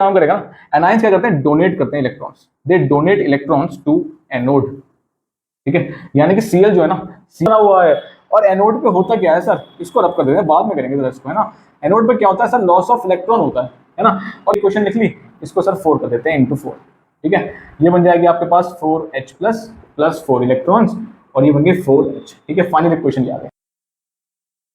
काम करेगा ना, एनायंस क्या करते हैं, डोनेट करते हैं electrons, they donate electrons to anode, ठीक है। यानी कि Cl जो है ना, Cl बना हुआ है, और एनोड पे होता क्या है सर, इसको रब कर देते हैं, बाद में करेंगे जरा इसको, है ना। एनोड पे क्या होता है सर, लॉस ऑफ इलेक्ट्रॉन होता है ना। और क्वेश्चन लिख ली, इसको सर 4 कर देते हैं इंटू 4, ठीक है। ये बन जाएगी आपके पास 4H प्लस 4 इलेक्ट्रॉन्स, और ये बन गए 4H, ठीक है। फाइनल इक्वेशन याद है।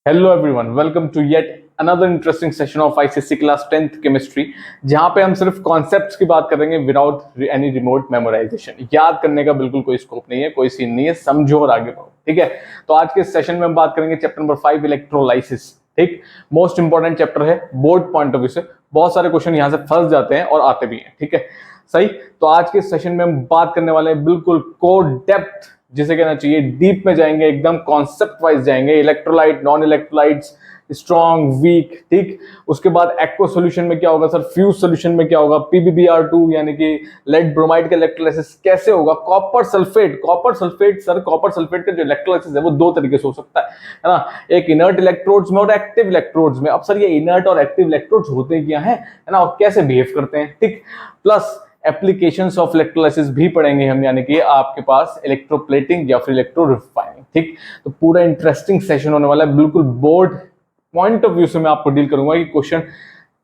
Hello everyone, welcome to yet another interesting session of ICSE class 10th chemistry, जहां पे हम सिर्फ कॉन्सेप्ट्स की बात करेंगे विदाउट एनी रिमोट मेमोराइजेशन। याद करने का बिल्कुल कोई स्कोप नहीं है, कोई सीन नहीं है, समझो और आगे बढ़ो, ठीक है। तो आज के सेशन में हम बात करेंगे चैप्टर नंबर 5 इलेक्ट्रोलाइसिस, ठीक। मोस्ट इंपॉर्टेंट चैप्टर है बोर्ड पॉइंट ऑफ व्यू से, बहुत सारे क्वेश्चन यहां से फंस जाते हैं और आते भी हैं, ठीक है, सही। तो आज के सेशन में हम बात करने वाले हैं बिल्कुल कोर डेप्थ, जिसे कहना चाहिए डीप में जाएंगे, एकदम कॉन्सेप्ट वाइज जाएंगे, electrolyte, non electrolytes, strong, weak, ठीक। उसके बाद एक्वा सॉल्यूशन में क्या होगा सर, फ्यूज सॉल्यूशन में क्या होगा, PbBr2 यानी कि लेड ब्रोमाइड का इलेक्ट्रोलाइसिस कैसे होगा, copper sulphate sir, copper sulphate का जो इलेक्ट्रोलाइसिस है वो दो तरीके से हो सकता है ना, एक इनर्ट इलेक्ट्रोड्स में और एक्टिव इलेक्ट्रोड्स में। अब सर ये इनर्ट और एक्टिव इलेक्ट्रोड्स होते क्या है ना, और कैसे बिहेव करते हैं, ठीक। प्लस एप्लीकेशंस ऑफ इलेक्ट्रोलाइसिस भी पढ़ेंगे हम, यानी कि आपके पास इलेक्ट्रोप्लेटिंग या फिर इलेक्ट्रो रिफाइनिंग, ठीक। तो पूरा इंटरेस्टिंग सेशन होने वाला है, बिल्कुल बोर्ड पॉइंट ऑफ व्यू से मैं आपको डील करूंगा कि क्वेश्चन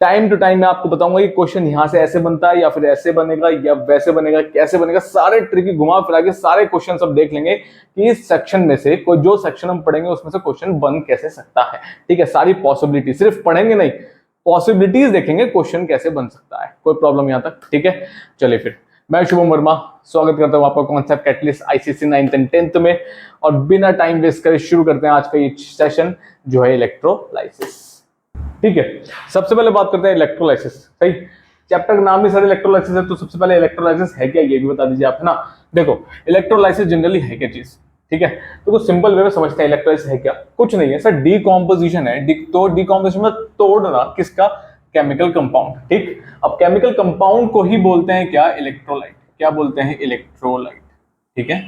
टाइम टू टाइम मैं आपको बताऊंगा कि क्वेश्चन यहां से ऐसे बनता है या फिर ऐसे बनेगा या वैसे बनेगा, कैसे बनेगा, सारे ट्रिकी घुमा फिरा के सारे क्वेश्चन सब देख लेंगे कि इस सेक्शन में से कोई जो सेक्शन हम पढ़ेंगे उसमें से क्वेश्चन बन कैसे सकता है, ठीक है। सारी पॉसिबिलिटी, सिर्फ पढ़ेंगे नहीं, पॉसिबिलिटीज देखेंगे क्वेश्चन कैसे बन सकता है। कोई प्रॉब्लम यहां तक, ठीक है। चलिए फिर, मैं शुभम वर्मा स्वागत करता हूं आपका concept catalyst ICSE 9th and 10th में, और बिना टाइम वेस्ट करे शुरू करते हैं आज का ये सेशन जो है इलेक्ट्रोलाइसिस, ठीक है। सबसे पहले बात करते हैं इलेक्ट्रोलाइसिस, सही। चैप्टर का नाम ही सर इलेक्ट्रोलाइसिस है, तो सबसे पहले इलेक्ट्रोलाइसिस है क्या ये भी बता दीजिए आप, है ना। देखो इलेक्ट्रोलाइसिस जनरली है क्या चीज, ठीक है। तो कुछ सिंपल वे में समझते हैं इलेक्ट्रोलाइसिस है क्या, कुछ नहीं है सर, डीकॉम्पोजिशन है। तो डीकॉम्पोजिशन में तोड़ना किसका, केमिकल कंपाउंड, ठीक। अब केमिकल कंपाउंड को ही बोलते हैं क्या, इलेक्ट्रोलाइट। क्या बोलते हैं, इलेक्ट्रोलाइट, ठीक है।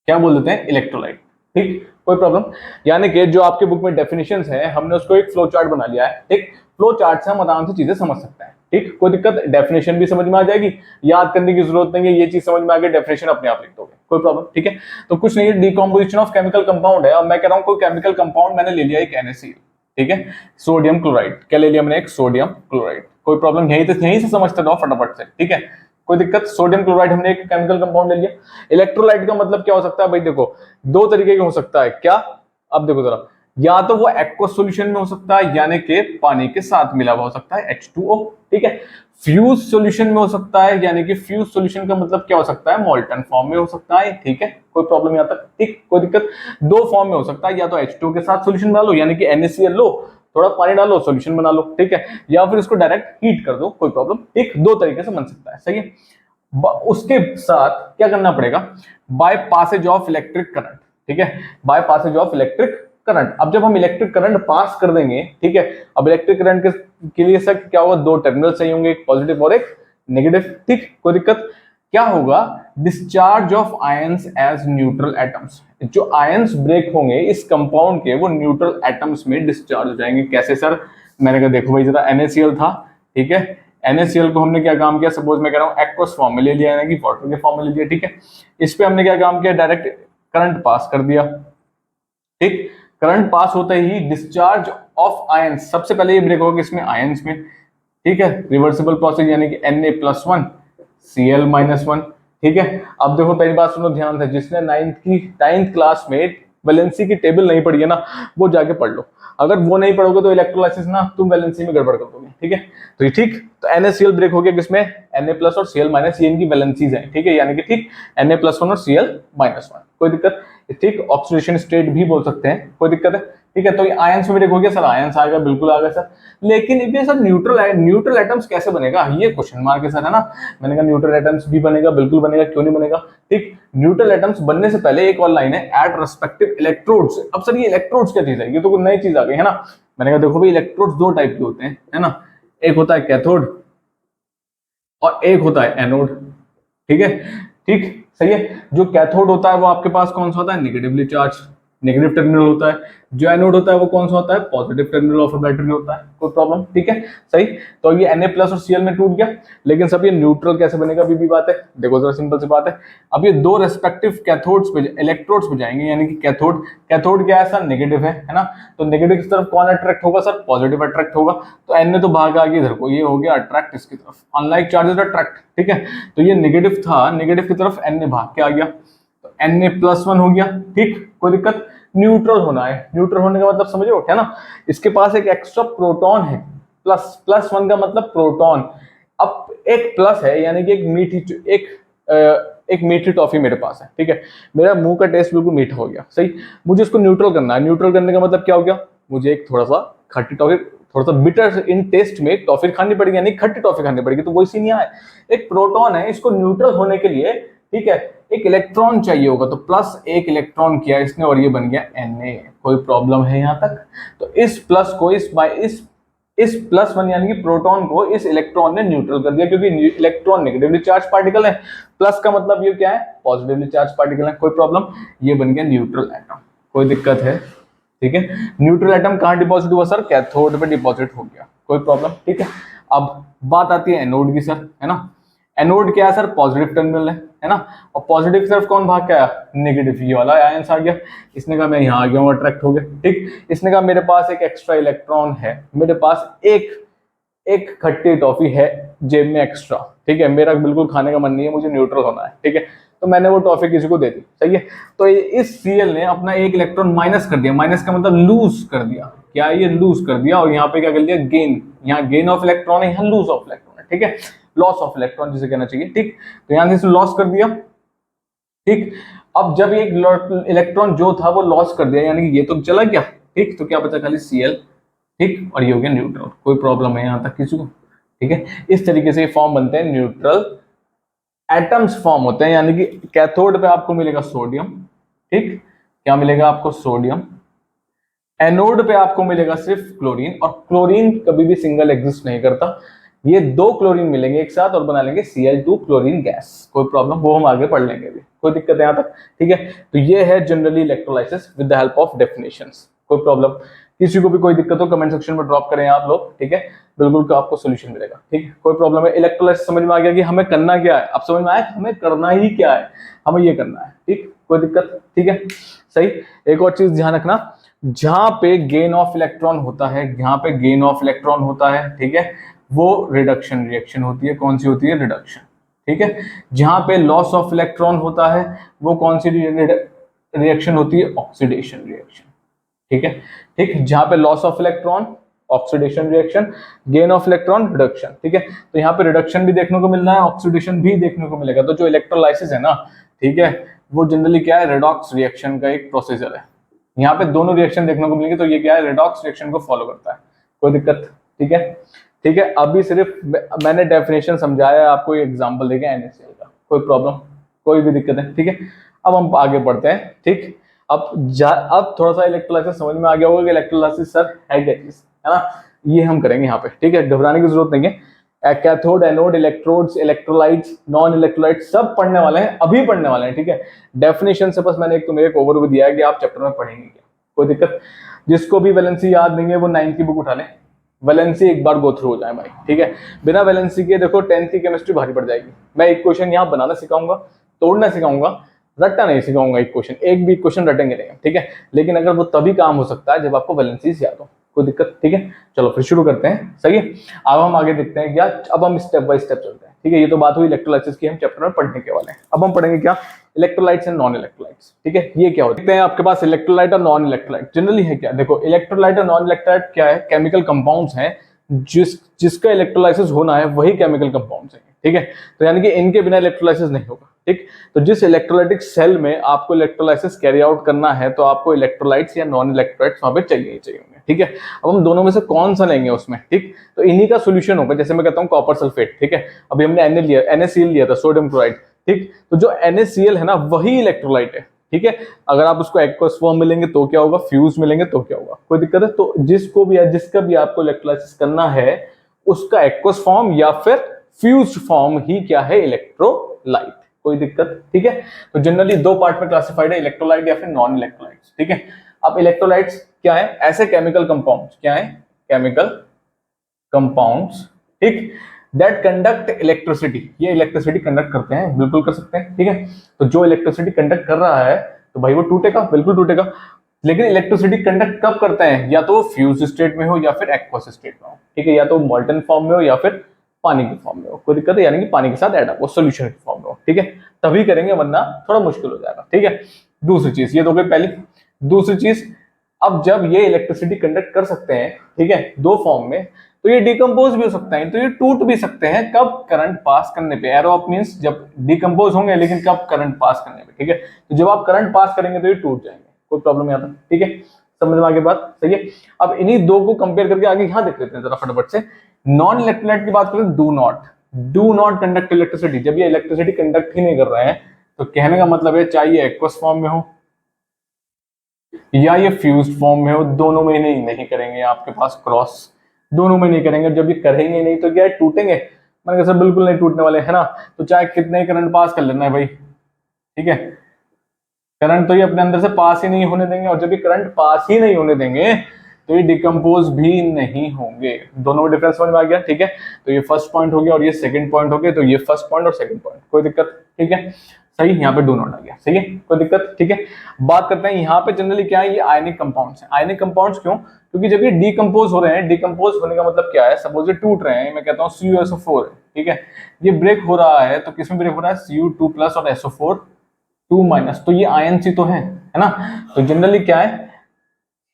क्या बोल देते हैं, इलेक्ट्रोलाइट, ठीक। कोई प्रॉब्लम, यानी कि जो आपके बुक में डेफिनेशंस है हमने उसको एक फ्लो चार्ट बना लिया है, ठीक। फ्लो चार्ट से हम आराम से चीजें समझ सकते हैं, ठीक। कोई दिक्कत, डेफिनेशन भी समझ में आ जाएगी, याद करने की जरूरत नहीं है, ये चीज समझ में आ गई, डेफिनेशन अपने आप लिख दोगे, कोई प्रॉब्लम, ठीक है। तो कुछ नहीं है, डीकॉम्पोजिशन ऑफ केमिकल कंपाउंड है। अब मैं कह रहा हूं कोई केमिकल कंपाउंड मैंने ले लिया एक NaCl, ठीक है, सोडियम क्लोराइड। क्या ले लिया मैंने, एक सोडियम क्लोराइड। कोई प्रॉब्लम, यहीं से समझते रहो फटाफट से, ठीक है। कोई दिक्कत, सोडियम क्लोराइड हमने एक केमिकल कंपाउंड ले लिया। इलेक्ट्रोलाइट का मतलब क्या हो सकता है भाई, देखो दो तरीके के हो सकता है, क्या, अब देखो जरा, या तो वो एक्वा सॉल्यूशन में हो सकता है, यानी कि पानी के साथ मिला हुआ हो सकता है H2O, ठीक है। फ्यूज सॉल्यूशन में हो सकता है, यानी कि फ्यूज सॉल्यूशन का मतलब क्या हो सकता है, मोल्टन फॉर्म में हो सकता है, ठीक है। कोई प्रॉब्लम यहां तक, ठीक। कोई दिक्कत, दो फॉर्म में हो सकता है, या तो H2O के साथ सॉल्यूशन बना लो, यानी कि NaCl लो, थोड़ा पानी डालो, सॉल्यूशन बना लो, ठीक है, या फिर इसको डायरेक्ट हीट कर दो, कोई प्रॉब्लम, ठीक। दो तरीके से बन सकता है, सही है। उसके साथ क्या करना पड़ेगा, by passage of electric current, ठीक है, by passage of electric current. अब जब हम इलेक्ट्रिक करंट पास कर देंगे, ठीक है, अब इलेक्ट्रिक करंट के लिए सर क्या होगा, दो टर्मिनल चाहिए होंगे, एक पॉजिटिव और एक नेगेटिव, ठीक। कोई दिक्कत, क्या होगा, discharge of ions as neutral atoms. जो आयंस ब्रेक होंगे इस कंपाउंड के, वो न्यूट्रल एटम्स में डिस्चार्ज हो जाएंगे। कैसे सर, मैंने कहा देखो भाई जरा, NaCl था, ठीक है, NaCl को हमने क्या काम किया, सपोज मैं कह रहा हूं एक्वस फॉर्म में ले लिया, यानी कि वाटर के फॉर्म में ले लिया, ठीक है। इस पे हमने क्या काम किया, डायरेक्ट करंट पास कर दिया, ठीक। करंट पास होते ही डिस्चार्ज ऑफ आयंस, सबसे पहले ये ब्रेक होगा इसमें, आयंस में, ठीक है। रिवर्सिबल प्रोसेस, यानी कि Na+1 Cl-1, ठीक है। अब देखो पहली बात सुनो ध्यान से, जिसने 9th क्लास में वैलेंसी की टेबल नहीं पढ़ी है ना, वो जाके पढ़ लो। अगर वो नहीं पढ़ोगे तो इलेक्ट्रोलाइसिस ना तुम वैलेंसी में गड़बड़ कर दोगे, ठीक है। तो ये ठीक, तो NaCl ब्रेक हो गया किसमें, Na+ और Cl- ये इनकी वैलेंसीज हैं, ठीक है, यानी कि ठीक Na+1 और Cl-1, कोई दिक्कत, ठीक। ऑक्सीडेशन स्टेट भी बोल सकते हैं, कोई दिक्कत है, ठीक है। तो ये आयंस में ब्रेक हो गया सर, आयंस आएगा, बिल्कुल आ गया सर। लेकिन ये सर न्यूट्रल एटम्स कैसे बनेगा, ये क्वेश्चन मार्क है सर, है ना। मैंने कहा न्यूट्रल एटम्स भी बनेगा, बिल्कुल बनेगा, क्यों नहीं बनेगा, ठीक। न्यूट्रल एटम्स बनने से पहले एक और लाइन है, एट रेस्पेक्टिव इलेक्ट्रोड्स। अब सर ये इलेक्ट्रोड्स क्या चीज है, ये तो कोई नई चीज आ गई है ना। मैंने कहा देखो भाई इलेक्ट्रोड्स दो टाइप के होते हैं, है ना, एक होता है कैथोड और एक होता है एनोड, ठीक है, ठीक, सही है। जो कैथोड होता है वो आपके पास कौन सा होता है, नेगेटिवली चार्ज, नेगेटिव टर्मिनल होता है। जो एनोड होता है वो कौन सा होता है, positive terminal of a battery होता है। कोई प्रॉब्लम, ठीक है, सही। तो ये Na प्लस और Cl में टूट गया, लेकिन सब ये न्यूट्रल कैसे बनेगा अभी भी बात है। देखो जरा सिंपल सी बात है, अब ये दो रेस्पेक्टिव कैथोड्स पे इलेक्ट्रोड्स पे जाएंगे, यानी कि कैथोड, कैथोड क्या है सर, नेगेटिव है ना, तो नेगेटिव की तरफ कौन अट्रैक्ट होगा सर, पॉजिटिव अट्रैक्ट होगा। तो Na तो भाग आ गया इधर को, ये हो गया अट्रैक्ट इसकी तरफ, अनलाइक चार्जेस अट्रैक्ट, ठीक है। तो ये नेगेटिव था, नेगेटिव की तरफ Na भाग के आ गया, तो Na+1 हो गया, ठीक, कोई दिक्कत। न्यूट्रल होना है, न्यूट्रल होने का मतलब समझो है ना, इसके पास एक एक्स्ट्रा प्रोटॉन है, +1 का मतलब प्रोटॉन। अब एक प्लस है, यानी कि एक मीठी टॉफी मेरे पास है, ठीक है, मेरा मुंह का टेस्ट बिल्कुल मीठा हो गया, सही। मुझे इसको न्यूट्रल करना है, न्यूट्रल करने का मतलब क्या हो गया, मुझे एक थोड़ा सा खट्टी टॉफी, थोड़ा सा बिटर इन टेस्ट में टॉफी खानी पड़ेगी, यानी खट्टी टॉफी खानी पड़ेगी। तो वही सीन यहाँ है, एक प्रोटॉन है, इसको न्यूट्रल होने के लिए, ठीक है, एक इलेक्ट्रॉन चाहिए होगा, तो +1 इलेक्ट्रॉन किया इसने और ये बन गया Na। कोई प्रॉब्लम है यहाँ तक। तो इस प्लस को इस +1 यानी कि प्रोटॉन को इस इलेक्ट्रॉन ने न्यूट्रल कर दिया, क्योंकि इलेक्ट्रॉन नेगेटिवली चार्ज पार्टिकल है, प्लस का मतलब ये क्या है, पॉजिटिवली चार्ज पार्टिकल है। कोई प्रॉब्लम, ये बन गया न्यूट्रल एटम। कोई दिक्कत है, ठीक है। न्यूट्रल एटम कहाँ डिपॉजिट हुआ सर, कैथोड पे डिपॉजिट हो गया। कोई प्रॉब्लम, ठीक है। अब बात आती है एनोड की सर, है ना। एनोड क्या है सर, पॉजिटिव टर्मिनल है ना, और पॉजिटिव की तरफ कौन भाग के आया, नेगेटिव, ये वाला आयंस आ गया। इसने कहा मैं यहाँ आ गया हूँ, अट्रैक्ट हो गया, ठीक। इसने कहा मेरे पास एक एक्स्ट्रा इलेक्ट्रॉन है, मेरे पास एक खट्टी टॉफी है जेब में एक्स्ट्रा, ठीक है, मेरा बिल्कुल खाने का मन नहीं है, मुझे न्यूट्रल होना है, ठीक है। तो मैंने वो टॉफी किसी को दे दी, सही है। तो इस Cl ने अपना एक इलेक्ट्रॉन माइनस कर दिया, माइनस का मतलब लूज कर दिया, क्या ये लूज कर दिया, और यहाँ पे क्या कर दिया, गेन, यहाँ गेन ऑफ इलेक्ट्रॉन है, यहाँ लूज ऑफ इलेक्ट्रॉन है, ठीक है, लॉस ऑफ इलेक्ट्रॉन जिसे कहना चाहिए, ठीक। तो यहां से लॉस कर दिया, ठीक। अब जब एक इलेक्ट्रॉन जो था वो लॉस कर दिया, यानी कि ये तो चला गया, ठीक, तो क्या बचा, खाली Cl, ठीक, और ये हो गया न्यूट्रल। कोई प्रॉब्लम है यहां तक किसी को, ठीक है। इस तरीके से फॉर्म बनते हैं न्यूट्रल एटम्स, फॉर्म होते हैं, यानी कि कैथोड पे आपको मिलेगा सोडियम, ठीक, क्या मिलेगा आपको, सोडियम। एनोड पे आपको मिलेगा सिर्फ क्लोरीन, और क्लोरीन कभी भी सिंगल एग्जिस्ट नहीं करता, ये दो क्लोरीन मिलेंगे एक साथ और बना लेंगे Cl2 क्लोरीन गैस। कोई प्रॉब्लम, वो हम आगे पढ़ लेंगे भी, कोई दिक्कत है यहाँ तक, ठीक है। तो ये है generally electrolysis with the help of definitions. कोई प्रॉब्लम, किसी को भी कोई दिक्कत हो कमेंट सेक्शन में ड्रॉप करें आप लोग, ठीक है, बिल्कुल आपको सोल्यूशन मिलेगा, ठीक है। कोई प्रॉब्लम है, इलेक्ट्रोलाइसिस समझ में आ गया कि हमें करना क्या है, अब समझ में आया हमें करना ही क्या है, हमें ये करना है, ठीक, कोई दिक्कत, ठीक है, सही। एक और चीज ध्यान रखना, जहां पे गेन ऑफ इलेक्ट्रॉन होता है, जहां पे गेन ऑफ इलेक्ट्रॉन होता है, ठीक है, वो रिडक्शन रिएक्शन होती है। कौन सी होती है, रिडक्शन, ठीक है। जहां पे लॉस ऑफ इलेक्ट्रॉन होता है, वो कौन सी रिएक्शन होती है, ऑक्सीडेशन रिएक्शन, ठीक है, ठीक। जहां पे loss of electron, oxidation reaction, gain of electron, reduction, ठीक है। तो यहाँ पे रिडक्शन भी देखने को मिल रहा है, ऑक्सीडेशन भी देखने को मिलेगा। तो जो इलेक्ट्रोलाइसिस है ना, ठीक है, वो जनरली क्या है, रेडॉक्स रिएक्शन का एक प्रोसीजर है। यहाँ पे दोनों रिएक्शन देखने को मिलेंगे, तो ये क्या है, रेडॉक्स रिएक्शन को फॉलो करता है। कोई दिक्कत, ठीक है, ठीक है। अभी सिर्फ मैंने डेफिनेशन समझाया है आपको, एग्जांपल देके NaCl का। कोई प्रॉब्लम, कोई भी दिक्कत है, ठीक है। अब हम आगे बढ़ते हैं, ठीक। अब थोड़ा सा इलेक्ट्रोलाइसिस समझ में आ गया होगा कि इलेक्ट्रोलाइसिस सर है क्या चीज, है ना, ये हम करेंगे यहाँ पे, ठीक है, घबराने की जरूरत नहीं है। Cathode, anode, electrodes, electrolytes, non electrolytes सब पढ़ने वाले हैं, अभी पढ़ने वाले हैं, ठीक है। डेफिनेशन से बस मैंने एक ओवरव्यू दिया है कि आप चैप्टर में पढ़ेंगे क्या। कोई दिक्कत, जिसको भी वैलेंसी याद नहीं है वो 9th की बुक उठा लें, वैलेंसी एक बार गो थ्रू हो जाए भाई, ठीक है। बिना वैलेंसी के देखो 10th की केमिस्ट्री भारी पड़ जाएगी। मैं एक क्वेश्चन यहाँ बनाना सिखाऊंगा, तोड़ना सिखाऊंगा, रट्टा नहीं सिखाऊंगा। एक क्वेश्चन, एक भी क्वेश्चन रटेंगे नहीं, ठीक है। लेकिन अगर वो तभी काम हो सकता है जब आपको वैलेंसीज याद हो। कोई दिक्कत, ठीक है। चलो फिर शुरू करते हैं, सही है। अब हम आगे देखते हैं क्या, अब हम स्टेप बाय स्टेप चलते हैं, ठीक है। ये तो बात हुई इलेक्ट्रोलाइसिस की, हम चैप्टर में पढ़ने के वाले हैं। अब हम पढ़ेंगे क्या, इलेक्ट्रोलाइट्स एंड नॉन इलेक्ट्रोलाइट्स, ठीक है। ये क्या होते हैं आपके पास, इलेक्ट्रोलाइट और नॉन इलेक्ट्रोलाइट जनरली है क्या। देखो इलेक्ट्रोलाइट और नॉन इलेक्ट्रोलाइट क्या है, केमिकल कंपाउंड्स हैं, जिसका इलेक्ट्रोलाइसिस होना है वही केमिकल कंपाउंड्स हैं, ठीक है। तो यानी कि इनके बिना इलेक्ट्रोलाइसिस नहीं होगा, ठीक। तो जिस इलेक्ट्रोलाइटिक सेल में आपको इलेक्ट्रोलाइसिस कैरी आउट करना है, तो आपको इलेक्ट्रोलाइट्स या नॉन इलेक्ट्रोलाइट्स वहां पे चाहिए ही चाहिए होंगे, ठीक है। अब हम दोनों में से कौन सा लेंगे उसमें, ठीक। तो इन्हीं का सोल्यूशन होगा, जैसे मैं कहता हूँ कॉपर सल्फेट, ठीक है। अभी हमने NaCl लिया था, सोडियम क्लोराइड, ठीक। तो जो NaCl है ना, वही इलेक्ट्रोलाइट है, ठीक है। अगर आप उसको एक्वस फॉर्म मिलेंगे तो क्या होगा, फ्यूज मिलेंगे तो क्या होगा, कोई दिक्कत है। तो जिसको भी जिसका भी आपको इलेक्ट्रोलाइसिस करना है, उसका एक्वस फॉर्म या फिर फ्यूज्ड फॉर्म ही क्या है, इलेक्ट्रोलाइट। कोई दिक्कत, ठीक है। तो जनरली दो पार्ट में क्लासिफाइड है, इलेक्ट्रोलाइट या फिर नॉन इलेक्ट्रोलाइट्स, ठीक है। अब इलेक्ट्रोलाइट्स क्या है? ऐसे केमिकल कंपाउंड्स, क्या है? केमिकल कंपाउंड्स, ठीक, दैट कंडक्ट इलेक्ट्रिसिटी, ये इलेक्ट्रिसिटी कंडक्ट करते हैं, बिल्कुल कर सकते हैं, ठीक है। तो जो इलेक्ट्रिसिटी कंडक्ट कर रहा है तो भाई वो टूटेगा, बिल्कुल टूटेगा। लेकिन इलेक्ट्रिसिटी कंडक्ट कब करते हैं? या तो वो फ्यूज स्टेट में हो या फिर एक्वस स्टेट में हो, ठीक है, या तो मॉल्टन फॉर्म में हो या फिर पानी के फॉर्म में हो, कोई दिक्कत है, यानी कि पानी के साथ ऐड हो, सोल्यूशन के फॉर्म में हो, ठीक है, तभी करेंगे, वरना थोड़ा मुश्किल हो जाएगा, ठीक है। दूसरी चीज ये तो गई पहली। दूसरी चीज, अब जब ये इलेक्ट्रिसिटी कंडक्ट कर सकते हैं, ठीक है, दो फॉर्म में, तो ये डिकम्पोज भी हो सकता है, तो ये टूट भी सकते हैं, कब? करंट पास करने पे। एरो ऑफ मींस जब डिकम्पोज होंगे, लेकिन कब? करंट पास करने पे, ठीक है। तो जब आप करंट पास करेंगे तो ये टूट जाएंगे, कोई प्रॉब्लम नहीं आता, ठीक है। समझ में आ गई बात? सही है। अब इन्हीं दो को कंपेयर करके आगे यहां देख लेते हैं जरा फटाफट से। नॉन इलेक्ट्रोलाइट की बात करें, डू नॉट कंडक्ट इलेक्ट्रिसिटी। जब ये इलेक्ट्रिसिटी कंडक्ट ही नहीं कर रहे हैं, तो कहने का मतलब है चाहिए एक्वस फॉर्म में हो या ये फ्यूज्ड फॉर्म में हो, दोनों में नहीं करेंगे आपके पास क्रॉस, दोनों में नहीं करेंगे। जब ये करेंगे नहीं तो क्या है? टूटेंगे। मैंने कहा सर बिल्कुल नहीं टूटने वाले, है ना। तो चाहे कितने ही करंट पास कर लेना है भाई, ठीक है, करंट तो ये अपने अंदर से पास ही नहीं होने देंगे, और जब ये करंट पास ही नहीं होने देंगे तो ये डिकम्पोज भी नहीं होंगे। दोनों में डिफरेंस समझ में आ गया, ठीक है। तो ये फर्स्ट पॉइंट हो गया और ये सेकंड पॉइंट हो गया, तो ये फर्स्ट पॉइंट और सेकंड पॉइंट, कोई दिक्कत, ठीक है, सही। यहाँ पे डू नॉट आ गया, सही है, कोई दिक्कत, ठीक है। बात करते हैं यहाँ पे जनरली क्या है, ये आयनिक कंपाउंड्स है। आयनिक कंपाउंड्स क्यों? क्योंकि जब ये डिकम्पोज हो रहे हैं, डिकम्पोज होने का मतलब क्या है? सपोज ये टूट रहे हैं, मैं कहता हूँ CuSO4 है, ठीक है, ये ब्रेक हो रहा है, तो किसमें ब्रेक हो रहा है? Cu2+ और SO4 2-, तो ये आयन सी तो है ना। तो जनरली क्या है,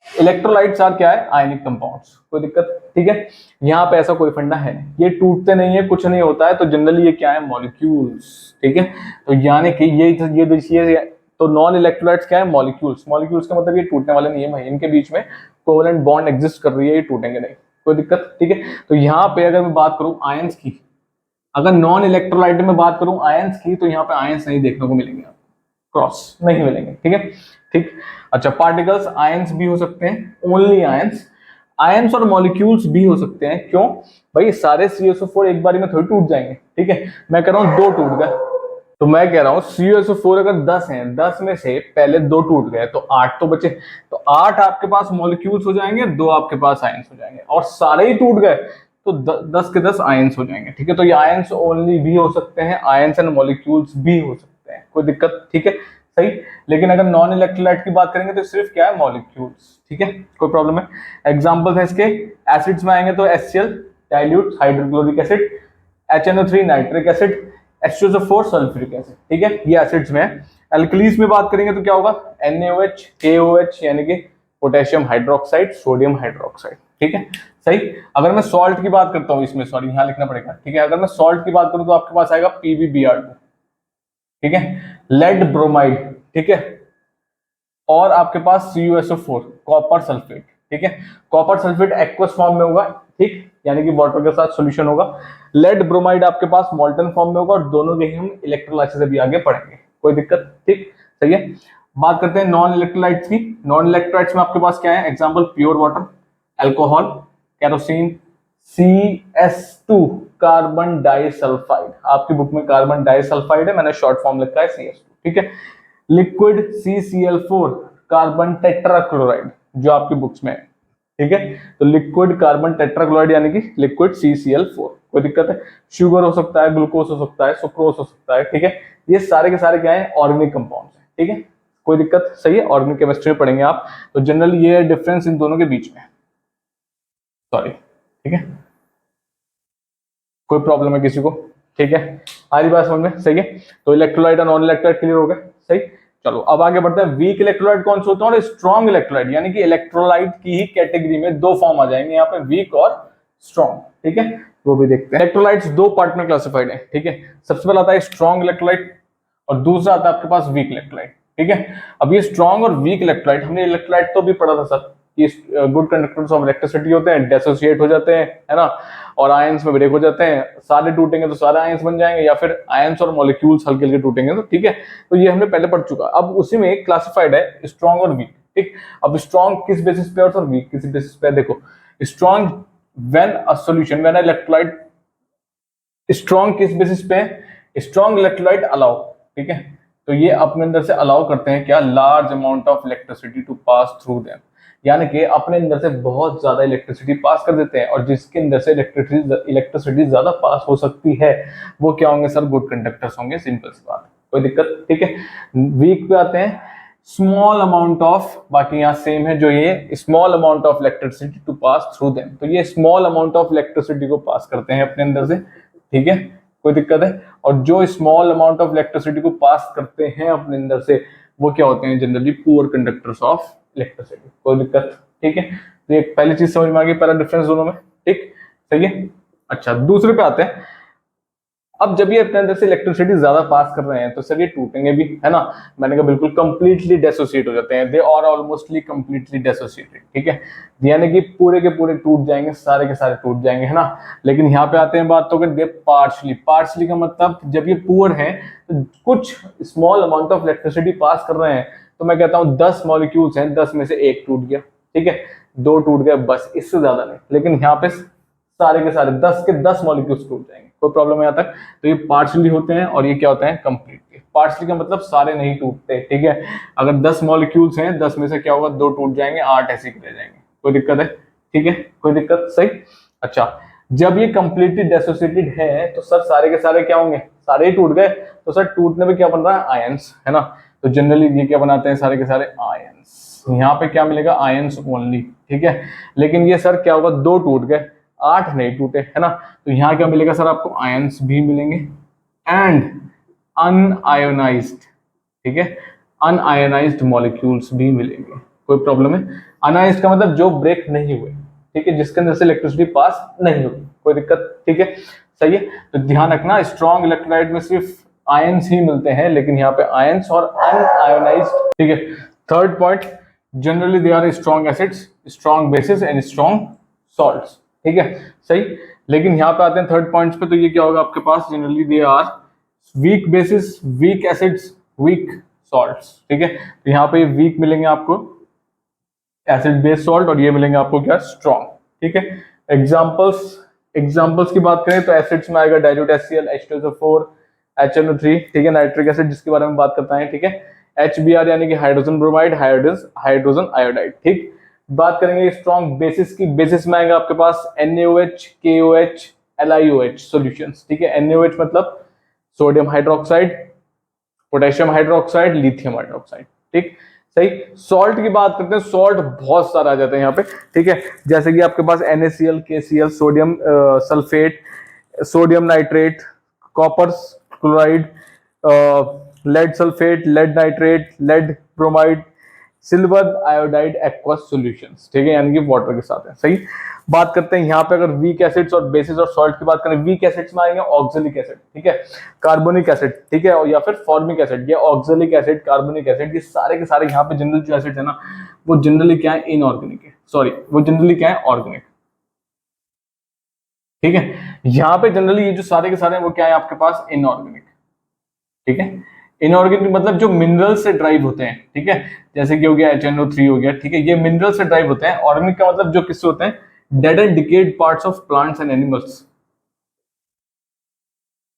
इलेक्ट्रोलाइट्स आर क्या है? आयनिक कंपाउंड्स, कोई दिक्कत, ठीक है। यहाँ पे ऐसा कोई फंडा है, ये टूटते नहीं है, कुछ नहीं होता है, तो जनरली ये क्या है? मॉलिक्यूल्स, ठीक है। तो यानी कि ये देखिए, तो नॉन इलेक्ट्रोलाइट्स क्या है? मॉलिक्यूल्स। मॉलिक्यूल्स का मतलब ये टूटने वाले नहीं है भाई, इनके बीच में कोवेलेंट बॉन्ड एग्जिस्ट कर रही है, ये टूटेंगे नहीं, कोई दिक्कत, ठीक है। तो यहाँ पे अगर मैं बात करूं आयंस की, अगर नॉन इलेक्ट्रोलाइट में बात करूं आयंस की, तो यहाँ पे आयंस नहीं देखने को मिलेंगे, क्रॉस नहीं मिलेंगे, ठीक है, ठीक। अच्छा, पार्टिकल्स आयंस भी हो सकते हैं, ओनली आयंस। आयंस और मॉलिक्यूल्स भी हो सकते हैं, क्यों भाई? सारे CuSO4 एक बारी में थोड़ी टूट जाएंगे, ठीक है। मैं कह रहा हूं दो टूट गए, तो मैं कह रहा हूं CuSO4 अगर 10 हैं, 10 में से पहले दो टूट गए तो 8 तो बचे, तो 8 आपके पास मॉलिक्यूल्स हो जाएंगे, 2 आपके पास आयंस हो जाएंगे, और सारे ही टूट गए तो 10 के 10 आयंस हो जाएंगे, ठीक है। तो ये आयंस ओनली भी हो सकते हैं, आयंस एंड मॉलिक्यूल्स भी हो सकते हैं, कोई दिक्कत, ठीक है, सही। लेकिन अगर नॉन इलेक्ट्रोलाइट की बात करेंगे तो सिर्फ क्या है? मॉलिक्यूल्स, ठीक है, कोई प्रॉब्लम है? एग्जांपल्स है इसके, एसिड्स में आएंगे तो HCl dilute hydrochloric acid, HNO3 nitric acid, H2SO4 sulphuric acid, ठीक है, ये एसिड्स में है। एल्कलीज में बात करेंगे तो क्या होगा? NaOH, KOH, यानी कि पोटेशियम हाइड्रोक्साइड, सोडियम हाइड्रोक्साइड, ठीक है, सही। अगर मैं सॉल्ट की बात करता हूं इसमें, सॉरी यहां लिखना पड़ेगा, ठीक है, अगर मैं सॉल्ट की बात करूं तो आपके पास आएगा PbBr2, ठीक है, लेड ब्रोमाइड, ठीक है, और आपके पास CuSO4 कॉपर सल्फेट, ठीक है। कॉपर सल्फेट एक्वस फॉर्म में होगा, ठीक, यानी कि वाटर के साथ सॉल्यूशन होगा। लेड ब्रोमाइड आपके पास मॉल्टन फॉर्म में होगा, और दोनों के ही हम इलेक्ट्रोलाइसिस अभी आगे पढ़ेंगे, कोई दिक्कत, ठीक, सही है। बात करते हैं नॉन इलेक्ट्रोलाइट्स की। नॉन इलेक्ट्रोलाइट्स में आपके पास क्या है? Example pure water, alcohol, kerosene, CS2 carbon disulphide, आपकी बुक में कार्बन डाइसल्फाइड है, मैंने शॉर्ट फॉर्म लिखा है CS2, ठीक है। लिक्विड CCl4 कार्बन टेट्राक्लोराइड, जो आपकी बुक्स में है, ठीक है। तो लिक्विड कार्बन टेट्राक्लोराइड यानी कि लिक्विड CCl4, कोई दिक्कत है? शुगर हो सकता है, ग्लूकोज हो सकता है, सुक्रोज हो सकता है, ठीक है। ये सारे के सारे क्या है? ऑर्गेनिक कंपाउंड्स है, ठीक है, कोई दिक्कत, सही है। ऑर्गेनिक केमिस्ट्री में पढ़ेंगे आप, तो जनरली ये डिफरेंस इन दोनों के बीच में, सॉरी, ठीक है, कोई प्रॉब्लम है किसी को? ठीक है, आज बात समझ में, सही है। तो इलेक्ट्रोलाइट और नॉन इलेक्ट्रोलाइट क्लियर हो गए, सही। चलो अब आगे बढ़ते हैं। वीक इलेक्ट्रोलाइट कौन से होते हैं और स्ट्रॉन्ग इलेक्ट्रोलाइट, यानी कि इलेक्ट्रोलाइट की ही कैटेगरी में दो फॉर्म आ जाएंगे यहाँ पे, वीक और स्ट्रॉन्ग, ठीक है, वो भी देखते हैं। इलेक्ट्रोलाइट्स दो पार्ट में क्लासिफाइड है, ठीक है। सबसे पहला आता है स्ट्रॉन्ग इलेक्ट्रोलाइट और दूसरा आता है आपके पास वीक इलेक्ट्रोलाइट, ठीक है। अब ये स्ट्रॉन्ग और वीक इलेक्ट्रोलाइट, हमने इलेक्ट्रोलाइट तो भी पढ़ा था सर, ये गुड कंडक्टर्स ऑफ इलेक्ट्रिसिटी होते हैं, डिसोसिएट हो जाते हैं, है ना, और आयंस में ब्रेक हो जाते हैं, सारे टूटेंगे तो सारे आयंस बन जाएंगे, या फिर आयंस और मॉलिक्यूल्स हल्के हल्के टूटेंगे, तो ठीक है। तो ये हमने पहले पढ़ चुका। अब उसी में क्लासिफाइड है स्ट्रॉन्ग और वीक, ठीक। अब स्ट्रॉन्ग किस बेसिस पे और वीक किस बेसिस पे? देखो, strong when a solution, when electrolyte, strong किस बेसिस पे? स्ट्रॉन्ग इलेक्ट्रोलाइट अलाउ ठीक है। तो ये अपने अंदर से अलाउ करते हैं क्या, large amount of electricity to pass through them, यानी कि अपने अंदर से बहुत ज्यादा इलेक्ट्रिसिटी पास कर देते हैं, और जिसके अंदर से इलेक्ट्रिसिटी ज्यादा पास हो सकती है वो क्या होंगे सर, गुड कंडक्टर्स होंगे, सिंपल सी बात, कोई दिक्कत, ठीक है। वीक पे आते हैं, स्मॉल अमाउंट ऑफ, बाकी यहाँ सेम है, जो ये small amount of electricity to pass through them, तो ये स्मॉल अमाउंट ऑफ इलेक्ट्रिसिटी को पास करते हैं अपने अंदर से, ठीक है, कोई दिक्कत है। और जो स्मॉल अमाउंट ऑफ इलेक्ट्रिसिटी को पास करते हैं अपने अंदर से वो क्या होते हैं, generally poor conductors of electricity, कोई दिक्कत, ठीक है। तो ये पहली चीज समझ में आ गई, पहला डिफरेंस दोनों में, ठीक, सही है। अच्छा, दूसरे पे आते हैं। अब जब ये अपने अंदर से इलेक्ट्रिसिटी ज्यादा पास कर रहे हैं तो सर ये टूटेंगे भी, है ना, मैंने कहा बिल्कुल कंप्लीटली डेसोसिएट हो जाते हैं, दे आर ऑलमोस्टली कंप्लीटली डेसोसिएटेड, ठीक है, यानी कि पूरे के पूरे टूट जाएंगे, सारे के सारे टूट जाएंगे, है ना। लेकिन यहाँ पे आते हैं बात तो कर पार्शली, पार्शली का मतलब जब ये पुअर है तो कुछ small amount of electricity pass कर रहे हैं, तो मैं कहता हूँ 10 मॉलिक्यूल्स हैं, 10 में से एक टूट गया, ठीक है, 2 टूट गए, बस, इससे ज्यादा नहीं। लेकिन यहाँ पे सारे के सारे 10 के 10 मॉलिक्यूल्स टूट जाएंगे, कोई प्रॉब्लम है यहाँ तक। तो ये पार्शियली होते हैं और ये क्या होता है, कंप्लीटली। पार्शियली का मतलब सारे नहीं टूटते, ठीक है, अगर 10 मॉलिक्यूल्स हैं, 10 में से क्या होगा, 2 टूट जाएंगे, 8 ऐसे ही रह जाएंगे, कोई दिक्कत है, ठीक है, कोई दिक्कत, सही। अच्छा, जब ये कंप्लीटली डेसोसिएटेड है तो सर सारे के सारे क्या होंगे, सारे ही टूट गए, तो सर टूटने में क्या बन रहा है, आयंस, है ना। तो जनरली ये क्या बनाते हैं, सारे के सारे आयंस, यहाँ पे क्या मिलेगा, आयंस ओनली, ठीक है। लेकिन ये सर क्या होगा, 2 टूट गए, 8 नहीं टूटे, है ना, तो यहाँ क्या मिलेगा सर, आपको आयंस भी मिलेंगे एंड अनआयोनाइज्ड, ठीक है, अनआयोनाइज्ड मॉलिक्यूल्स भी मिलेंगे, कोई प्रॉब्लम है। अनआयोनाइज्ड का मतलब जो ब्रेक नहीं हुए, ठीक है, जिसके अंदर से इलेक्ट्रिसिटी पास नहीं होगी, कोई दिक्कत, ठीक है, सही है। तो ध्यान रखना, स्ट्रॉन्ग इलेक्ट्रोलाइट में सिर्फ आयंस ही मिलते हैं, लेकिन यहाँ पे आयंस और अनआयोनाइज्ड, ठीक है। Third point, generally they are strong acids, strong bases and strong salts, ठीक है, सही। लेकिन यहाँ पे आते हैं थर्ड पॉइंट्स पे, तो ये क्या होगा आपके पास, generally they are weak bases, weak acids, weak salts, ठीक है। तो यहाँ पे वीक मिलेंगे आपको एसिड बेस सॉल्ट, और ये मिलेंगे आपको क्या, स्ट्रॉन्ग, ठीक है। एग्जांपल्स की बात करें तो एसिड्स में आएगा डाइल्यूट HCl, H2SO4, HNO3, ठीक है, नाइट्रिक एसिड जिसके बारे में बात करता है, ठीक है, HBr यानी कि हाइड्रोजन ब्रोमाइड, हाइड्रोजन आयोडाइड, ठीक। बात करेंगे स्ट्रॉन्ग बेसिस की, बेसिस में आएगा आपके पास NaOH, KOH, LiOH सॉल्यूशंस, ठीक है। NaOH मतलब sodium hydroxide, potassium hydroxide, lithium hydroxide, ठीक, सही। सॉल्ट की बात करते हैं, सॉल्ट बहुत सारा आ जाता है यहाँ पे, ठीक है, जैसे कि आपके पास NaCl, KCl, sodium sulphate, sodium nitrate, copper chloride, lead sulphate, lead nitrate, lead bromide, silver iodide aqueous solutions, ठीक है, यानी कि वाटर के साथ है, सही। बात करते हैं यहाँ पे अगर वीक एसिड्स और बेसिस और सॉल्ट की बात करें, वीक एसिड्स में आएंगे ऑक्जेलिक एसिड, ठीक है, कार्बोनिक एसिड, ठीक है, और या फिर फॉर्मिक एसिड, ये ऑक्जेलिक एसिड, कार्बोनिक एसिड, ये सारे के सारे यहाँ पे जनरल जो एसिड है ना, वो जनरली क्या है, इनऑर्गेनिक है, सॉरी, वो जनरली क्या है, ऑर्गेनिक, ठीक है। यहाँ पे जनरली ये जो सारे के सारे हैं वो क्या है आपके पास, इनऑर्गेनिक, ठीक है। इनऑर्गेनिक मतलब जो मिनरल से ड्राइव होते हैं, ठीक है, जैसे कि हो गया HNO3 हो गया, ठीक है, ये मिनरल से ड्राइव होते हैं। ऑर्गेनिक का मतलब जो किससे होते हैं, dead and decade parts of plants and animals,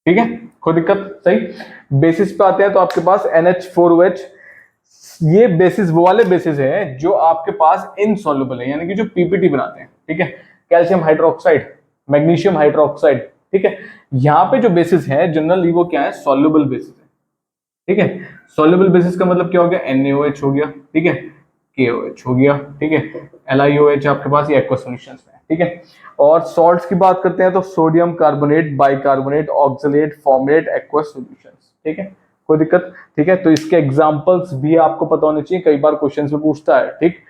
ठीक है, कोई दिक्कत, सही। बेसिस पे आते हैं तो आपके पास NH4OH, ये बेसिस वो वाले बेसिस है जो आपके पास इनसॉल्युबल है, यानी कि जो PPT बनाते हैं, ठीक है, कैल्शियम हाइड्रोक्साइड, मैग्नीशियम हाइड्रोक्साइड, ठीक है। यहाँ पे जो बेसिस है जनरली वो क्या है, सॉल्युबल बेसिस है, ठीक है। सॉल्युबल बेसिस का मतलब क्या हो गया, NaOH हो गया, ठीक है, KOH हो गया, ठीक है, LiOH आपके पास ये एक्वस सॉल्यूशंस में, ठीक है। और सॉल्ट्स की बात करते हैं तो sodium carbonate, bicarbonate, oxalate, format, aqueous solutions, ठीक है, कोई दिक्कत, ठीक है। तो इसके एग्जांपल्स भी आपको पता होने चाहिए, कई बार क्वेश्चंस में पूछता है, ठीक।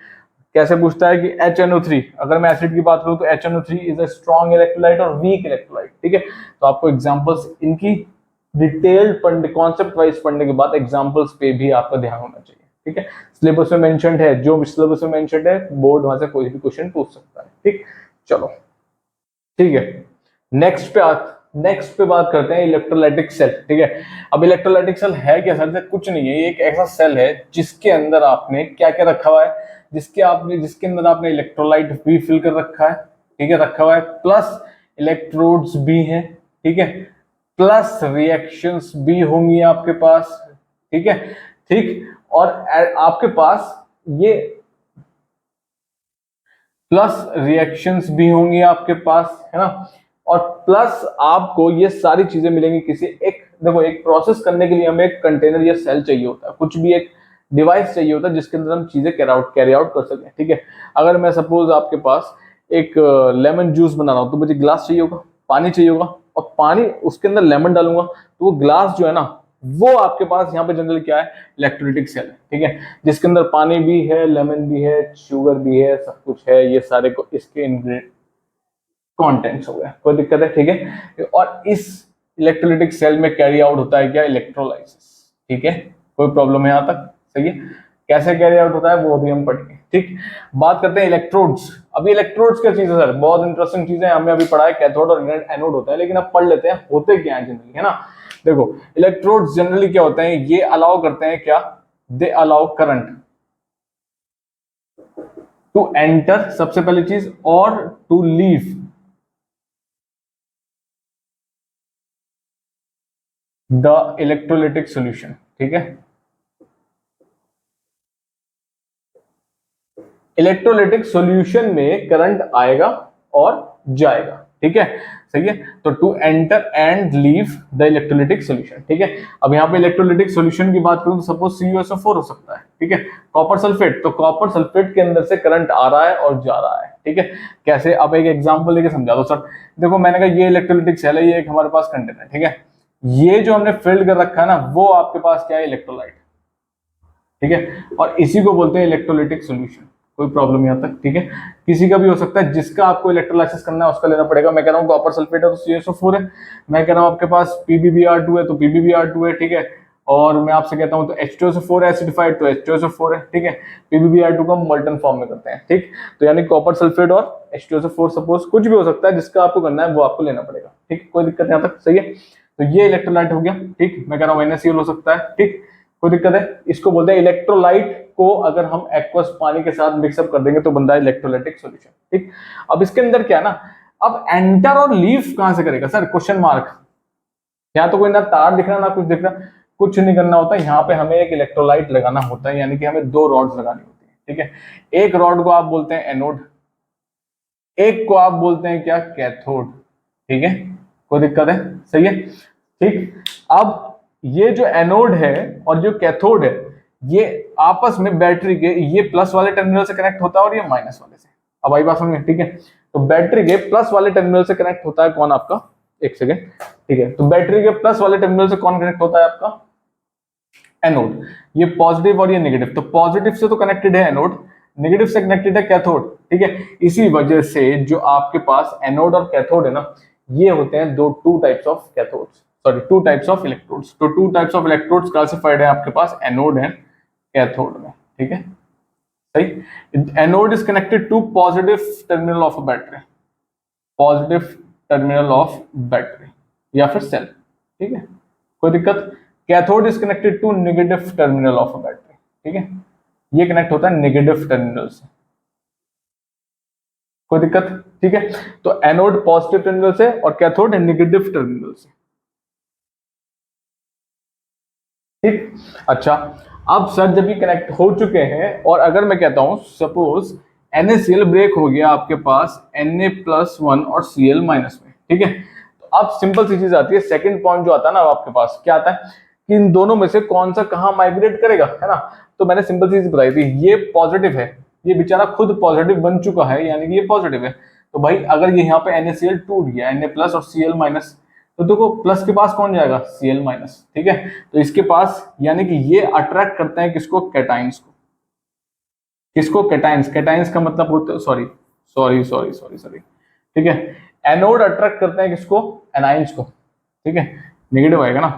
कैसे पूछता है कि HNO3, अगर मैं एसिड की बात करूं तो HNO3 is a strong electrolyte और वीक इलेक्ट्रोलाइट, ठीक है। तो आपको एग्जांपल्स इनकी डिटेल्ड पढ़ने, कॉन्सेप्ट वाइज पढ़ने के बाद एग्जांपल्स पे भी आपका ध्यान होना चाहिए, ठीक है। सिलेबस में मेंशन्ड है, जो सिलेबस में मेंशन्ड है बोर्ड वहां से कोई भी क्वेश्चन पूछ सकता है, ठीक। चलो, ठीक है, नेक्स्ट पे बात करते हैं इलेक्ट्रोलाइटिक सेल, ठीक है। अब इलेक्ट्रोलाइटिक सेल है क्या सर, कुछ नहीं है, ये एक ऐसा सेल है जिसके अंदर आपने क्या क्या रखा हुआ है, जिसके अंदर आपने इलेक्ट्रोलाइट भी फिल कर रखा है, ठीक है, रखा हुआ है, प्लस इलेक्ट्रोड्स भी हैं, ठीक है, प्लस रिएक्शंस भी होंगी आपके पास, ठीक है, ठीक। और आपके पास ये प्लस रिएक्शंस भी होंगी आपके पास, है ना। और प्लस आपको ये सारी चीजें मिलेंगी किसी एक, देखो एक प्रोसेस करने के लिए हमें एक कंटेनर या सेल चाहिए होता है, कुछ भी एक डिवाइस चाहिए होता है जिसके अंदर हम चीजें कैरी आउट कर सकें, ठीक है। अगर मैं सपोज आपके पास एक लेमन जूस बना रहा हूं तो मुझे ग्लास चाहिए होगा, पानी चाहिए होगा, और पानी उसके अंदर लेमन डालूंगा तो वो ग्लास जो है ना, वो आपके पास यहाँ पे जनरली क्या है, इलेक्ट्रोलाइटिक सेल है, ठीक है, जिसके अंदर पानी भी है, लेमन भी है, शुगर भी है, सब कुछ है, ये सारे को इसके इंग्रेडिएंट कंटेंट्स हो गए, कोई दिक्कत है, ठीक है। और इस इलेक्ट्रोलाइटिक सेल में कैरी आउट होता है क्या, इलेक्ट्रोलाइसिस, ठीक है। कोई प्रॉब्लम है यहाँ तक, सही है। कैसे कैरी आउट होता है वो अभी हम पढ़ेंगे, ठीक। बात करते हैं इलेक्ट्रोड्स। अभी इलेक्ट्रोड्स क्या चीज है सर, बहुत इंटरेस्टिंग चीज है, हमने अभी पढ़ा है कैथोड और एनोड होता है, लेकिन अब पढ़ लेते हैं होते क्या है जनरली, है ना। देखो इलेक्ट्रोड्स जनरली क्या होते हैं, ये अलाउ करते हैं क्या, they allow current to enter, सबसे पहली चीज, और to leave the electrolytic solution, ठीक है। इलेक्ट्रोलाइटिक सॉल्यूशन में करंट आएगा और जाएगा, ठीक है, सही है। तो to enter and leave the electrolytic solution, ठीक है। अब यहाँ पे इलेक्ट्रोलाइटिक सॉल्यूशन की बात करूं तो सपोज CuSO4 हो सकता है, ठीक है, कॉपर सल्फेट, तो कॉपर सल्फेट के अंदर से करंट आ रहा है और जा रहा है, ठीक है। कैसे, अब एक एग्जांपल लेके समझा दो सर। देखो मैंने कहा ये इलेक्ट्रोलाइटिक सेल है, ये एक हमारे पास कंटेनर, ठीक है, ये जो हमने फिल्ड कर रखा है ना, वो आपके पास क्या है, इलेक्ट्रोलाइट, ठीक है, और इसी को बोलते हैं इलेक्ट्रोलाइटिक सॉल्यूशन। कोई प्रॉब्लम यहां तक, ठीक है। किसी का भी हो सकता है, जिसका आपको इलेक्ट्रोलाइसिस करना है उसका लेना पड़ेगा। मैं कह रहा हूँ कॉपर सल्फेट है तो CuSO4 है, मैं कह रहा हूँ आपके पास PbBr2 है तो PbBr2 है, ठीक है, और मैं आपसे कहता हूँ तो H2SO4 है एसिडिफाइड तो H2SO4 है, ठीक है। PbBr2 को मोल्टन फॉर्म में करते हैं, ठीक। तो यानी कॉपर सल्फेट और H2SO4 सपोज कुछ भी हो सकता है, जिसका आपको करना है वो आपको लेना पड़ेगा, ठीक। कोई दिक्कत यहाँ तक, सही है। तो ये इलेक्ट्रोलाइट हो गया, ठीक। मैं कह रहा हूँ NaCl हो सकता है, ठीक, कोई दिक्कत है। इसको बोलते हैं इलेक्ट्रोलाइट को अगर हम एक्वस पानी के साथ मिक्सअप कर देंगे तो बनता है इलेक्ट्रोलाइटिक सॉल्यूशन, ठीक। अब इसके अंदर क्या है ना, अब एंटर और लीव कहां से करेगा सर, क्वेश्चन मार्क। यहाँ तो कोई ना तार दिख रहा ना कुछ दिख रहा, कुछ नहीं करना होता, यहाँ पे हमें एक इलेक्ट्रोलाइट लगाना होता है, यानी कि हमें दो रॉड्स लगानी होती है, ठीक है। एक रॉड को आप बोलते हैं एनोड, एक को आप बोलते हैं क्या, कैथोड, ठीक है, कोई दिक्कत है, सही है, ठीक। अब ये जो एनोड है और जो कैथोड है, ये आपस में बैटरी के, ये प्लस वाले टर्मिनल से कनेक्ट होता है और ये माइनस वाले से। अब आई बात समझ, ठीक है। तो बैटरी के प्लस वाले टर्मिनल से कनेक्ट होता है कौन, आपका, एक सेकेंड, ठीक है। तो बैटरी के प्लस वाले टर्मिनल से कौन कनेक्ट होता है, आपका एनोड। ये पॉजिटिव और ये नेगेटिव, तो पॉजिटिव से तो कनेक्टेड है एनोड, नेगेटिव से कनेक्टेड है कैथोड, ठीक है। इसी वजह से जो आपके पास एनोड और कैथोड है ना, ये होते हैं two types of cathodes, sorry two types of electrodes. तो two types of electrodes classified है आपके पास एनोड एंड कैथोड में, ठीक है, सही। Anode is connected to positive terminal of a battery, positive terminal of battery या फिर सेल, ठीक है, कोई दिक्कत। Cathode is connected to negative terminal of a battery, ठीक है, ये कनेक्ट होता है नेगेटिव टर्मिनल से, कोई दिक्कत, ठीक है। तो एनोड पॉजिटिव टर्मिनल से और कैथोड नेगेटिव टर्मिनल से, ठीक। अच्छा, अब सर जब ये कनेक्ट हो चुके हैं और अगर मैं कहता हूं सपोज NaCl ब्रेक हो गया आपके पास Na+1 और Cl- में, ठीक है, तो अब सिंपल सी चीज आती है, सेकंड पॉइंट जो आता है ना आपके पास, क्या आता है कि इन दोनों में से कौन सा कहां माइग्रेट करेगा, है ना। तो मैंने सिंपल सी चीज बताई थी, ये पॉजिटिव है, ये बेचारा खुद पॉजिटिव बन चुका है, यानी कि ये पॉजिटिव है। तो भाई अगर ये यहाँ पे NaCl टूट गया, Na+ और Cl-, तो देखो प्लस के पास कौन जाएगा, Cl-, ठीक है। तो इसके पास यानी कि ये अट्रैक्ट करते हैं किसको, कैटाइंस को, किसको, कैटाइंस। कैटाइंस का मतलब होता, sorry sorry sorry sorry sorry, ठीक है। एनोड अट्रैक्ट करते हैं किसको, एनाइंस को, ठीक है, नेगेटिव आएगा ना,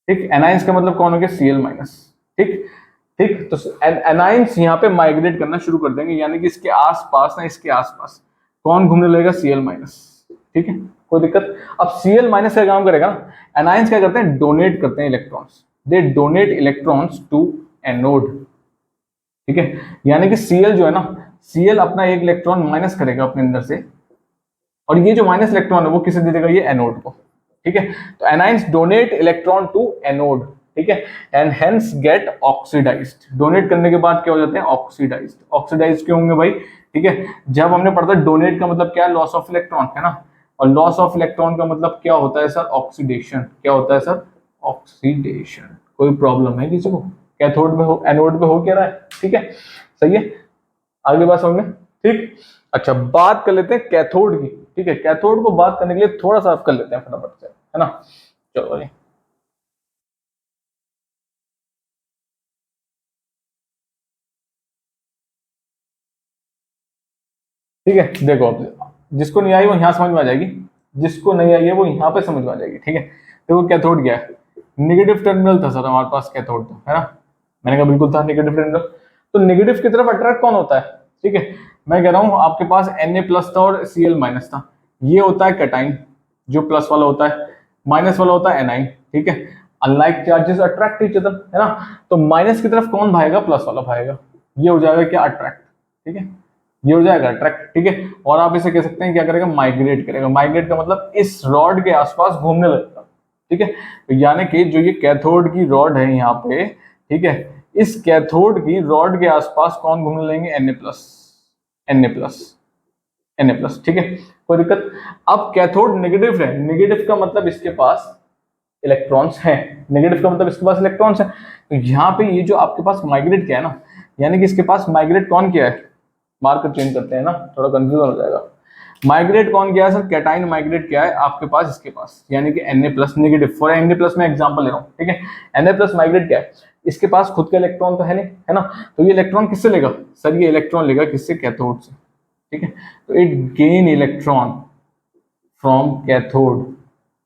ठीक। एनाइंस का मतलब कौन हो गया, Cl-, ठीक, ठीक। तो एनाइंस यहाँ पे माइग्रेट करना शुरू कर देंगे, यानी कि इसके आसपास ना, इसके आसपास कौन घूमने लगेगा, Cl-, ठीक है, कोई दिक्कत। अब Cl- का काम करेगा ना, एनाइंस क्या करते हैं, डोनेट करते हैं electrons, they donate electrons to anode, ठीक है। यानी कि Cl जो है ना, Cl अपना एक इलेक्ट्रॉन माइनस करेगा अपने अंदर से, और ये जो माइनस इलेक्ट्रॉन है वो किसे दे देगा, ये एनोड को, ठीक है। तो anions donate electron to anode, ठीक है, and hence get oxidised. Donate करने के बाद क्या हो जाते हैं? ऑक्सीडाइज्ड। ऑक्सीडाइज्ड क्यों होंगे भाई? ठीक है, जब हमने पढ़ा था डोनेट का मतलब क्या है? लॉस ऑफ इलेक्ट्रॉन, है ना, और लॉस ऑफ इलेक्ट्रॉन का मतलब क्या होता है सर? ऑक्सीडेशन। क्या होता है सर? ऑक्सीडेशन। कोई प्रॉब्लम है किसी को? कैथोड में हो, एनोड में हो क्या रहा है? ठीक है, सही है, आगे बात समझ में, ठीक। अच्छा, बात कर लेते हैं कैथोड की, ठीक है। कैथोड को बात करने के लिए थोड़ा सा आप कर लेते हैं फटाफट से, है ना। चलो भाई, ठीक है, देखो अब जिसको नहीं आई वो यहाँ समझ में आ जाएगी, जिसको नहीं आई है वो यहाँ पे समझ में आ जाएगी, ठीक है। देखो कैथोड क्या है? निगेटिव टर्मिनल था सर हमारे पास कैथोड, तो है ना, मैंने कहा बिल्कुल था निगेटिव टर्मिनल। तो निगेटिव की तरफ अट्रैक्ट कौन होता है? ठीक है, मैं कह रहा हूँ आपके पास Na+ था और Cl- था, ये होता है कैटाइन, जो प्लस वाला होता है, माइनस वाला होता है एनाइन, ठीक है। Unlike charges attract each other, है ना, तो माइनस की तरफ कौन भागेगा? प्लस वाला भागेगा, ये हो जाएगा क्या? अट्रैक्ट, ठीक है, ये हो जाएगा अट्रैक्ट, ठीक है। और आप इसे कह सकते हैं क्या करेगा? माइग्रेट करेगा। माइग्रेट का मतलब इस रॉड के आसपास घूमने लगेगा, ठीक है। तो यानी कि जो ये कैथोड की रॉड है यहाँ पे, ठीक है, इस कैथोड की रॉड के आसपास कौन घूमने लगेंगे? Na+, Na+, Na+, ठीक है, कोई दिक्कत? अब कैथोड नेगेटिव है, नेगेटिव का मतलब इसके पास इलेक्ट्रॉन्स हैं, नेगेटिव का मतलब इसके पास इलेक्ट्रॉन्स हैं। तो यहाँ पे ये जो आपके पास माइग्रेट किया है ना, यानी कि इसके पास माइग्रेट कौन किया है? मार्कर चेंज करते हैं ना, थोड़ा कंफ्यूजन हो जाएगा। माइग्रेट कौन किया है सर? कैटाइन माइग्रेट किया है आपके पास इसके पास, यानी कि Na+ नेगेटिव, फॉर Na+ में एग्जांपल ले रहा हूँ, ठीक है। Na+ माइग्रेट क्या है? इसके पास खुद का इलेक्ट्रॉन तो है नहीं, है ना, तो ये इलेक्ट्रॉन किससे लेगा सर? ये इलेक्ट्रॉन लेगा किससे? कैथोड से, ठीक है। तो it gain electron from cathode,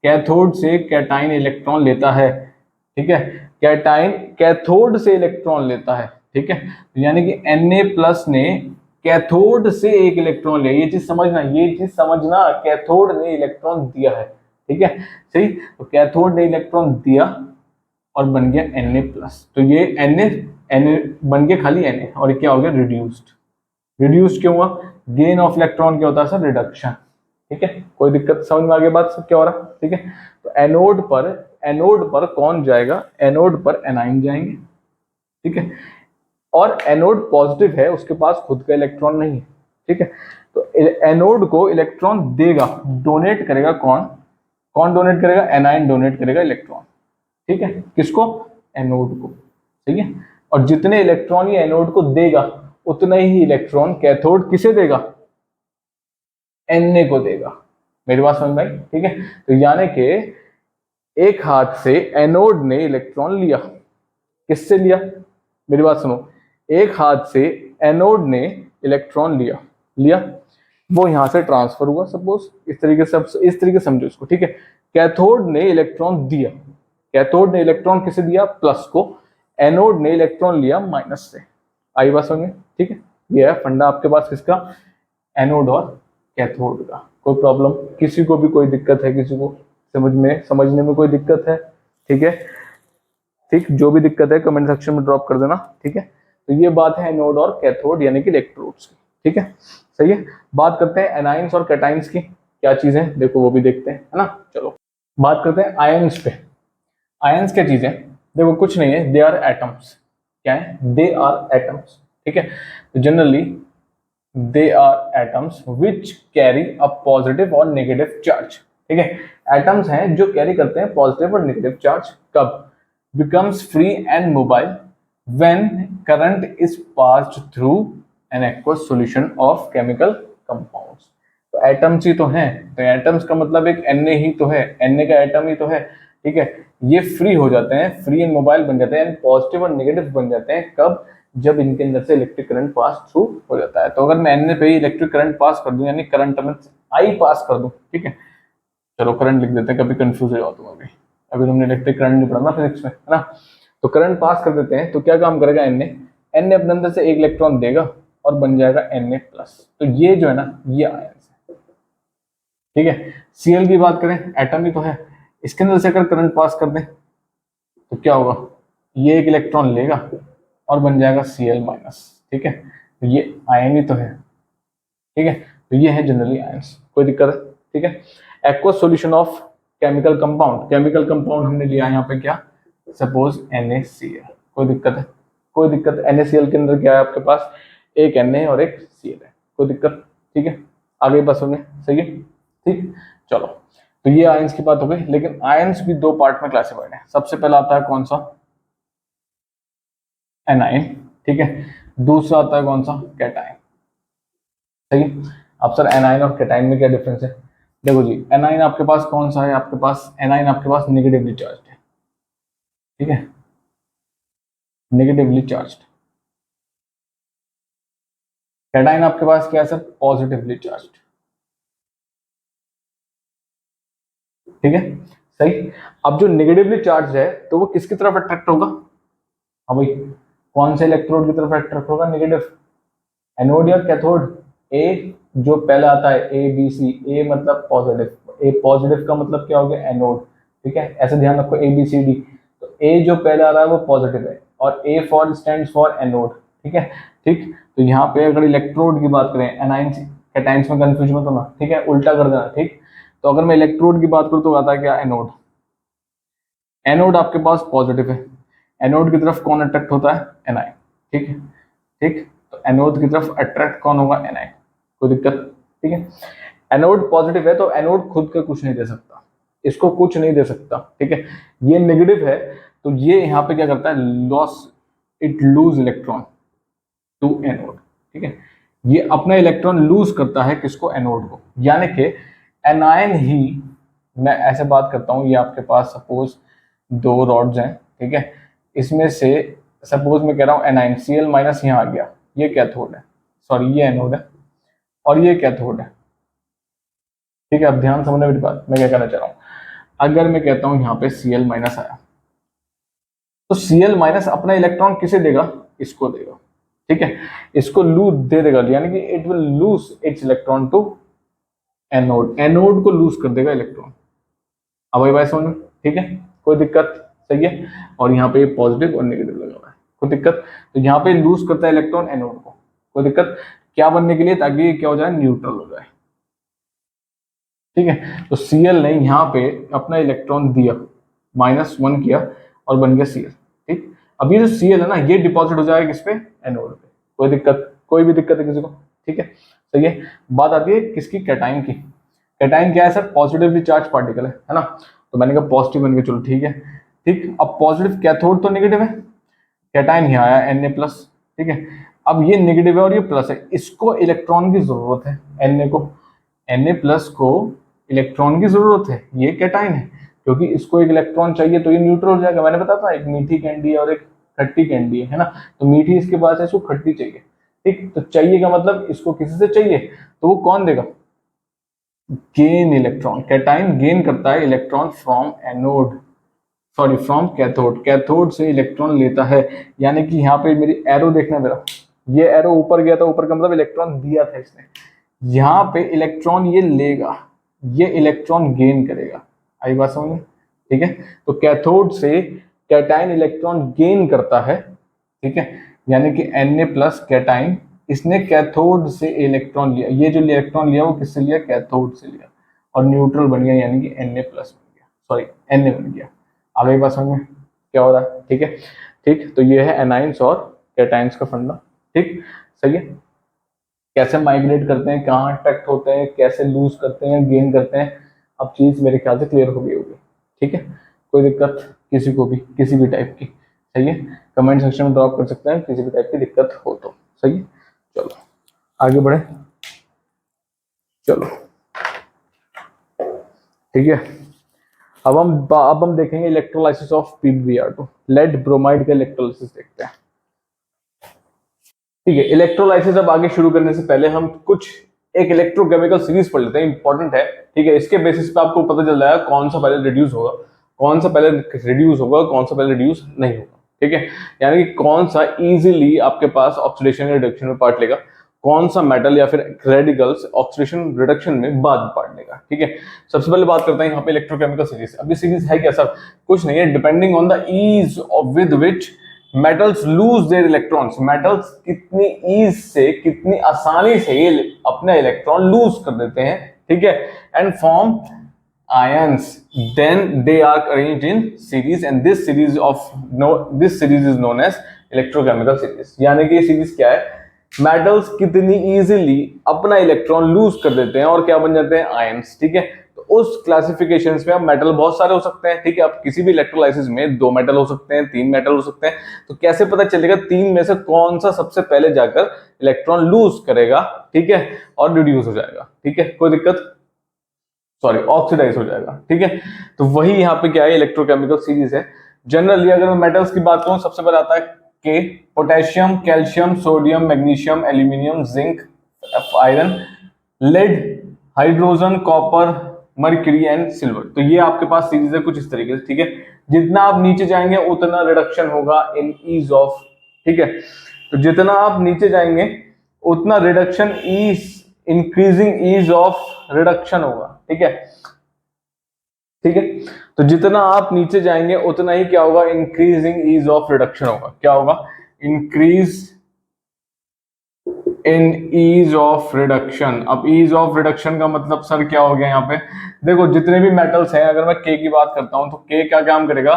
cathode से कैटाइन इलेक्ट्रॉन लेता है, ठीक है। कैटाइन कैथोड से इलेक्ट्रॉन लेता है, ठीक है। तो यानी कि Na+ ने कैथोड से एक इलेक्ट्रॉन लिया, ये चीज समझना, ये चीज समझना, कैथोड ने इलेक्ट्रॉन दिया है, ठीक है, सही। तो कैथोड ने इलेक्ट्रॉन दिया और बन गया Na+, तो ये Na बन गया खाली Na, और ये क्या हो गया? रिड्यूस्ड। रिड्यूस क्यों हुआ? गेन ऑफ इलेक्ट्रॉन क्या होता है सर? रिडक्शन, ठीक है, कोई दिक्कत? समझ में आ गई बात सब क्या हो रहा है, ठीक है। तो एनोड पर कौन जाएगा? एनोड पर एनाइन जाएंगे, ठीक है, और एनोड पॉजिटिव है, उसके पास खुद का इलेक्ट्रॉन नहीं है, ठीक है। तो एनोड को इलेक्ट्रॉन देगा, डोनेट करेगा कौन? कौन डोनेट करेगा? एनाइन डोनेट करेगा इलेक्ट्रॉन, ठीक है, किसको? एनोड को, ठीक है। और जितने इलेक्ट्रॉन ये एनोड को देगा उतने ही इलेक्ट्रॉन कैथोड किसे देगा? Na को देगा। मेरी बात समझ में आई, ठीक है। तो यानी कि एक हाथ से एनोड ने इलेक्ट्रॉन लिया, किससे लिया? मेरी बात सुनो, एक हाथ से एनोड ने इलेक्ट्रॉन लिया, लिया, वो यहां से ट्रांसफर हुआ, सपोज इस तरीके से, इस तरीके से समझो इसको, ठीक है। कैथोड ने इलेक्ट्रॉन दिया, कैथोड ने इलेक्ट्रॉन किसे दिया? प्लस को। एनोड ने इलेक्ट्रॉन लिया माइनस से। आई बात समझ में, ठीक है। ये है फंडा आपके पास किसका? एनोड और कैथोड का। कोई प्रॉब्लम? किसी को भी कोई दिक्कत है? किसी को समझने में कोई दिक्कत है? ठीक है, ठीक, जो भी दिक्कत है कमेंट सेक्शन में ड्रॉप कर देना, ठीक है। तो ये बात है एनोड और कैथोड यानी कि इलेक्ट्रोड्स की, ठीक है, सही है। बात करते हैं एनाइंस और कैटाइंस की, क्या चीजें, देखो वो भी देखते हैं, है ना। चलो बात करते हैं आयंस पे। आयंस क्या चीज है? देखो कुछ नहीं है, दे आर एटम्स। क्या है? दे आर एटम्स, ठीक है। Generally they are atoms which carry a positive और नेगेटिव चार्ज, ठीक है। एटम्स हैं जो कैरी करते हैं पॉजिटिव और नेगेटिव चार्ज। कब? becomes free and mobile when current is passed through an aqueous solution of chemical compounds। तो एटम्स ही तो हैं, तो एटम्स का मतलब एक Na ही तो है, Na का एटम ही तो है, ठीक है। ये फ्री हो जाते हैं, फ्री एंड मोबाइल बन जाते हैं, पॉजिटिव और नेगेटिव बन जाते हैं। कब? जब इनके अंदर से इलेक्ट्रिक करंट पास थ्रू हो जाता है। तो अगर मैं Na पे ही इलेक्ट्रिक करंट पास कर दूं, यानी करंट में आई पास कर दूं, ठीक है, चलो करंट लिख देते हैं, कभी कंफ्यूज हो जाओ तुम। अभी अभी तुमने इलेक्ट्रिक करंट नहीं पढ़ा ना फिजिक्स में, है ना। तो करंट पास कर देते हैं तो क्या काम करेगा? एन अपने अंदर से एक इलेक्ट्रॉन देगा और बन जाएगा Na+। तो ये जो है ना, ये आयंस है, ठीक है। Cl की बात करें, एटम ही तो है, इसके अंदर से अगर करंट पास कर दें तो क्या होगा? ये एक इलेक्ट्रॉन लेगा और बन जाएगा Cl-, ठीक है। तो ये आयन ही तो है, ठीक है। तो ये है जनरली आयंस, कोई दिक्कत है? ठीक है। Aqueous solution of chemical compound हमने लिया यहाँ पे क्या, सपोज NaCl। कोई दिक्कत है? कोई दिक्कत? NaCl के अंदर क्या है आपके पास, एक Na और एक Cl है, कोई दिक्कत? ठीक है, आगे बस होंगे, सही है, ठीक। चलो, तो ये आयंस की बात हो गई, लेकिन आयंस भी दो पार्ट में क्लासिफाइड है। सबसे पहला आता है कौन सा, एनाइन, ठीक है। दूसरा आता है कौन सा, कैटाइन, सही। अब सर एनाइन और कैटाइन में क्या डिफरेंस है? देखो जी, एनाइन आपके पास कौन सा है, आपके पास एनाइन आपके पास नेगेटिवली चार्ज है, ठीक है, नेगेटिवली चार्ज। कैटाइन आपके पास क्या है सर, पॉजिटिवली चार्ज, ठीक है, सही। अब जो नेगेटिवली चार्ज है तो वो किसकी तरफ अट्रैक्ट होगा, हाँ भाई, कौन से इलेक्ट्रोड की तरफ अट्रैक्ट होगा, नेगेटिव, एनोड या कैथोड, ए जो पहला आता है ABC, ए मतलब पॉजिटिव, ए पॉजिटिव का मतलब क्या हो गया, एनोड, ठीक है, ऐसे ध्यान रखो ABCD। तो ए जो पहला आ रहा है वो पॉजिटिव है और A for stands for anode, ठीक है, ठीक। तो यहाँ पे अगर इलेक्ट्रोड की बात करें, एनाइंस कैटाइंस में कंफ्यूज मत होना, ठीक है, उल्टा कर देना, ठीक। तो अगर मैं इलेक्ट्रोड की बात करूँ तो आता है क्या, एनोड। एनोड आपके पास पॉजिटिव है, एनोड की तरफ कौन अट्रैक्ट होता है, एनाइन, ठीक है, ठीक। तो एनोड की तरफ अट्रैक्ट कौन होगा, एनाइन, कोई दिक्कत, ठीक है। एनोड पॉजिटिव है तो एनोड खुद का कुछ नहीं दे सकता, इसको कुछ नहीं दे सकता, ठीक है। ये नेगेटिव है तो ये यहाँ पे क्या करता है, loss, it lose electron to anode, ठीक है। ये अपना इलेक्ट्रॉन लूज करता है किसको, एनोड को, यानी कि एनायन ही, मैं ऐसे बात करता हूँ, ये आपके पास सपोज दो रॉड्स हैं, ठीक है, इसमें से सपोज मैं कह रहा हूँ एनाइन Cl माइनस यहाँ आ गया, ये कैथोड है, सॉरी ये एनोड है और ये कैथोड है, ठीक है। अब ध्यान समझने मेरी बात, मैं क्या कहना चाह रहा हूँ, अगर मैं कहता हूँ यहाँ पे Cl माइनस आया तो Cl माइनस अपना इलेक्ट्रॉन किसे देगा, इसको देगा, ठीक है, इसको लूज दे देगा, यानी कि it will lose its electron to anode, anode को लूज कर देगा इलेक्ट्रॉन। अब वही बात समझ, ठीक है, कोई दिक्कत, सही है। और यहाँ पे पॉजिटिव और नेगेटिव लगा हुआ है, कोई दिक्कत? तो यहाँ पे लूज करता है इलेक्ट्रॉन एनोड को, कोई दिक्कत? क्या बनने के लिए, ताकि क्या हो जाए, न्यूट्रल हो जाए, ठीक है। तो Cl ने यहाँ पे अपना इलेक्ट्रॉन दिया, -1 किया और बन गया Cl, ठीक। अब ये जो Cl है ना, ये डिपॉजिट हो जाएगा किस पे, एनोड पे, कोई दिक्कत, कोई भी दिक्कत है किसी को, ठीक है, सही है। बात आती है किसकी, कैटाइन की। कैटाइन क्या है सर, पॉजिटिवली चार्ज पार्टिकल है ना, तो मैंने कहा पॉजिटिव बन गया, चलो ठीक है, ठीक। अब पॉजिटिव कैथोड तो नेगेटिव है, कैटाइन यहाँ आया Na+, ठीक है। अब ये नेगेटिव है और ये प्लस है, इसको इलेक्ट्रॉन की जरूरत है, Na+ को इलेक्ट्रॉन की जरूरत है, ये कैटाइन है, क्योंकि इसको एक इलेक्ट्रॉन चाहिए तो ये न्यूट्रल हो जाएगा। मैंने बताया था एक मीठी कैंडी है और एक खट्टी कैंडी है ना, तो मीठी इसके पास है, इसको खट्टी चाहिए, ठीक। तो चाहिए का मतलब इसको किसी से चाहिए, तो वो कौन देगा, गेन इलेक्ट्रॉन, कैटाइन गेन करता है electron from anode, sorry from cathode, cathode से इलेक्ट्रॉन लेता है। यानी कि यहाँ पे मेरी एरो देखना, मेरा ये एरो ऊपर गया था, ऊपर का मतलब इलेक्ट्रॉन दिया था इसने, यहाँ पे इलेक्ट्रॉन ये लेगा, ये इलेक्ट्रॉन गेन करेगा, आई बात समझ में, ठीक है। तो कैथोड से कैटाइन इलेक्ट्रॉन गेन करता है, ठीक है, यानी कि Na+ कैटाइन, इसने कैथोड से इलेक्ट्रॉन लिया, ये जो इलेक्ट्रॉन लिया वो किससे लिया, कैथोड से लिया, और न्यूट्रल बन गया, यानी कि Na+ बन गया, सॉरी Na बन गया। आगे बात समझ में क्या हो रहा है, ठीक है, ठीक। तो ये है एनाइंस और कैटाइंस का फंडा, ठीक, सही है। कैसे माइग्रेट करते हैं, कहाँ अट्रैक्ट होते हैं, कैसे लूज करते हैं, गेन करते हैं, अब चीज मेरे ख्याल से क्लियर हो गई होगी, ठीक है। कोई दिक्कत किसी को भी, किसी भी टाइप की, सही है, कमेंट सेक्शन में ड्रॉप कर सकते हैं किसी भी टाइप की दिक्कत हो तो, सही है। चलो आगे बढ़े, चलो ठीक है। अब हम देखेंगे electrolysis of PbBr2, lead bromide का इलेक्ट्रोलाइसिस देखते हैं, ठीक है। इलेक्ट्रोलाइसिस अब आगे शुरू करने से पहले हम कुछ एक इलेक्ट्रोकेमिकल सीरीज पढ़ लेते हैं, इंपॉर्टेंट है, ठीक है। इसके बेसिस पे आपको पता चल जाएगा कौन सा पहले रिड्यूस होगा, कौन सा पहले रिड्यूस होगा, कौन सा पहले रिड्यूस नहीं होगा, ठीक है। यानी कि कौन सा इजीली आपके पास ऑक्सीडेशन या रिडक्शन में पार्ट लेगा, कौन सा मेटल या फिर रेडिकल्स ऑक्सीडेशन रिडक्शन में बाद में पार्ट लेगा, ठीक है। सबसे पहले बात करते हैं यहाँ पे इलेक्ट्रोकेमिकल सीरीज। अब ये सीरीज है क्या सर, कुछ नहीं है, depending on the ease with which metals lose their electrons, metals कितनी ईज से, कितनी आसानी से ये अपने इलेक्ट्रॉन लूज कर देते हैं, ठीक है, and form ions, then they are arranged in series and this series is known as electrochemical series। यानी कि ये सीरीज क्या है, मेटल्स कितनी इजीली अपना इलेक्ट्रॉन लूज कर देते हैं और क्या बन जाते हैं, आयंस। ठीक है, तो उस क्लासिफिकेशंस में अब मेटल बहुत सारे हो सकते हैं। ठीक है, अब किसी भी इलेक्ट्रोलाइसिस में 2 मेटल हो सकते हैं, 3 मेटल हो सकते हैं, तो कैसे पता चलेगा 3 में से कौन सा सबसे पहले जाकर इलेक्ट्रॉन लूज करेगा, ठीक है, और रिड्यूस हो जाएगा। ठीक है, कोई दिक्कत, सॉरी ऑक्सीडाइज हो जाएगा। ठीक है, तो वही यहाँ पे क्या है, इलेक्ट्रोकेमिकल सीरीज है। जनरली अगर मैं मेटल्स की बात करूं, सबसे पहले आता है के, potassium, calcium, sodium, magnesium, aluminium, zinc, iron, lead, hydrogen, copper, mercury and silver. तो ये आपके पास सीरीज है कुछ इस तरीके से। ठीक है, जितना आप नीचे जाएंगे उतना रिडक्शन होगा इन ईज ऑफ। ठीक है, तो जितना आप नीचे जाएंगे उतना reduction ease, increasing ease of reduction होगा। ठीक है, ठीक है, तो जितना आप नीचे जाएंगे उतना ही क्या होगा, इंक्रीजिंग ईज ऑफ रिडक्शन होगा। क्या होगा, increase in ease of reduction. अब ईज ऑफ रिडक्शन का मतलब सर क्या हो गया यहाँ पे, देखो जितने भी मेटल्स हैं, अगर मैं के की बात करता हूं तो के क्या काम करेगा,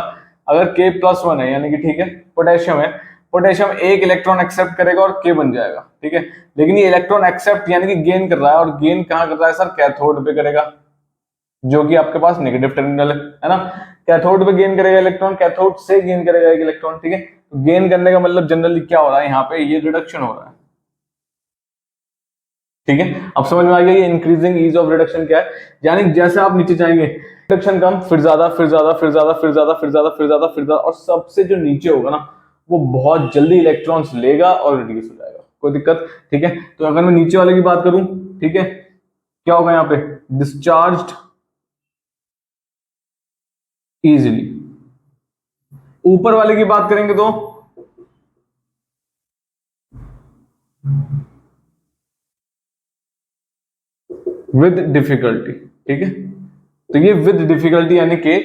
अगर के +1 है यानी कि ठीक है पोटेशियम है, पोटेशियम एक इलेक्ट्रॉन एक्सेप्ट करेगा और के बन जाएगा। ठीक है, लेकिन ये इलेक्ट्रॉन एक्सेप्ट यानी कि गेन कर रहा है, और गेन कहां कर रहा है सर, कैथोड पे करेगा, जो कि आपके पास नेगेटिव टर्मिनल है ना। कैथोड पे गेन करेगा इलेक्ट्रॉन, कैथोड से गेन करेगा एक इलेक्ट्रॉन। ठीक है, तो गेन करने का मतलब जनरली क्या हो रहा है यहाँ पे, ये रिडक्शन हो रहा है। ठीक है, अब समझ में आ गया ये इंक्रीजिंग ईज ऑफ रिडक्शन क्या है, यानी जैसे आप नीचे जाएंगे रिडक्शन कम, फिर ज्यादा, फिर ज्यादा, फिर ज्यादा, फिर ज्यादा, फिर ज्यादा, फिर ज्यादा, फिर ज्यादा, और सबसे जो नीचे होगा ना वो बहुत जल्दी इलेक्ट्रॉन्स लेगा और रिड्यूस हो जाएगा। कोई दिक्कत। ठीक है, तो अगर मैं नीचे वाले की बात करूं, ठीक है, क्या होगा यहाँ पे, डिस्चार्ज्ड इजीली। ऊपर वाले की बात करेंगे तो विद डिफिकल्टी। ठीक है, तो ये विद डिफिकल्टी यानी के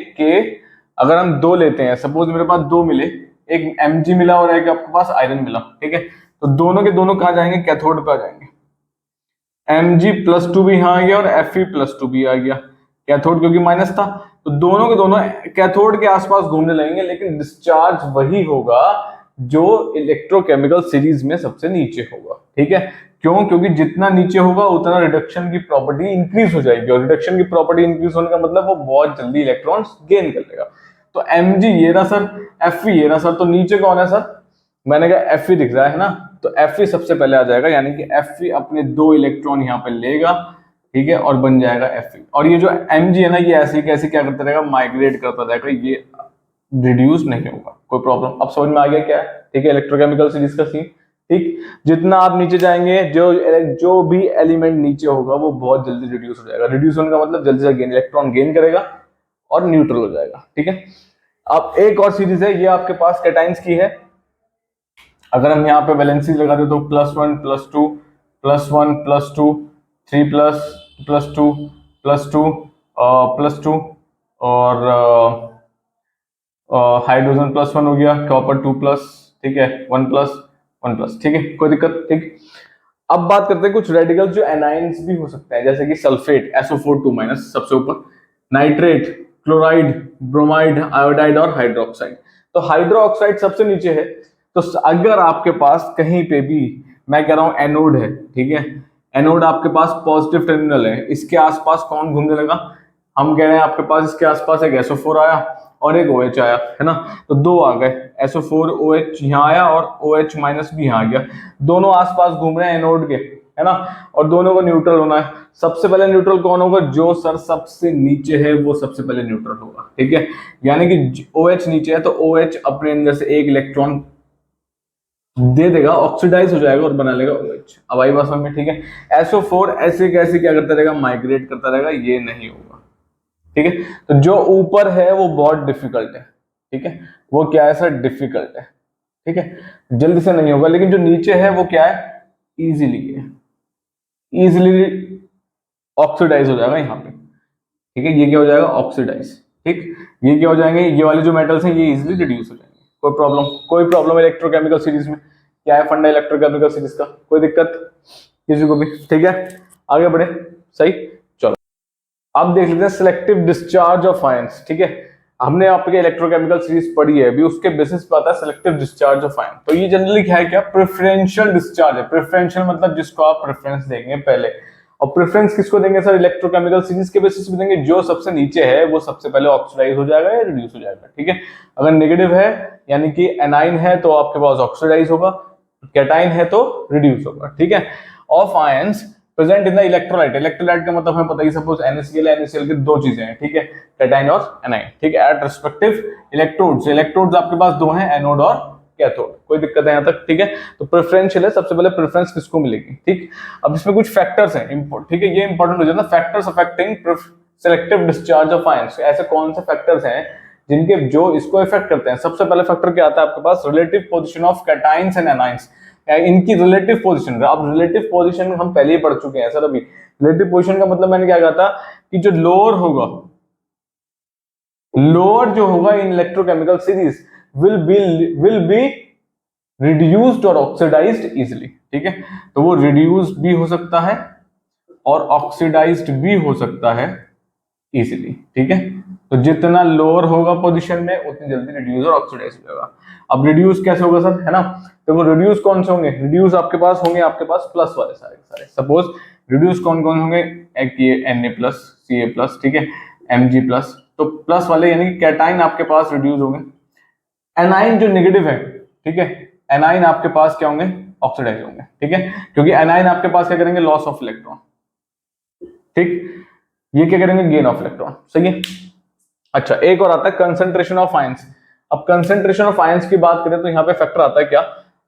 अगर हम 2 लेते हैं, सपोज मेरे पास 2 मिले, एक Mg मिला और एक आपके पास आयरन मिला। ठीक है, तो दोनों के दोनों कहां जाएंगे, कैथोड पे आ जाएंगे। Mg+2 भी यहां आ गया और Fe+2 भी आ गया, कैथोड क्योंकि माइनस था, तो दोनों के दोनों कैथोड के आसपास घूमने लगेंगे, लेकिन डिस्चार्ज वही होगा जो इलेक्ट्रोकेमिकल सीरीज में सबसे नीचे होगा। ठीक है, क्यों, क्योंकि जितना नीचे होगा उतना रिडक्शन की प्रॉपर्टी इंक्रीज हो जाएगी, और रिडक्शन की प्रॉपर्टी इंक्रीज होने का मतलब वो बहुत जल्दी इलेक्ट्रॉन्स गेन कर लेगा। तो Mg ये रहा सर, Fe ये रहा सर, तो नीचे कौन है सर, मैंने कहा Fe दिख रहा है ना, तो Fe सबसे पहले आ जाएगा, यानी कि Fe अपने 2 इलेक्ट्रॉन यहाँ पे लेगा। ठीक है, और बन जाएगा Fe। और ये जो Mg है ना, ये ऐसे कैसे क्या करता रहेगा, माइग्रेट करता रहेगा, ये रिड्यूस नहीं होगा। कोई प्रॉब्लम, अब समझ में आ गया क्या है। ठीक है, इलेक्ट्रोकेमिकल सीरीज का सीन। ठीक, जितना आप नीचे जाएंगे जो भी एलिमेंट नीचे होगा वो बहुत जल्दी रिड्यूस हो जाएगा। रिड्यूस होने का मतलब जल्दी से गेन, इलेक्ट्रॉन गेन करेगा और न्यूट्रल हो जाएगा। ठीक है, अब एक और सीरीज है, ये आपके पास कैटाइंस की है। अगर हम यहाँ पे वैलेंसी लगा दे तो +1 +2 +1 +2 3 +2 +2 +2 और हाइड्रोजन +1 हो गया, कॉपर 2+, ठीक है, 1+1+। ठीक है, कोई दिक्कत। ठीक, अब बात करते हैं कुछ रेडिकल जो एनाइंस भी हो सकते हैं, जैसे कि सल्फेट SO4 2- सबसे ऊपर, नाइट्रेट, क्लोराइड, ब्रोमाइड, आयोडाइड और हाइड्रोक्साइड। तो हाइड्रोक्साइड सबसे नीचे है। तो अगर आपके पास कहीं पे भी, मैं कह रहा हूं एनोड है, ठीक है, एनोड आपके पास पॉजिटिव टर्मिनल है, इसके आसपास कौन घूमने लगा, हम कह रहे हैं आपके पास इसके आसपास एक SO4 आया और एक OH आया, है ना, तो 2 आ गए, SO4 OH यहाँ आया और OH- भी यहाँ आ गया, दोनों आसपास घूम रहे हैं एनोड के, है ना, और दोनों को न्यूट्रल होना है। सबसे पहले न्यूट्रल कौन होगा, जो सर सबसे नीचे है वो सबसे पहले न्यूट्रल होगा। ठीक है, यानी कि OH नीचे है तो OH अपने अंदर से एक इलेक्ट्रॉन दे देगा, ऑक्सीडाइज हो जाएगा और बना लेगा OH। अब आई बात समझ में। ठीक है, SO4 ऐसे कैसे क्या करता रहेगा, माइग्रेट करता रहेगा, ये नहीं होगा। ठीक है, तो जो ऊपर है वो बहुत डिफिकल्ट है। ठीक है, वो क्या है सर, डिफिकल्ट है। ठीक है, जल्दी से नहीं होगा, लेकिन जो नीचे है वो क्या है, इजीली है, इजीली ऑक्सीडाइज हो जाएगा यहाँ पे। ठीक है, ये क्या हो जाएगा, ऑक्सीडाइज। ठीक, ये क्या हो जाएंगे, ये वाले जो मेटल्स हैं ये इजीली रिड्यूस हो जाएंगे। कोई प्रॉब्लम इलेक्ट्रोकेमिकल सीरीज में, क्या है फंडा इलेक्ट्रोकेमिकल सीरीज का, कोई दिक्कत किसी को भी। ठीक है, आगे बढ़े, सही, चलो। अब देख लेते हैं सिलेक्टिव डिस्चार्ज ऑफ आयंस। ठीक है, हमने आपके इलेक्ट्रोकेमिकल सीरीज पढ़ी है, अभी उसके बेसिस पे आता है सिलेक्टिव डिस्चार्ज ऑफ आयन। तो ये जनरली क्या है, क्या प्रेफरेंशियल डिस्चार्ज है। प्रेफरेंशियल मतलब जिसको आप प्रेफरेंस देंगे पहले, और प्रेफरेंस किसको देंगे सर, इलेक्ट्रोकेमिकल सीरीज के बेसिस पे देंगे। जो सबसे नीचे है वो सबसे पहले ऑक्सीडाइज हो जाएगा या रिड्यूस हो जाएगा। ठीक है, अगर नेगेटिव है यानी कि एनाइन है तो आपके पास ऑक्सीडाइज होगा, कैटाइन है तो रिड्यूस होगा। ठीक है, of ions present in the electrolyte. Electrolyte का मतलब हमें पता ही, सपोज NaCl NaCl की दो चीजें हैं। ठीक है, कैटाइन और एनाइन। ठीक है, एट रिस्पेक्टिव इलेक्ट्रोड्स। इलेक्ट्रोड्स आपके पास दो हैं, एनोड और कैथोड। कोई दिक्कत है यहाँ तक? ठीक है, तो प्रेफरेंशियल है, सबसे पहले प्रेफरेंस किसको मिलेगी। ठीक, अब इसमें कुछ फैक्टर्स हैं इंपोर्ट। ठीक है, ये इंपॉर्टेंट हो जाता है, factors affecting selective discharge of ions. ऐसे कौन से फैक्टर्स हैं जिनके जो इसको इफेक्ट करते हैं? सबसे पहले फैक्टर क्या आता है आपके पास, relative position of cations and anions. इनकी रिलेटिव पोजीशन। अब रिलेटिव पोजीशन हम पहले ही पढ़ चुके हैं सर। अभी रिलेटिव पोजीशन का मतलब मैंने क्या कहा था कि जो लोअर होगा, लोअर जो होगा in electrochemical series will be reduced और ऑक्सीडाइज्ड इजिली। ठीक है, तो वो रिड्यूस्ड भी हो सकता है और ऑक्सीडाइज्ड भी हो सकता है इजिली। ठीक है, तो जितना लोअर होगा पोजीशन में उतनी जल्दी रिड्यूस और ऑक्सीडाइज हो जाएगा। अब रिड्यूस कैसे होगा सर, है ना? तो वो रिड्यूस कौन से होंगे? रिड्यूस आपके पास होंगे, आपके पास प्लस वाले सारे सारे। सपोज रिड्यूस कौन कौन होंगे, एक ये Na+, Ca+, ठीक है, Mg+। तो प्लस वाले यानी कि कैटाइन आपके पास रिड्यूस होंगे। एनाइन जो नेगेटिव है, ठीक है, एनाइन आपके पास क्या होंगे, ऑक्सीडाइज होंगे। ठीक है, क्योंकि एनाइन आपके पास क्या करेंगे, लॉस ऑफ इलेक्ट्रॉन। ठीक, ये क्या करेंगे, गेन ऑफ इलेक्ट्रॉन। सही है। अच्छा, एक और आता है कंसंट्रेशन ऑफ आयंस। अब कंसंट्रेशन ऑफ आयंस की बात करें तो यहाँ पे फैक्टर आता है क्या,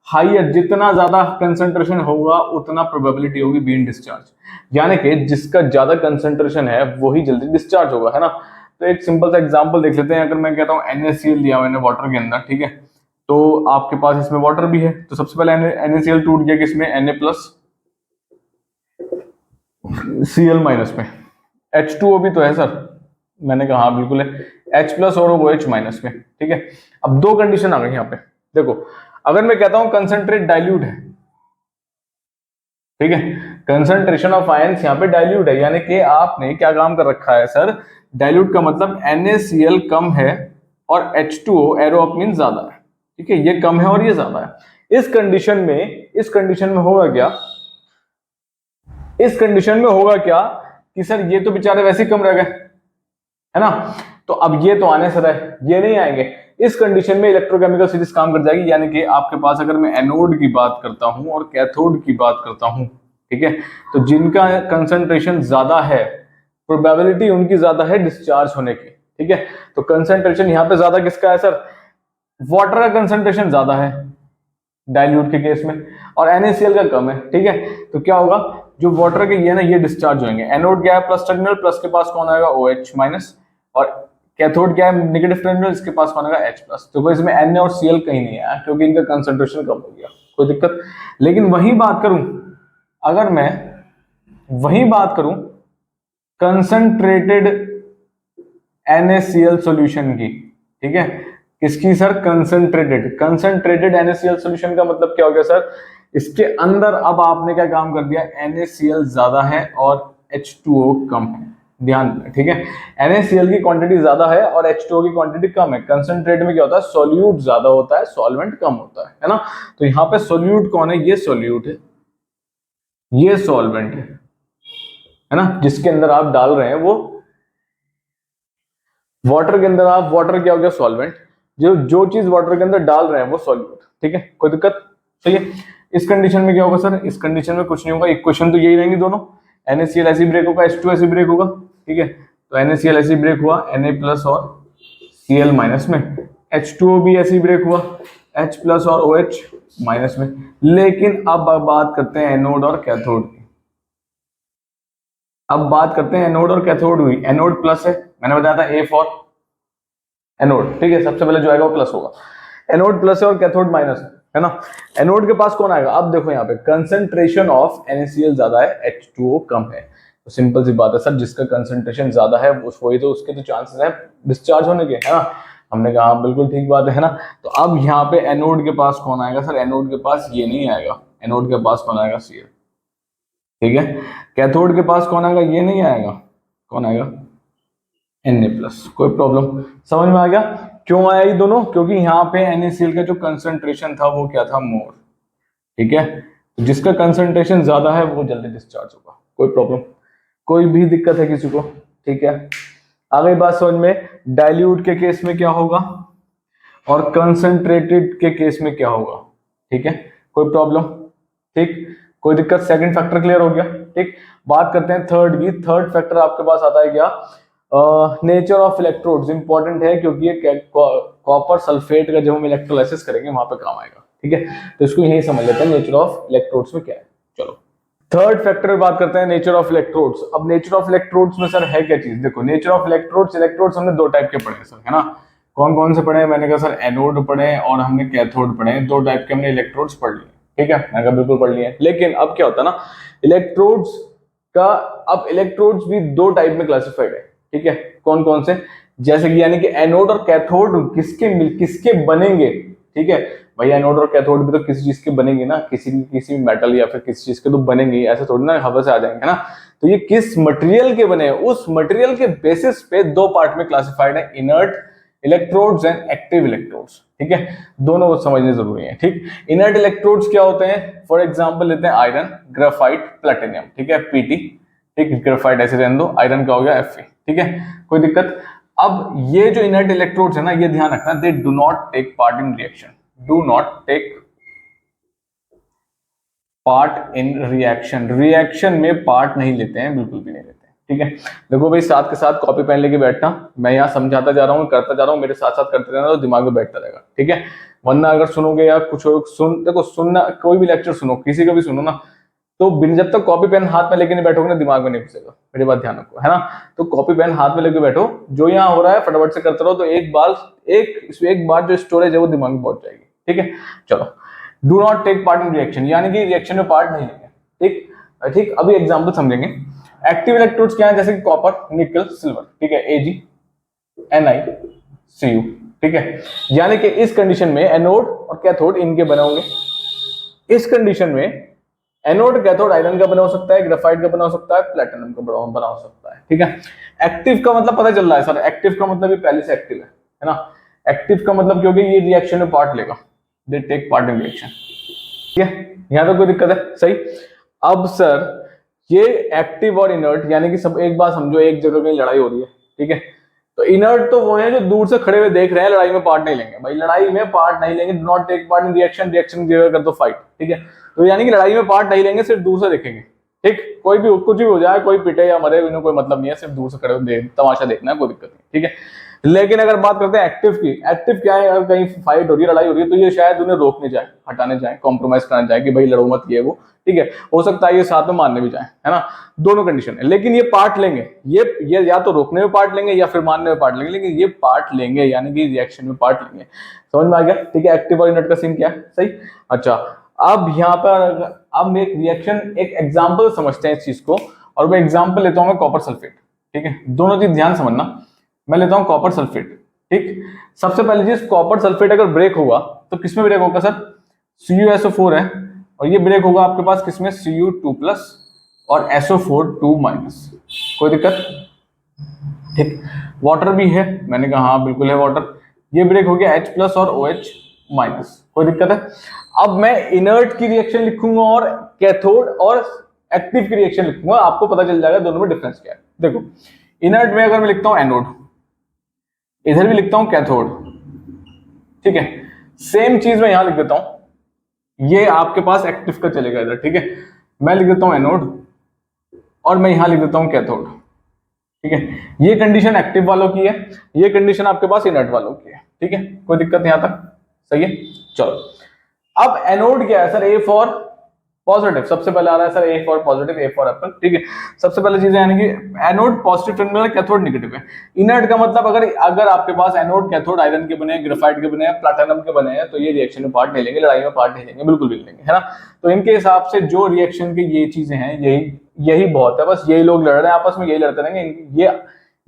हाइयर। जितना ज्यादा कंसंट्रेशन होगा उतना प्रोबेबिलिटी होगी बीइंग डिस्चार्ज। यानी कि जिसका ज्यादा कंसंट्रेशन है वही जल्दी डिस्चार्ज होगा, है ना? तो एक सिंपल सा एग्जांपल देख लेते हैं। अगर मैं कहता हूँ NaCl दिया मैंने वाटर के अंदर, ठीक है, तो आपके पास इसमें वाटर भी है, तो सबसे पहले NaCl टूट गया किसमें, Na+, Cl- में। H2O भी तो है सर, मैंने कहा हाँ बिल्कुल है, H+ और OH- में। ठीक है, अब दो कंडीशन आ गई यहाँ पे। देखो, अगर मैं कहता हूं कंसंट्रेट डाइल्यूट है, ठीक है, कंसंट्रेशन ऑफ आयंस यहाँ पे डाइल्यूट है, यानी कि आपने क्या काम कर रखा है सर, डाइल्यूट का मतलब NaCl कम है और H2O एरो अप मीन ज्यादा है। ठीक है, ये कम है और ये ज्यादा है। इस कंडीशन में होगा क्या, इस कंडीशन में होगा क्या कि सर ये तो बेचारे वैसे ही कम रह गए, है ना? तो अब ये तो आने से रहे, ये नहीं आएंगे। इस कंडीशन में इलेक्ट्रोकेमिकल सीरीज काम कर जाएगी। यानी कि आपके पास अगर मैं एनोड की बात करता हूं और कैथोड की बात करता हूं, ठीक है, तो जिनका कंसंट्रेशन ज्यादा है प्रोबेबिलिटी उनकी ज्यादा है डिस्चार्ज होने की। ठीक है, तो कंसंट्रेशन यहाँ पे ज्यादा किसका है सर, वाटर का कंसंट्रेशन ज्यादा है डाइल्यूट के केस में और NaCl का कम है। ठीक है, तो क्या होगा, जो वाटर के ये ना ये डिस्चार्ज होंगे। एनोड क्या है, प्लस टर्मिनल, प्लस के पास कौन आएगा, OH-, और कैथोड क्या है, नेगेटिव टर्मिनल, इसके पास कौन आएगा, H+। तो इसमें Na और Cl कहीं नहीं आया क्योंकि इनका कंसंट्रेशन कम हो गया, कोई दिक्कत। लेकिन वही बात करूं, अगर मैं वही बात करूं कंसंट्रेटेड NaCl सॉल्यूशन की, ठीक है, किसकी सर, कंसंट्रेटेड NaCl सॉल्यूशन का मतलब क्या हो गया सर, इसके अंदर अब आपने क्या काम कर दिया, NaCl ज्यादा है और H2O कम है। ध्यान दें, ठीक है, NaCl की क्वांटिटी ज्यादा है और H2O की क्वांटिटी कम है। कंसंट्रेट में क्या होता है, सॉल्यूट ज्यादा होता है, सॉल्वेंट कम होता है ना? तो यहाँ पे सॉल्यूट कौन है, ये सॉल्यूट है, ये सॉल्वेंट है ना, जिसके अंदर आप डाल रहे हैं वो वाटर के अंदर, आप वाटर क्या हो गया, सॉल्वेंट। जो जो चीज वाटर के अंदर डाल रहे हैं वो सॉल्यूट। ठीक है, कोई दिक्कत? सही है। इस कंडीशन में क्या होगा सर, इस कंडीशन में कुछ नहीं होगा, इक्वेशन तो यही रहेंगी दोनों। NaCl ऐसे ब्रेक होगा, H2 ऐसे ब्रेक होगा। ठीक है, तो NaCl ऐसे ब्रेक हुआ Na+ और Cl- में, H2O भी ऐसे ब्रेक हुआ H+ और OH- में। लेकिन अब बात करते हैं एनोड और कैथोड की। अब बात करते हैं एनोड और कैथोड हुई। एनोड प्लस है, मैंने बताया था A फॉर एनोड। ठीक है, सबसे पहले जो आएगा वो प्लस होगा। एनोड प्लस है और कैथोड माइनस है ना? एनोड के पास कौन आएगा, अब देखो यहाँ पे कंसंट्रेशन ऑफ NaCl ज्यादा है, H2O कम है। तो सिंपल सी बात है सर, जिसका कंसंट्रेशन ज्यादा है वही तो उसके तो चांसेस है डिस्चार्ज होने के, है ना? हमने कहा बिल्कुल ठीक बात है ना? तो अब यहाँ पे एनोड के पास कौन आएगा सर, एनोड के पास ये नहीं आएगा, एनोड के पास कौन आएगा, Cl। ठीक है, कैथोड के पास कौन आएगा, ये नहीं आएगा, कौन आएगा, Na+। कोई प्रॉब्लम, समझ में आ गया क्यों आया ये दोनों, क्योंकि यहाँ पे NaCl का जो कंसंट्रेशन था वो क्या था, मोर। ठीक है, जिसका कंसंट्रेशन ज्यादा है वो जल्दी डिस्चार्ज होगा। कोई प्रॉब्लम, कोई भी दिक्कत है किसी को? ठीक है, आगे बात समझ में। डाइल्यूट के केस में क्या होगा और कंसंट्रेटेड के केस में क्या होगा? ठीक है, कोई प्रॉब्लम? ठीक, कोई दिक्कत? सेकंड फैक्टर क्लियर हो गया। ठीक, बात करते हैं थर्ड की। थर्ड फैक्टर आपके पास आता है क्या, नेचर ऑफ इलेक्ट्रोड्स। इंपॉर्टेंट है क्योंकि ये कॉपर सल्फेट का जब हम इलेक्ट्रोलाइसिस करेंगे वहां पे काम आएगा। ठीक है, तो इसको यही समझ लेते हैं नेचर ऑफ इलेक्ट्रोड्स में क्या है। चलो थर्ड फैक्टर में बात करते हैं, नेचर ऑफ इलेक्ट्रोड्स। अब नेचर ऑफ इलेक्ट्रोड्स में सर है क्या चीज? देखो नेचर ऑफ इलेक्ट्रोड्स, इलेक्ट्रोड्स हमने दो टाइप के पढ़े हैं सर, है ना। कौन कौन से पढ़े हैं? मैंने कहा सर एनोड पढ़े हैं और हमने कैथोड पढ़े हैं। दो टाइप के हमने इलेक्ट्रोड्स पढ़ लिए। ठीक है, मैंने कहा बिल्कुल पढ़ लिए। लेकिन अब क्या होता है ना, इलेक्ट्रोड्स का, अब इलेक्ट्रोड्स भी दो टाइप में क्लासिफाइड है। ठीक है, कौन कौन से? जैसे कि यानी कि एनोड और कैथोड किसके बनेंगे? ठीक है भाई, एनोड और कैथोड भी तो किसी चीज के बनेंगे ना, किसी भी मेटल या फिर किसी चीज के तो बनेंगे, ऐसे थोड़ी ना हवा से आ जाएंगे, है ना। तो ये किस मटेरियल के बने हैं, उस मटेरियल के बेसिस पे दो पार्ट में क्लासिफाइड है, inert electrodes and active electrodes. ठीक है, दोनों को समझने जरूरी है। ठीक, इनर्ट इलेक्ट्रोड्स क्या होते हैं? फॉर एग्जांपल लेते हैं आयरन, ग्रेफाइट, प्लेटिनियम। ठीक है, पीटी। ठीक, ग्रेफाइट ऐसे रहने दो, आयरन का हो गया Fe। ठीक है, कोई दिक्कत? अब ये जो इनर्ट इलेक्ट्रोड्स है ना, ये ध्यान रखना, they do not take part in reaction, do not take part in reaction. Reaction में पार्ट नहीं लेते हैं, बिल्कुल भी नहीं लेते हैं। ठीक है, देखो भाई साथ के साथ कॉपी पेन लेके बैठना, मैं यहाँ समझाता जा रहा हूँ, करता जा रहा हूँ, मेरे साथ साथ करते रहना, तो दिमाग में बैठता रहेगा। ठीक है, वरना अगर सुनोगे या कुछ देखो सुनना, कोई भी लेक्चर सुनो, किसी का भी सुनो ना, तो जब तक कॉपी पेन हाथ में लेके नहीं बैठोगे ना, दिमाग में नहीं घुसेगा। मेरी बात ध्यान रखो, है ना। तो कॉपी पेन हाथ में लेके बैठो, जो यहाँ हो रहा है फटाफट से करते रहो, तो एक बार जो स्टोरेज है वो दिमाग में पहुंच जाएगी। ठीक है, चलो, do not take part in reaction, यानी कि रिएक्शन में पार्ट नहीं लेंगे। ठीक ठीक, अभी एग्जाम्पल समझेंगे। एक्टिव इलेक्ट्रोड्स क्या है? जैसे कि कॉपर, निकल, सिल्वर। ठीक है, Ag, Ni, Cu। ठीक है, यानी कि इस कंडीशन में एनोड और कैथोड इनके बने होंगे। इस कंडीशन में एनोड कैथोड आयरन का बना हो सकता है, ग्रेफाइट का बना हो सकता है, प्लेटिनम का बना हो सकता है। ठीक है, एक्टिव का मतलब पता चल रहा है सर, एक्टिव का मतलब ये पहले से एक्टिव है ना। एक्टिव का मतलब क्योंकि ये रिएक्शन में पार्ट लेगा, they take part in reaction. ठीक है, यहां तो कोई दिक्कत है? सही। अब सर ये एक्टिव और इनर्ट, यानी कि सब एक बात समझो, एक जगह कहीं लड़ाई हो रही है। ठीक है, तो इनर्ट तो वो है जो दूर से खड़े हुए देख रहे हैं, लड़ाई में पार्ट नहीं लेंगे। भाई लड़ाई में पार्ट नहीं लेंगे, do not take part in reaction, reaction की जगह कर दो फाइट। ठीक है, तो यानी कि लड़ाई में पार्ट नहीं लेंगे, सिर्फ दूर से देखेंगे। ठीक, कोई भी कुछ भी हो जाए, कोई पिटे या मरे, इन्हें कोई मतलब नहीं है, सिर्फ दूर से खड़े तमाशा देखना है, कोई दिक्कत नहीं। ठीक है, लेकिन अगर बात करते हैं एक्टिव की, एक्टिव क्या है? अगर कहीं फाइट हो रही है, लड़ाई हो रही है, तो ये शायद उन्हें रोकने जाए, हटाने जाए, कॉम्प्रोमाइज कराने जाए कि भाई लड़ो मत, ये वो। ठीक है, हो सकता है ये साथ में मारने भी जाए, है ना। दोनों कंडीशन है, लेकिन ये पार्ट लेंगे, ये या तो रोकने में पार्ट लेंगे या फिर मारने में पार्ट लेंगे, लेकिन ये पार्ट लेंगे, यानी कि रिएक्शन में पार्ट लेंगे। समझ में आ गया? ठीक है, एक्टिव और इनर्ट का सीन क्या है? सही। अच्छा, अब यहाँ पर अब एक रिएक्शन, एक एग्जाम्पल समझते हैं इस चीज को, और मैं एग्जाम्पल लेता हूँ कॉपर सल्फेट। ठीक है, दोनों चीज ध्यान समझना। मैं लेता हूं कॉपर सल्फेट। ठीक, सबसे पहली चीज, कॉपर सल्फेट अगर ब्रेक होगा तो किसमें ब्रेक होगा सर? CuSO4 है, और ये ब्रेक होगा आपके पास किसमें? Cu2+ और SO4 2-। कोई दिक्कत? ठीक, वाटर भी है, मैंने कहा हाँ बिल्कुल है वाटर। ये ब्रेक हो गया H+ और OH-। कोई दिक्कत है? अब मैं इनर्ट की रिएक्शन लिखूंगा और कैथोड और एक्टिव की रिएक्शन लिखूंगा, आपको पता चल जाएगा दोनों में डिफरेंस क्या है। देखो, इनर्ट में अगर मैं लिखता हूं एनोड, इधर भी लिखता हूं कैथोड। ठीक है, सेम चीज मैं यहां लिख देता हूं, ये आपके पास एक्टिव का चलेगा इधर। ठीक है, मैं लिख देता हूं एनोड और मैं यहां लिख देता हूं कैथोड। ठीक है, ये कंडीशन एक्टिव वालों की है, ये कंडीशन आपके पास इनर्ट वालों की है। ठीक है, कोई दिक्कत यहां तक? सही है, चलो। अब एनोड क्या है सर? A फॉर पॉजिटिव, सबसे पहले आ रहा है sir A for positive, A for Apple. ठीक है, सबसे पहले चीज यानी कि एनोड पॉजिटिव टर्मिनल है, कैथोड नेगेटिव है। इनर्ट का मतलब अगर आपके पास एनोड कैथोड आयरन के बने हैं, ग्रेफाइट के बने हैं, प्लैटिनम के बने हैं, तो ये रिएक्शन में पार्ट नहीं लेंगे, लड़ाई में पार्ट नहीं लेंगे, बिल्कुल भी नहीं लेंगे, है ना। तो इनके हिसाब से जो रिएक्शन की ये चीजें हैं, यही बहुत है, बस यही लोग लड़ रहे हैं आपस में, यही लड़ते रहेंगे।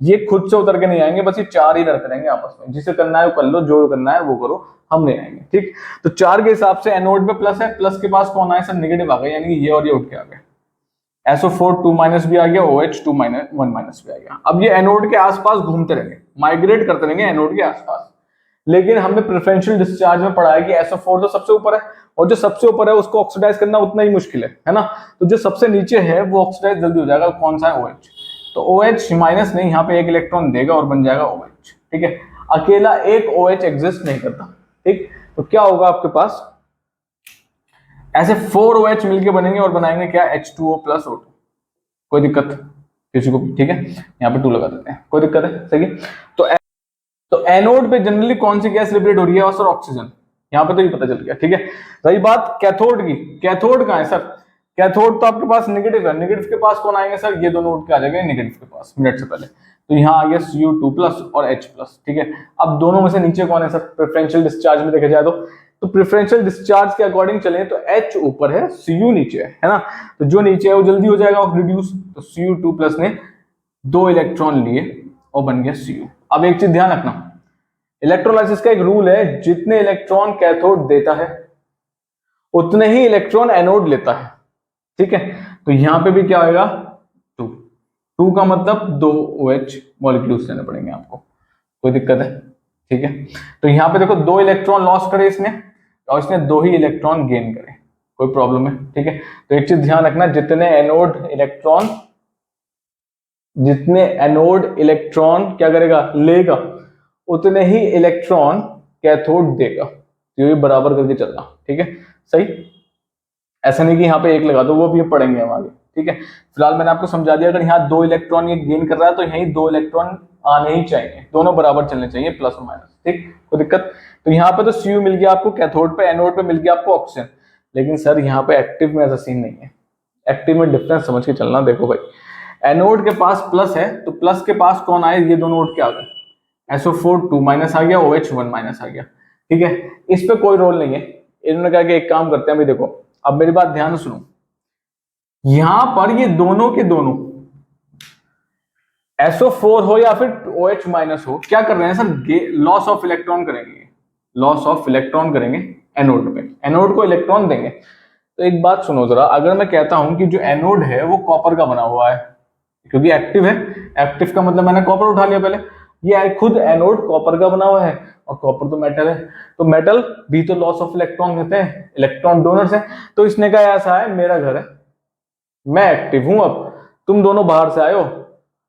ये खुद से उतर के नहीं आएंगे, बस ये चार ही लड़ते रहेंगे आपस में, जिसे करना है वो कर लो, जो करना है वो करो, हम नहीं आएंगे। ठीक, तो चार के हिसाब से एनोड में प्लस है, प्लस के पास कौन आया सर? नेगेटिव आ गया, यानी कि ये और ये उठ के आ गए। SO4 2 माइनस भी आ गया, OH 2 माइनस 1 माइनस भी आ गया। अब ये एनोड के आसपास घूमते रहेंगे, माइग्रेट करते रहेंगे एनोड के आसपास। लेकिन हमने प्रेफरेंशियल डिस्चार्ज में पढ़ा है कि SO4 तो सबसे ऊपर है, और जो सबसे ऊपर है उसको ऑक्सीडाइज करना उतना ही मुश्किल है ना। तो जो सबसे नीचे है वो ऑक्सीडाइज जल्दी हो जाएगा, कौन सा है? OH। तो OH माइनस नहीं, यहाँ पे एक इलेक्ट्रॉन देगा और बन जाएगा OH। ठीक है, अकेला एक OH एग्जिस्ट नहीं करता। ठीक, तो क्या होगा आपके पास, ऐसे 4 OH मिलके बनेंगे और बनाएंगे क्या? H2O plus O2। कोई दिक्कत किसी को भी? ठीक है, यहाँ पे 2 लगा देते हैं, कोई दिक्कत है? सही। तो एनोड पे जनरली कौन सी गैस लिबरेट हो रही है? और सर ऑक्सीजन। यहाँ पे तो ये पता चल गया। ठीक है, रही बात कैथोड की, कैथोड कहाँ है सर? कैथोड तो आपके पास नेगेटिव है, नेगेटिव के पास कौन आएंगे सर? ये दोनों उठ के आ जाएंगे नेगेटिव के पास मिनट से पहले। तो यहाँ आ गया Cu2 प्लस और H प्लस। ठीक है, अब दोनों में से नीचे कौन है सर? प्रेफरेंशियल डिस्चार्ज में देखा जाए तो प्रेफरेंशियल डिस्चार्ज के अकॉर्डिंग चले तो H ऊपर है, Cu नीचे है ना। तो जो नीचे है वो जल्दी हो जाएगा रिड्यूस। तो Cu2 प्लस ने 2 इलेक्ट्रॉन लिए और बन गया Cu। अब एक चीज ध्यान रखना, इलेक्ट्रोलाइसिस का एक रूल है, जितने इलेक्ट्रॉन कैथोड देता है उतने ही इलेक्ट्रॉन एनोड लेता है। ठीक है, तो यहां पे भी क्या होगा? 2 का मतलब 2 OH मॉलिक्यूल्स लेने पड़ेंगे आपको। कोई दिक्कत है? ठीक है, तो यहां पे देखो 2 इलेक्ट्रॉन लॉस करे इसने और इसने 2 ही इलेक्ट्रॉन गेन करे। कोई प्रॉब्लम है? ठीक है, तो एक चीज ध्यान रखना, जितने एनोड इलेक्ट्रॉन क्या करेगा? लेगा, उतने ही इलेक्ट्रॉन कैथोड देगा। तो ये बराबर करके चलना। ठीक है, सही। ऐसा नहीं कि यहाँ पे एक लगा दो, वो भी पढ़ेंगे हम आगे। ठीक है, फिलहाल मैंने आपको समझा दिया, अगर यहाँ 2 इलेक्ट्रॉन ये गेन कर रहा है तो यहीं 2 इलेक्ट्रॉन आने ही चाहिए, दोनों बराबर चलने चाहिए, प्लस और माइनस। ठीक, कोई दिक्कत? तो यहाँ पे तो Cu मिल गया आपको कैथोड पे, एनोड पे मिल गया आपको ऑक्सीजन। लेकिन सर यहाँ पे एक्टिव में ऐसा सीन नहीं है। एक्टिव में डिफरेंस समझ के चलना। देखो भाई, एनोड के पास प्लस है तो प्लस के पास कौन आए? ये दोनों उठ के आ गए, SO4 2 माइनस आ गया, OH 1 माइनस आ गया। ठीक है, इस पे कोई रोल नहीं है। इन्होंने कहा कि एक काम करते हैं, भाई देखो अब मेरी बात ध्यान से सुनो, यहां पर ये दोनों के दोनों SO4 हो या फिर OH माइनस हो, क्या कर रहे हैं सर? लॉस ऑफ इलेक्ट्रॉन करेंगे, लॉस ऑफ इलेक्ट्रॉन करेंगे एनोड पे, एनोड को इलेक्ट्रॉन देंगे। तो एक बात सुनो जरा, अगर मैं कहता हूं कि जो एनोड है वो कॉपर का बना हुआ है, क्योंकि एक्टिव है, एक्टिव का मतलब मैंने कॉपर उठा लिया पहले, ये खुद एनोड कॉपर का बना हुआ है और कॉपर तो मेटल है, तो मेटल भी तो लॉस ऑफ इलेक्ट्रॉन कहते हैं, इलेक्ट्रॉन डोनर्स है। तो इसने कहा ऐसा है, मेरा घर है, मैं एक्टिव हूं, अब तुम दोनों बाहर से आए हो,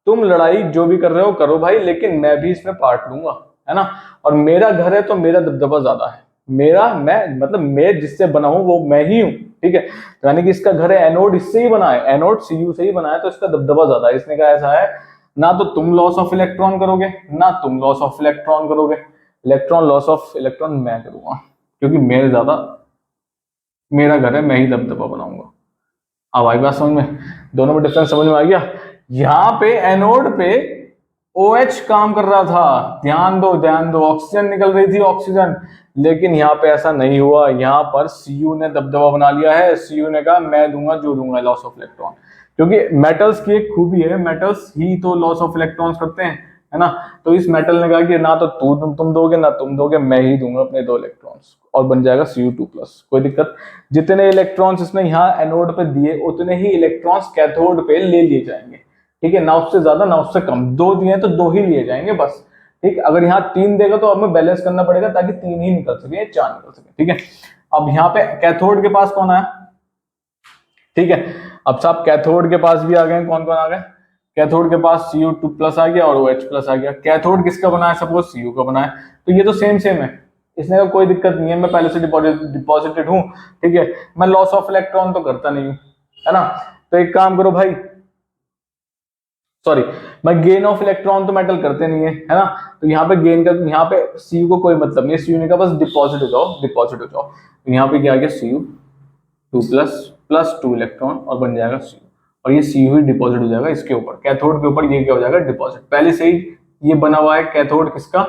तुम लड़ाई जो भी कर रहे हो करो भाई, लेकिन मैं भी इसमें पार्ट लूंगा, है ना। और मेरा घर है तो मेरा दबदबा ज्यादा है, मेरा मैं मतलब मैं जिससे बना हूं वो मैं ही हूं। ठीक है, यानी कि इसका घर है, एनोड इससे ही बना है, एनोड Cu से ही बना है, तो इसका दबदबा ज्यादा है। इसने कहा ऐसा है, ना तो तुम लॉस ऑफ इलेक्ट्रॉन करोगे ना तुम लॉस ऑफ इलेक्ट्रॉन करोगे, इलेक्ट्रॉन लॉस ऑफ इलेक्ट्रॉन मैं करूंगा, क्योंकि मेरे ज्यादा, मेरा घर है, मैं ही दबदबा बनाऊंगा। अब आई बात समझ में? दोनों में डिफरेंस समझ में आ गया? यहाँ पे एनोड पे OH काम कर रहा था, ध्यान दो, ऑक्सीजन निकल रही थी, ऑक्सीजन, लेकिन यहाँ पे ऐसा नहीं हुआ। यहाँ पर Cu ने दबदबा बना लिया है, Cu ने कहा मैं दूंगा जो दूंगा लॉस ऑफ इलेक्ट्रॉन, क्योंकि मेटल्स की एक खूबी है, मेटल्स ही तो लॉस ऑफ इलेक्ट्रॉन्स करते हैं, है ना। तो इस मेटल ने कहा कि ना तो तुम दोगे ना तुम दोगे, मैं ही दूंगा अपने 2 इलेक्ट्रॉन्स, और बन जाएगा Cu2 प्लस। कोई दिक्कत? जितने इलेक्ट्रॉन्स इसने यहाँ एनोड पे दिए उतने ही इलेक्ट्रॉन्स कैथोड पे ले लिए जाएंगे। ठीक है, ना उससे ज्यादा ना उससे कम, 2 दिए तो 2 ही लिए जाएंगे बस। ठीक, अगर यहाँ 3 देगा तो हमें बैलेंस करना पड़ेगा ताकि 3 ही निकल सके, 4 निकल सके। ठीक है, अब यहाँ पे कैथोड के पास कौन आया? ठीक है, अब साहब कैथोड के पास भी आ गए, कौन कौन आ गए? कैथोड के पास Cu2 प्लस आ गया और OH प्लस आ गया। कैथोड किसका बना है? सपोज Cu का बना है, तो ये तो सेम है, इसने का कोई दिक्कत नहीं है, मैं पहले से डिपॉजिटेड हूं। ठीक है, मैं लॉस ऑफ इलेक्ट्रॉन तो करता नहीं हूं, है ना। तो एक काम करो भाई, सॉरी, मैं गेन ऑफ इलेक्ट्रॉन तो मेटल करते नहीं है, है ना। तो यहाँ पे गेन का, यहाँ पे Cu को कोई मतलब नहीं है, Cu ने कहा बस डिपॉजिट हो जाओ, डिपॉजिट हो जाओ। तो यहाँ पे क्या आ गया? Cu2 प्लस 2 इलेक्ट्रॉन और बन जाएगा Cu, और ये Cu ही डिपॉजिट हो जाएगा इसके ऊपर, कैथोड के ऊपर। ये क्या हो जाएगा? डिपॉजिट। पहले से ही ये बना हुआ है कैथोड किसका?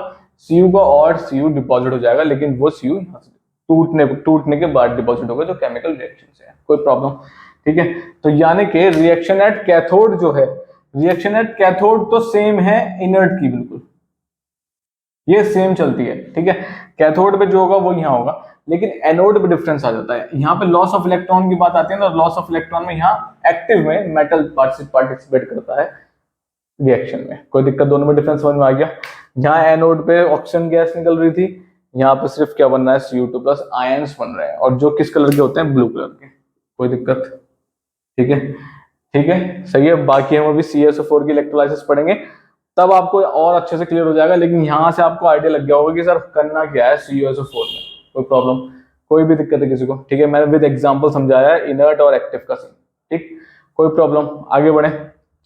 Cu का, और Cu डिपॉजिट हो जाएगा, लेकिन वो Cu यहाँ से टूटने के बाद डिपॉजिट होगा, जो केमिकल रिएक्शन से है। कोई प्रॉब्लम? ठीक है, तो यानी कि रिएक्शन एट कैथोड जो है, रिएक्शन एट कैथोड तो सेम है इनर्ट की, बिल्कुल ये सेम चलती है। ठीक है, कैथोड पे जो होगा वो यहाँ होगा, लेकिन एनोड पे डिफरेंस आ जाता है। यहाँ पे लॉस ऑफ इलेक्ट्रॉन की बात आती है ना, लॉस ऑफ इलेक्ट्रॉन में यहाँ एक्टिव में मेटल पार्टिसिपेट करता है रिएक्शन में। कोई दिक्कत, दोनों में डिफरेंस समझ में आ गया। यहाँ एनोड पे ऑक्सीजन गैस निकल रही थी, यहाँ पे सिर्फ क्या बन रहा है, CO2 प्लस आयंस बन रहे हैं, और जो किस कलर के होते हैं, ब्लू कलर के। कोई दिक्कत, ठीक है, ठीक है, सही है। बाकी हम अभी CaSO4 की इलेक्ट्रोलाइसिस पढ़ेंगे, तब आपको और अच्छे से क्लियर हो जाएगा। लेकिन यहाँ से आपको आइडिया लग गया होगा कि सर करना क्या है CaSO4 में। कोई प्रॉब्लम, कोई भी दिक्कत है किसी को, ठीक है, मैंने विद एग्जांपल समझाया है इनर्ट और एक्टिव का सीन, ठीक। कोई प्रॉब्लम, आगे बढ़े,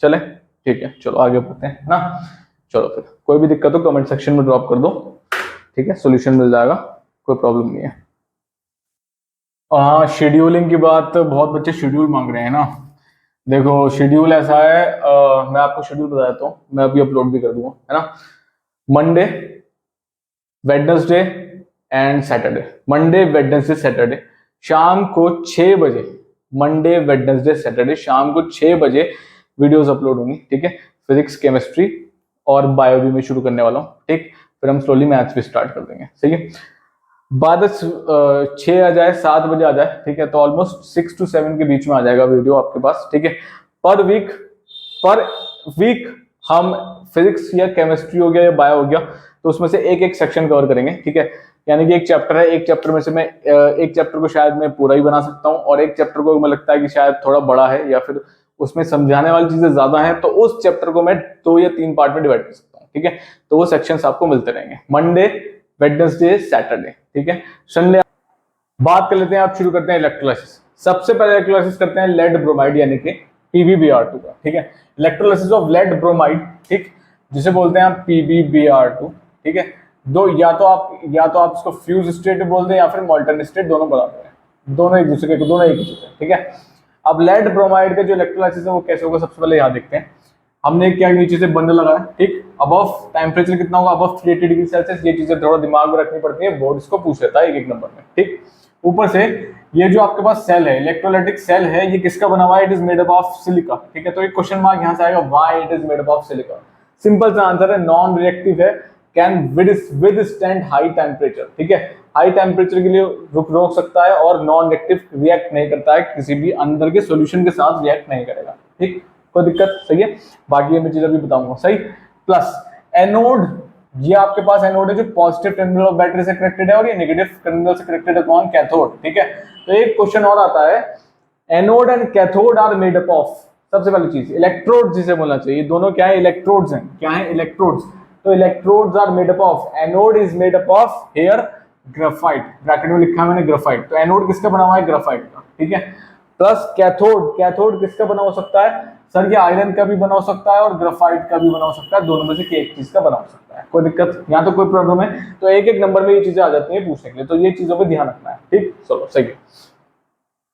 चले, ठीक है, चलो आगे बढ़ते हैं ना। चलो फिर कोई भी दिक्कत हो कमेंट सेक्शन में ड्रॉप कर दो, ठीक है, सोल्यूशन मिल जाएगा, कोई प्रॉब्लम नहीं है। हाँ, शेड्यूलिंग की बात, बहुत बच्चे शेड्यूल मांग रहे हैं ना। देखो शेड्यूल ऐसा है, मैं आपको शेड्यूल बता देता हूँ, मैं अभी अपलोड भी कर दूंगा, है ना। Monday, Wednesday and Saturday, Monday Wednesday Saturday शाम को 6 बजे, मंडे वेडनेसडे सैटरडे शाम को 6 बजे वीडियोस अपलोड होंगी, ठीक है। फिजिक्स, केमिस्ट्री और बायो भी मैं शुरू करने वाला हूँ, ठीक। फिर हम स्लोली मैथ्स भी स्टार्ट कर देंगे, सही है। बाद 6 आ जाए, 7 बजे आ जाए, ठीक है, तो ऑलमोस्ट 6 to 7 के बीच में आ जाएगा वीडियो आपके पास, ठीक है। पर वीक हम फिजिक्स या केमिस्ट्री हो गया या बायो हो गया, तो उसमें से एक एक सेक्शन कवर करेंगे, ठीक है। यानी कि एक चैप्टर है, एक चैप्टर में से मैं एक चैप्टर को शायद मैं पूरा ही बना सकता हूँ, और एक चैप्टर को मुझे लगता है कि शायद थोड़ा बड़ा है या फिर उसमें समझाने वाली चीजें ज्यादा हैं, तो उस चैप्टर को मैं 2 या 3 पार्ट में डिवाइड कर सकता हूँ, ठीक है। तो वो सेक्शंस आपको मिलते रहेंगे मंडे, वेडनेसडे, सैटरडे, ठीक है। संडे बात कर लेते हैं, आप शुरू करते हैं इलेक्ट्रोलाइसिस। सबसे पहले इलेक्ट्रोलाइसिस करते हैं लेड ब्रोमाइड यानी कि PbBr2 का, ठीक है। इलेक्ट्रोलाइसिस ऑफ लेड ब्रोमाइड, ठीक, जिसे बोलते हैं आप PbBr2, ठीक है। या तो आप इसको फ्यूज स्टेट बोलते हैं या फिर मॉल्टन स्टेट, दोनों बराबर है, दोनों एक दूसरे के, दोनों एक ही चीज है, ठीक है। अब लेड ब्रोमाइड का जो इलेक्ट्रोलाइसिस है वो कैसे होगा, सबसे पहले यहाँ देखते हैं। हमने क्या नीचे से बंद लगाया, ठीक। अबव टेम्परेचर कितना होगा, अबव 380 डिग्री सेल्सियस। ये चीजें थोड़ा दिमाग में रखनी पड़ती है, बोर्ड इसको पूछ लेता है एक नंबर में, ठीक। ऊपर से ये जो आपके पास सेल है, इलेक्ट्रोलाइटिक सेल है, ये किसका बना हुआ है, it is made up of silica, ठीक है। तो एक क्वेश्चन मार्क यहाँ से आएगा, why it is made up of silica. Simple सा आंसर है, नॉन रिएक्टिव है, कैन विदस्टैंड हाई टेम्परेचर, ठीक है। हाई टेम्परेचर के लिए रोक सकता है, और नॉन रिएक्टिव, रिएक्ट नहीं करता है, किसी भी अंदर के सॉल्यूशन के साथ रिएक्ट नहीं करेगा, ठीक। कोई दिक्कत, सही है। बाकी मैं चीजें भी बताऊंगा, सही। प्लस एनोड, ये आपके पास एनोड है जो पॉजिटिव टर्मिनल ऑफ बैटरी से कनेक्टेड है, और ये नेगेटिव टर्मिनल से कनेक्टेड है कौन, कैथोड, ठीक है। तो एक क्वेश्चन और आता है, anode and cathode are made up of, सबसे पहली चीज इलेक्ट्रोड जिसे बोलना चाहिए, दोनों क्या है, इलेक्ट्रोड्स हैं, क्या है, इलेक्ट्रोड्स। तो electrodes are made up of, anode is made up of here graphite, bracket में लिखा है मैंने ग्राफाइट, तो एनोड किसका बना हुआ है, ग्राफाइट का, ठीक है। प्लस कैथोड, कैथोड किसका बना हो सकता है सर, ये आयरन का भी बना हो सकता है और ग्राफाइट का भी बना हो सकता है, दोनों में से एक चीज का बना हो सकता है। कोई दिक्कत, यहाँ तो कोई प्रॉब्लम है, तो एक एक नंबर में ये चीजें आ जाती हैं पूछने के लिए, तो ये चीजों पे ध्यान रखना है, ठीक। चलो सही है।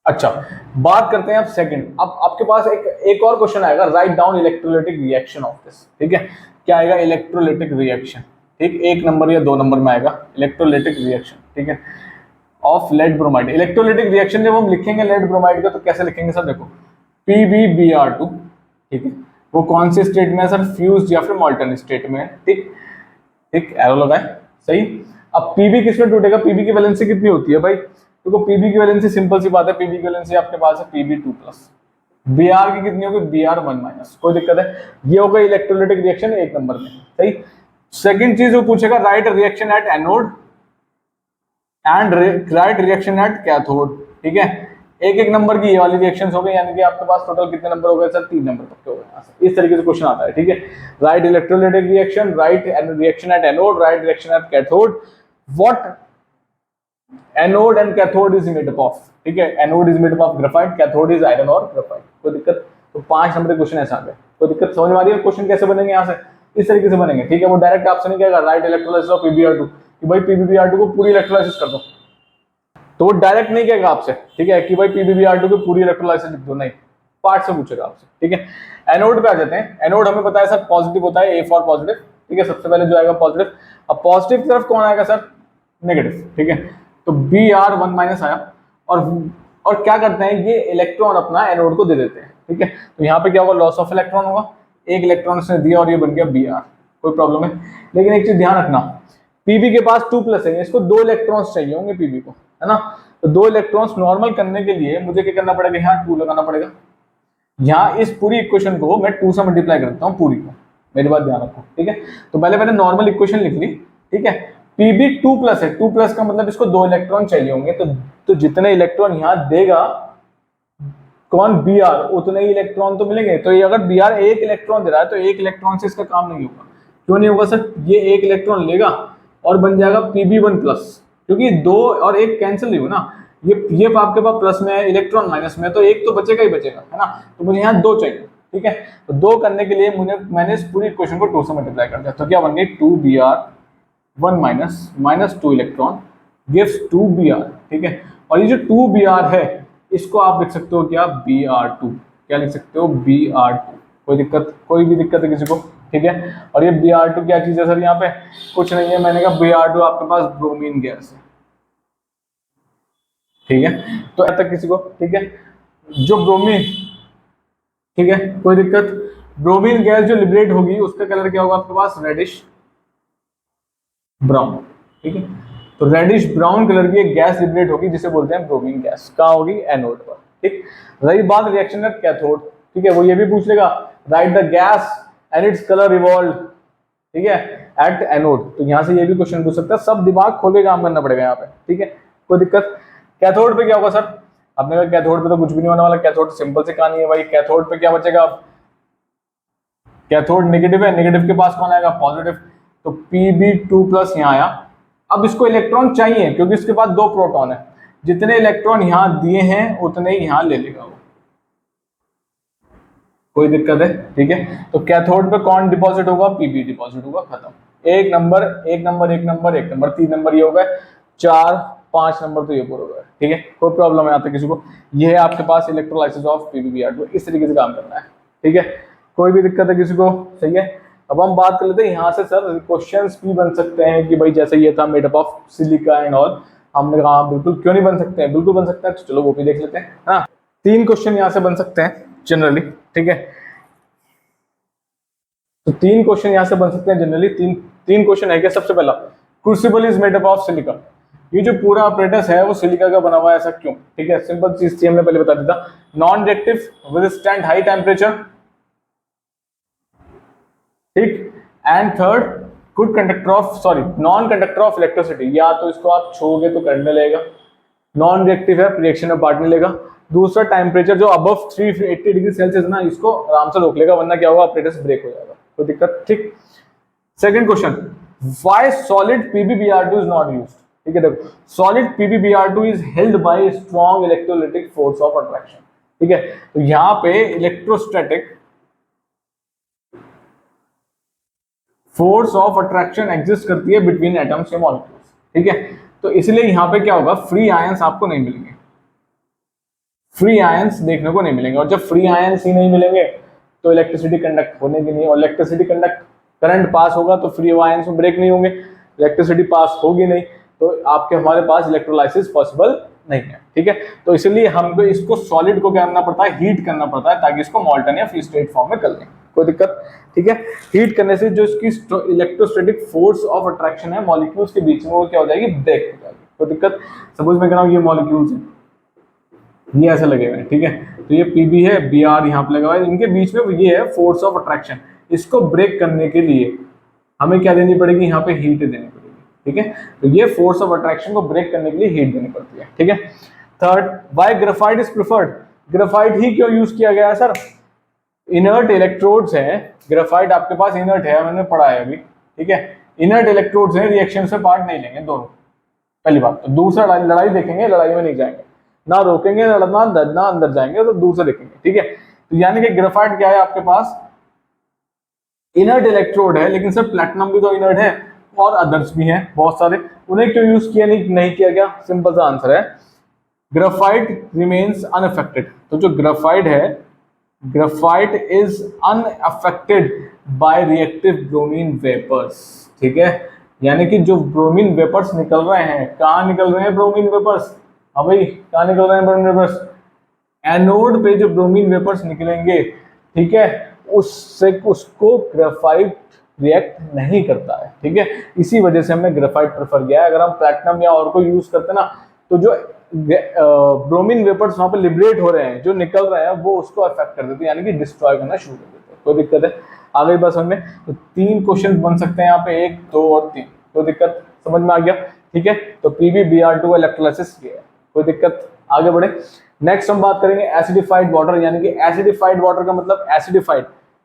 अच्छा, बात करते हैं अब सेकंड। अब आपके पास एक और क्वेश्चन आएगा, write down electrolytic reaction of this, ठीक है। क्या आएगा, इलेक्ट्रोलाइटिक रिएक्शन, ठीक, 1 नंबर या 2 नंबर में आएगा इलेक्ट्रोलाइटिक रिएक्शन, ठीक है, of lead bromide. Electrolytic reaction जब हम लिखेंगे लेड ब्रोमाइड का, तो कैसे लिखेंगे सर, देखो PbBr2, ठीक है, वो कौन से स्टेट में है सर, फ्यूज्ड या फिर मॉल्टन स्टेट में है, ठीक, ठीक, एरो लगाए, सही। अब Pb किसमें टूटेगा, Pb की वैलेंसी कितनी होती है भाई, देखो Pb की वैलेंसी सिंपल सी बात है, Pb की वैलेंसी आपके पास है Pb2 प्लस, Br की कितनी होगी, Br1 माइनस, कोई दिक्कत है। ये होगा इलेक्ट्रोलाइटिक रिएक्शन 1 नंबर में, सही। सेकंड चीज वो पूछेगा, right reaction at anode and right reaction at cathode, ठीक है। एक नंबर की ये वाली रिएक्शंस हो गई, यानी कि आपके पास टोटल कितने नंबर हो गए सर, 3 नंबर तक के हो गए। इस तरीके से क्वेश्चन आता है, ठीक है। Right electrolytic reaction, right reaction at anode, right reaction at cathode, what anode and cathode is made up of, ठीक है। Anode is made up of graphite, cathode is iron और ग्राफाइट, कोई दिक्कत। तो 5 नंबर के क्वेश्चन ऐसा आ गए, कोई दिक्कत, समझ में आ रही है। क्वेश्चन कैसे बनेंगे यहाँ से, इस तरीके से बनेंगे, ठीक है। वो डायरेक्ट आपसे नहीं कहेगा राइट इलेक्ट्रोलाइसिस ऑफ PbR2 कि भाई PbBr2 को पूरी इलेक्ट्रोलाइसिस कर दो, तो वो डायरेक्ट नहीं कहेगा आपसे, ठीक है, कि भाई PbBr2 की पूरी इलेक्ट्रोलाइसिस लिख दो, नहीं, पार्ट से पूछेगा आपसे, ठीक है। एनोड पे आ जाते हैं। एनोड हमें पता है सर पॉजिटिव होता है, A फॉर पॉजिटिव, ठीक है, सबसे पहले जो आएगा पॉजिटिव। अब पॉजिटिव की तरफ कौन आएगा सर, नेगेटिव, ठीक है। तो Br1 माइनस आया, और क्या करते हैं, ये इलेक्ट्रॉन अपना एनोड को दे देते हैं, ठीक है। तो यहाँ पे क्या होगा, लॉस ऑफ इलेक्ट्रॉन होगा, एक इलेक्ट्रॉन उसने दिया और ये बन गया Br, कोई प्रॉब्लम है। लेकिन एक चीज ध्यान रखना, पीबी के पास 2+ है, इसको 2 इलेक्ट्रॉन्स चाहिए होंगे पीबी को, है ना। तो 2 इलेक्ट्रॉन्स नॉर्मल करने के लिए मुझे क्या करना पड़ेगा, यहाँ 2 लगाना पड़ेगा। यहाँ इस पूरी इक्वेशन को मैं 2 से मल्टीप्लाई करता हूँ पूरी को, मेरी बात ध्यान रखो, ठीक है। तो पहले मैंने नॉर्मल इक्वेशन लिख ली, ठीक है। पीबी 2+ है, 2+ का मतलब इसको 2 इलेक्ट्रॉन चाहिए होंगे, तो जितने इलेक्ट्रॉन यहाँ देगा कौन, बी आर, उतने ही इलेक्ट्रॉन तो मिलेंगे। तो ये अगर बी आर 1 इलेक्ट्रॉन दे रहा है तो 1 इलेक्ट्रॉन से इसका काम नहीं होगा। क्यों नहीं होगा सर, ये 1 इलेक्ट्रॉन लेगा और बन जाएगा Pb1+, क्योंकि 2 और 1 कैंसिल नहीं हो ना, ये आपके पास प्लस में है, इलेक्ट्रॉन माइनस में है, तो 1 तो बचेगा ही बचेगा, है ना। तो मुझे यहाँ 2 चाहिए, ठीक है। तो 2 करने के लिए मैंने इस पूरी इक्वेशन को 2 से मल्टीप्लाई कर दिया, तो क्या बन गई 2Br1 minus 2 electron gives 2Br, ठीक है। और ये जो 2Br है इसको आप लिख सकते हो क्या, Br2, क्या लिख सकते हो, Br2। कोई भी दिक्कत है किसी को, ठीक है। और ये Br2 क्या चीज है सर, यहाँ पे कुछ नहीं है, मैंने कहा Br2 आपके पास ब्रोमीन गैस है, ठीक है। तो ऐसा किसी को, ठीक है, जो ब्रोमीन, ठीक है, कोई दिक्कत, ब्रोमीन गैस जो लिबरेट होगी उसका कलर क्या होगा आपके पास, रेडिश ब्राउन, ठीक है। तो रेडिश ब्राउन कलर की एक गैस लिबरेट होगी जिसे बोलते हैं ब्रोमीन गैस, कहाँ होगी, एनोड पर, ठीक। रही बात रिएक्शन एट कैथोड, ठीक है, वो ये भी पूछ लेगा, right the gas and its colour revolve, ठीक है, एट एनोड। तो यहाँ से ये भी क्वेश्चन पूछ सकता है, सब दिमाग खोल के काम करना पड़ेगा यहाँ पे, ठीक है, कोई दिक्कत। कैथोड पे क्या होगा सर, आपने कहा कैथोड पे तो कुछ भी नहीं होने वाला, कैथोड सिंपल सी कहानी है भाई। कैथोड पे क्या बचेगा, कैथोड नेगेटिव है, नेगेटिव के पास कौन आएगा, पॉजिटिव, तो Pb2+ यहाँ आया। अब इसको इलेक्ट्रॉन चाहिए क्योंकि इसके पास 2 प्रोटॉन है, जितने इलेक्ट्रॉन यहाँ दिए हैं उतने ही यहाँ ले लेगा वो, कोई दिक्कत है, ठीक है। तो कैथोड पे कौन डिपॉजिट होगा, Pb डिपॉजिट होगा, खत्म। 1 number 1 number 1 number 1 number 3 number ये हो गए, 4 5 नंबर तो ये पूरा हो गया, ठीक है। कोई प्रॉब्लम है आता किसी को, ये है आपके पास इलेक्ट्रोलाइसिस ऑफ PbBr2, इस तरीके से काम करना है, ठीक है। कोई भी दिक्कत है किसी को, सही है। अब हम बात कर लेते हैं यहाँ से सर क्वेश्चंस भी बन सकते हैं कि भाई जैसे ये था made up of silica and all, हमने कहा बिल्कुल क्यों नहीं बन सकते हैं, बिल्कुल बन सकते हैं, तो चलो वो भी देख लेते हैं। हाँ, 3 क्वेश्चन यहाँ से बन सकते हैं जनरली, ठीक है। तो 3 क्वेश्चन यहाँ से बन सकते हैं जनरली, तीन क्वेश्चन है क्या। सबसे पहला, crucible is made up of silica, ये जो पूरा अपरेटस है वो सिलिका का बना हुआ है, ऐसा क्यों, ठीक है। सिंपल चीज थी, हमने पहले बता दिया था, non reactive, withstand high temperature, ठीक। And third, good conductor of, sorry, non conductor of electricity, या तो इसको आप छूओगे तो करंट लेगा, नॉन रिएक्टिव है, रिएक्शन में पार्ट नहीं लेगा। दूसरा, टेम्परेचर जो अबव 380 डिग्री सेल्सियस ना, इसको आराम से रोक लेगा, वरना क्या होगा, अपरेटस ब्रेक हो जाएगा, कोई दिक्कत, ठीक। Second question, why solid PbBr2 is not used, ठीक है। देखो, solid PbBr2 is held by strong electrolytic force of attraction, ठीक है। तो यहाँ पे electrostatic force of attraction exist करती है बिटवीन एटम्स या मॉलिक्यूल्स, ठीक है। तो इसलिए यहाँ पे क्या होगा, फ्री आयंस आपको नहीं मिलेंगे, फ्री आयंस देखने को नहीं मिलेंगे, और जब फ्री आयंस ही नहीं मिलेंगे तो इलेक्ट्रिसिटी कंडक्ट होने की नहीं, और इलेक्ट्रिसिटी कंडक्ट, करंट पास होगा तो फ्री आयंस में ब्रेक नहीं होंगे, इलेक्ट्रिसिटी पास होगी नहीं तो आपके हमारे पास इलेक्ट्रोलाइसिस पॉसिबल नहीं है, ठीक है। तो इसलिए हमको इसको सॉलिड को क्या करना पड़ता है, हीट करना पड़ता है, ताकि इसको मॉल्टन या फ्री स्टेट फॉर्म में कर लें, कोई दिक्कत, ठीक है। हीट करने से जो इसकी इलेक्ट्रोस्टैटिक फोर्स ऑफ अट्रैक्शन है मॉलिक्यूल्स के बीच में, वो क्या हो जाएगी, ब्रेक हो जाएगी, कोई दिक्कत। सपोज मैं कह रहा हूँ ये मॉलिक्यूल्स हैं, ये ऐसे लगे हुए हैं, ठीक है। तो ये Pb है, Br यहाँ पे लगा हुआ है, इनके बीच में ये है फोर्स ऑफ अट्रैक्शन, इसको ब्रेक करने के लिए हमें क्या देनी पड़ेगी, यहाँ पे हीट देनी पड़ेगी, ठीक है। तो ये फोर्स ऑफ अट्रैक्शन को ब्रेक करने के लिए हीट देनी पड़ती है, ठीक है। Third, why graphite is preferred, graphite ही क्यों यूज किया गया है सर, इनर्ट इलेक्ट्रोड्स हैं, ग्रेफाइट आपके पास इनर्ट है, मैंने पढ़ा है अभी, ठीक है। इनर्ट इलेक्ट्रोड्स हैं, रिएक्शन से पार्ट नहीं लेंगे दोनों, पहली बात। तो दूसरा, लड़ाई देखेंगे, लड़ाई में नहीं जाएंगे, ना रोकेंगे ना लड़ना, ना अंदर जाएंगे, तो दूर से देखेंगे, ठीक है। तो यानी कि ग्रेफाइट क्या है आपके पास, इनर्ट इलेक्ट्रोड है, लेकिन सर प्लैटिनम भी तो इनर्ट है, और अदर्स भी हैं बहुत सारे, उन्हें क्यों यूज किया नहीं किया गया, सिंपल सा आंसर है, ग्रेफाइट रिमेन्स अनअफेक्टेड। तो जो ग्रेफाइट है, graphite is unaffected by reactive bromine vapours, ठीक है। यानी कि जो ब्रोमीन वेपर्स निकल रहे हैं, कहाँ निकल रहे हैं ब्रोमीन वेपर्स, हाँ भाई कहाँ निकल रहे हैं ब्रोमीन वेपर्स, एनोड पे जो ब्रोमीन वेपर्स निकलेंगे, ठीक है, उससे उसको ग्रेफाइट रिएक्ट नहीं करता है, ठीक है। इसी वजह से हमने ग्रेफाइट प्रेफर किया है। अगर हम प्लैटिनम या और को यूज करते ना तो जो ब्रोमीन वेपर्स वहां पे लिबरेट हो रहे हैं, जो निकल रहे हैं, वो उसको अफेक्ट कर देते हैं, यानी कि डिस्ट्रॉय करना शुरू कर देते हैं। कोई दिक्कत है? आ गई बात समझ में? तो 3 क्वेश्चन बन सकते हैं यहाँ पे, 1, 2 और 3। कोई दिक्कत? समझ में आ गया, ठीक है। तो PbBr2 इलेक्ट्रोलाइसिस ये है, कोई दिक्कत? आगे बढ़े। नेक्स्ट हम बात करेंगे एसिडिफाइड वाटर, यानी कि एसिडिफाइड वाटर का मतलब एसिडिफाइड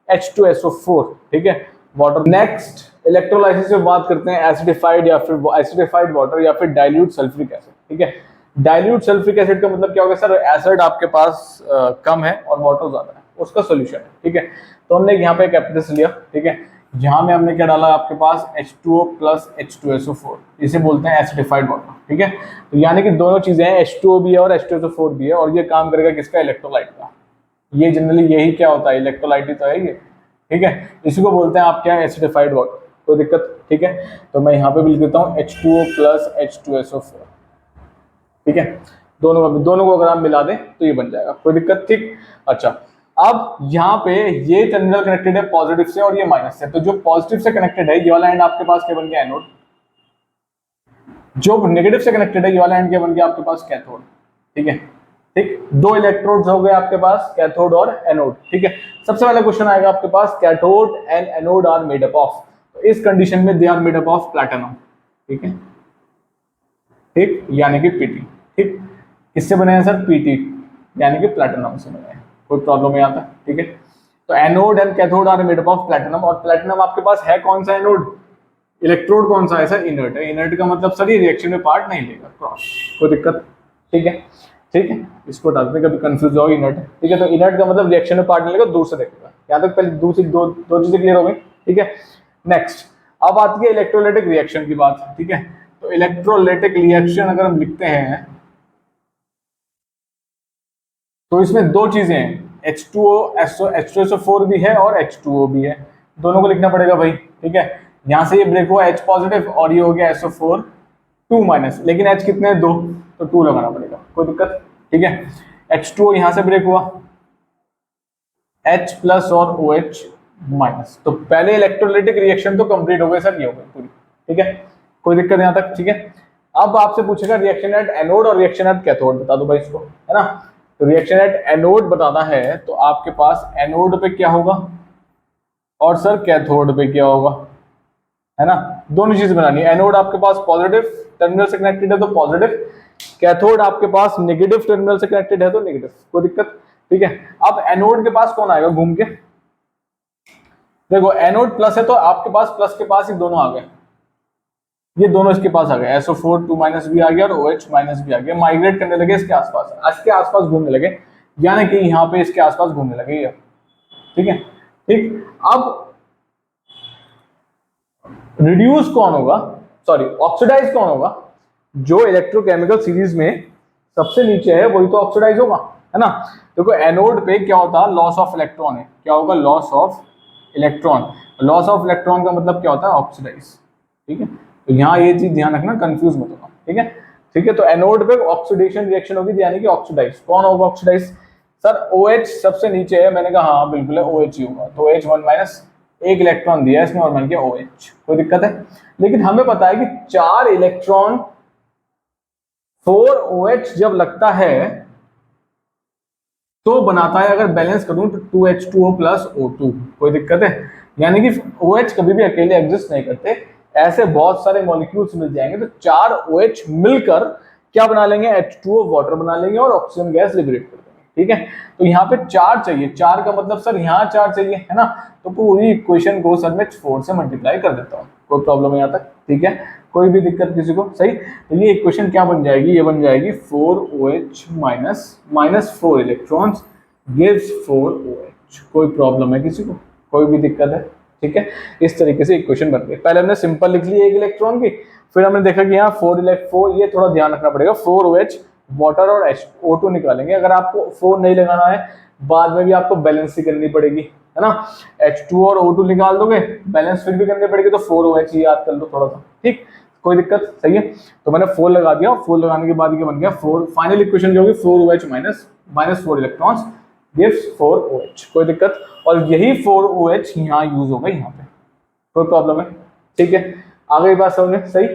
H2SO4, ठीक है, वाटर। नेक्स्ट इलेक्ट्रोलाइसिस में बात करते हैं एसिडिफाइड या फिर एसिडिफाइड वाटर या फिर डाइल्यूट सल्फ्यूरिक एसिड, ठीक है। डाइल्यूट सल्फ्यूरिक एसिड का मतलब क्या होगा सर? एसिड आपके पास कम है और वाटर ज्यादा है, उसका सोल्यूशन है, ठीक है। तो हमने यहाँ पे एक एप्रेटिस लिया, ठीक है, जहां में हमने क्या डाला आपके पास H2O प्लस H2SO4, इसे बोलते हैं एसिडिफाइड वाटर, ठीक है। तो यानी कि दोनों चीजें हैं, H2O भी है और H2SO4 भी है, और ये काम करेगा किसका? इलेक्ट्रोलाइट का। ये जनरली यही क्या होता है? इलेक्ट्रोलाइट ही तो है ये, ठीक है। इसी को बोलते हैं आप क्या? Acidified water. कोई दिक्कत? ठीक है। तो मैं यहाँ पे भी लिख देता हूँ H2O प्लस H2SO4, ठीक है। दोनों को अगर आप मिला दें तो ये बन जाएगा, कोई दिक्कत? ठीक। अच्छा, अब यहाँ पे ये टर्मिनल कनेक्टेड है पॉजिटिव से और ये माइनस से, तो जो पॉजिटिव से कनेक्टेड है ये वाला एंड आपके पास क्या बन गया? एनोड। जो नेगेटिव से कनेक्टेड है ये वाला एंड क्या बन गया आपके पास? कैथोड, ठीक है। ठीक, 2 इलेक्ट्रोड्स हो गए आपके पास, कैथोड और एनोड, ठीक है। सबसे पहला क्वेश्चन आएगा आपके पास, cathode and anode are made up of, तो इस कंडीशन में they are made up of platinum, ठीक है, ठीक, यानी कि Pt, ठीक। किससे बने हैं सर? Pt, यानी कि प्लैटिनम से बने हैं। कोई प्रॉब्लम नहीं आता, ठीक है। तो anode and cathode are made up of platinum, और प्लैटिनम आपके पास है कौन सा एनोड? इलेक्ट्रोड कौन सा है सर? इनर्ट है। इनर्ट का मतलब सर ये रिएक्शन में पार्ट नहीं लेगा, क्रॉस। कोई दिक्कत? ठीक है, ठीक है, इसको डालते कभी कंफ्यूज हो, इनर्ट है, ठीक है। तो इनर्ट का मतलब रिएक्शन में पार्ट नहीं लेगा, दूर से देखेगा। यहाँ तक पहले दूसरी दो चीजें क्लियर हो गई, ठीक है। नेक्स्ट अब आती है इलेक्ट्रोलाइटिक रिएक्शन की बात, ठीक है। तो इलेक्ट्रोलाइटिक रिएक्शन अगर हम लिखते हैं तो इसमें 2 चीजें हैं, H2SO4 भी है और H2O भी है, दोनों को लिखना पड़ेगा भाई, ठीक है। यहां से ये ब्रेक हुआ H पॉजिटिव और ये हो गया SO4 2 माइनस, लेकिन H कितने हैं? 2, तो 2 लगाना पड़ेगा, कोई दिक्कत? ठीक है। H2O यहां से ब्रेक हुआ H प्लस और OH माइनस, तो पहले इलेक्ट्रोलाइटिक रिएक्शन तो कंप्लीट हो गई सर, ये हो गई पूरी, ठीक है। कोई दिक्कत यहां तक? ठीक है। अब आपसे पूछेगा रिएक्शन एट एनोड और रिएक्शन एट कैथोड, बता दो भाई इसको, है ना। तो रिएक्शन एट एनोड बताना है तो आपके पास एनोड पे क्या होगा और सर कैथोड पे क्या होगा, है ना। दोनों चीज बनानी है। एनोड आपके पास पॉजिटिव टर्मिनल से कनेक्टेड है तो पॉजिटिव, कैथोड आपके पास नेगेटिव टर्मिनल से कनेक्टेड है तो नेगेटिव, कोई दिक्कत? ठीक है। अब एनोड के पास कौन आएगा घूम के? देखो एनोड प्लस है तो आपके पास प्लस के पास ही दोनों आ गए, ये दोनों इसके पास आ गए, SO4 2 माइनस भी आ गया और OH माइनस भी आ गया, माइग्रेट करने लगे इसके आसपास घूमने लगे, यानी कि यहाँ पे इसके आसपास घूमने लगे ये, ठीक है। ठीक, अब रिड्यूस कौन होगा, सॉरी ऑक्सीडाइज कौन होगा? जो इलेक्ट्रोकेमिकल सीरीज में सबसे नीचे है वही तो ऑक्सीडाइज होगा, है ना। देखो एनोड पे क्या होता है? लॉस ऑफ इलेक्ट्रॉन है, क्या होगा? Loss of electron. Loss of electron का मतलब क्या होता है? ऑक्सीडाइज, ठीक है। तो यहाँ ये चीज ध्यान रखना, कंफ्यूज मत होना, ठीक है। ठीक है, तो एनोड पे ऑक्सीडेशन रिएक्शन होगी, यानी कि ऑक्सीडाइज। कौन होगा ऑक्सीडाइज? सर OH सबसे नीचे है, मैंने कहा हाँ बिल्कुल है, OH ही होगा, तो OH 1 माइनस, एक इलेक्ट्रॉन दिया है इसमें और बन गया OH, कोई दिक्कत है? लेकिन हमें पता है कि 4 इलेक्ट्रॉन 4 OH जब लगता है तो बनाता है, अगर बैलेंस करूं तो 2H2O प्लस O2, कोई दिक्कत है? यानी कि OH कभी भी अकेले एग्जिस्ट नहीं करते, ऐसे बहुत सारे मॉलिक्यूल्स मिल जाएंगे, तो 4 OH मिलकर क्या बना लेंगे? H2O वाटर बना लेंगे और ऑक्सीजन गैस लिबरेट कर देंगे, ठीक है। तो यहाँ पे 4 चाहिए, 4 का मतलब सर यहाँ 4 चाहिए, है ना। तो पूरी इक्वेशन को सर मैं 4 से मल्टीप्लाई कर देता हूँ, कोई प्रॉब्लम है यहाँ तक? ठीक है, कोई भी दिक्कत किसी को? सही। तो ये इक्वेशन क्या बन जाएगी? ये बन जाएगी 4OH minus 4 electrons gives 4OH। कोई प्रॉब्लम है किसी को? कोई भी दिक्कत है? ठीक है, इस तरीके से इक्वेशन बन गई। पहले हमने सिंपल लिख ली एक इलेक्ट्रॉन की, फिर हमने देखा कि यहाँ 4 ये थोड़ा ध्यान रखना पड़ेगा, 4OH वाटर और O2 निकालेंगे। अगर आपको 4 नहीं लगाना है, बाद में भी आपको बैलेंस ही करनी पड़ेगी, है ना। H2 और O2 निकाल दोगे, बैलेंस फिर भी करनी पड़ेगी, तो 4OH ही याद कर लो थोड़ा सा, ठीक, कोई दिक्कत? सही है। तो मैंने 4 लगा दिया, 4 लगाने के बाद ये बन गया 4, फाइनल इक्वेशन जो होगी 4OH minus 4 electrons gives 4OH, कोई दिक्कत? और यही 4OH यहाँ यूज होगा यहाँ पे, कोई प्रॉब्लम है? ठीक है, आ गई बात समझ में? सही।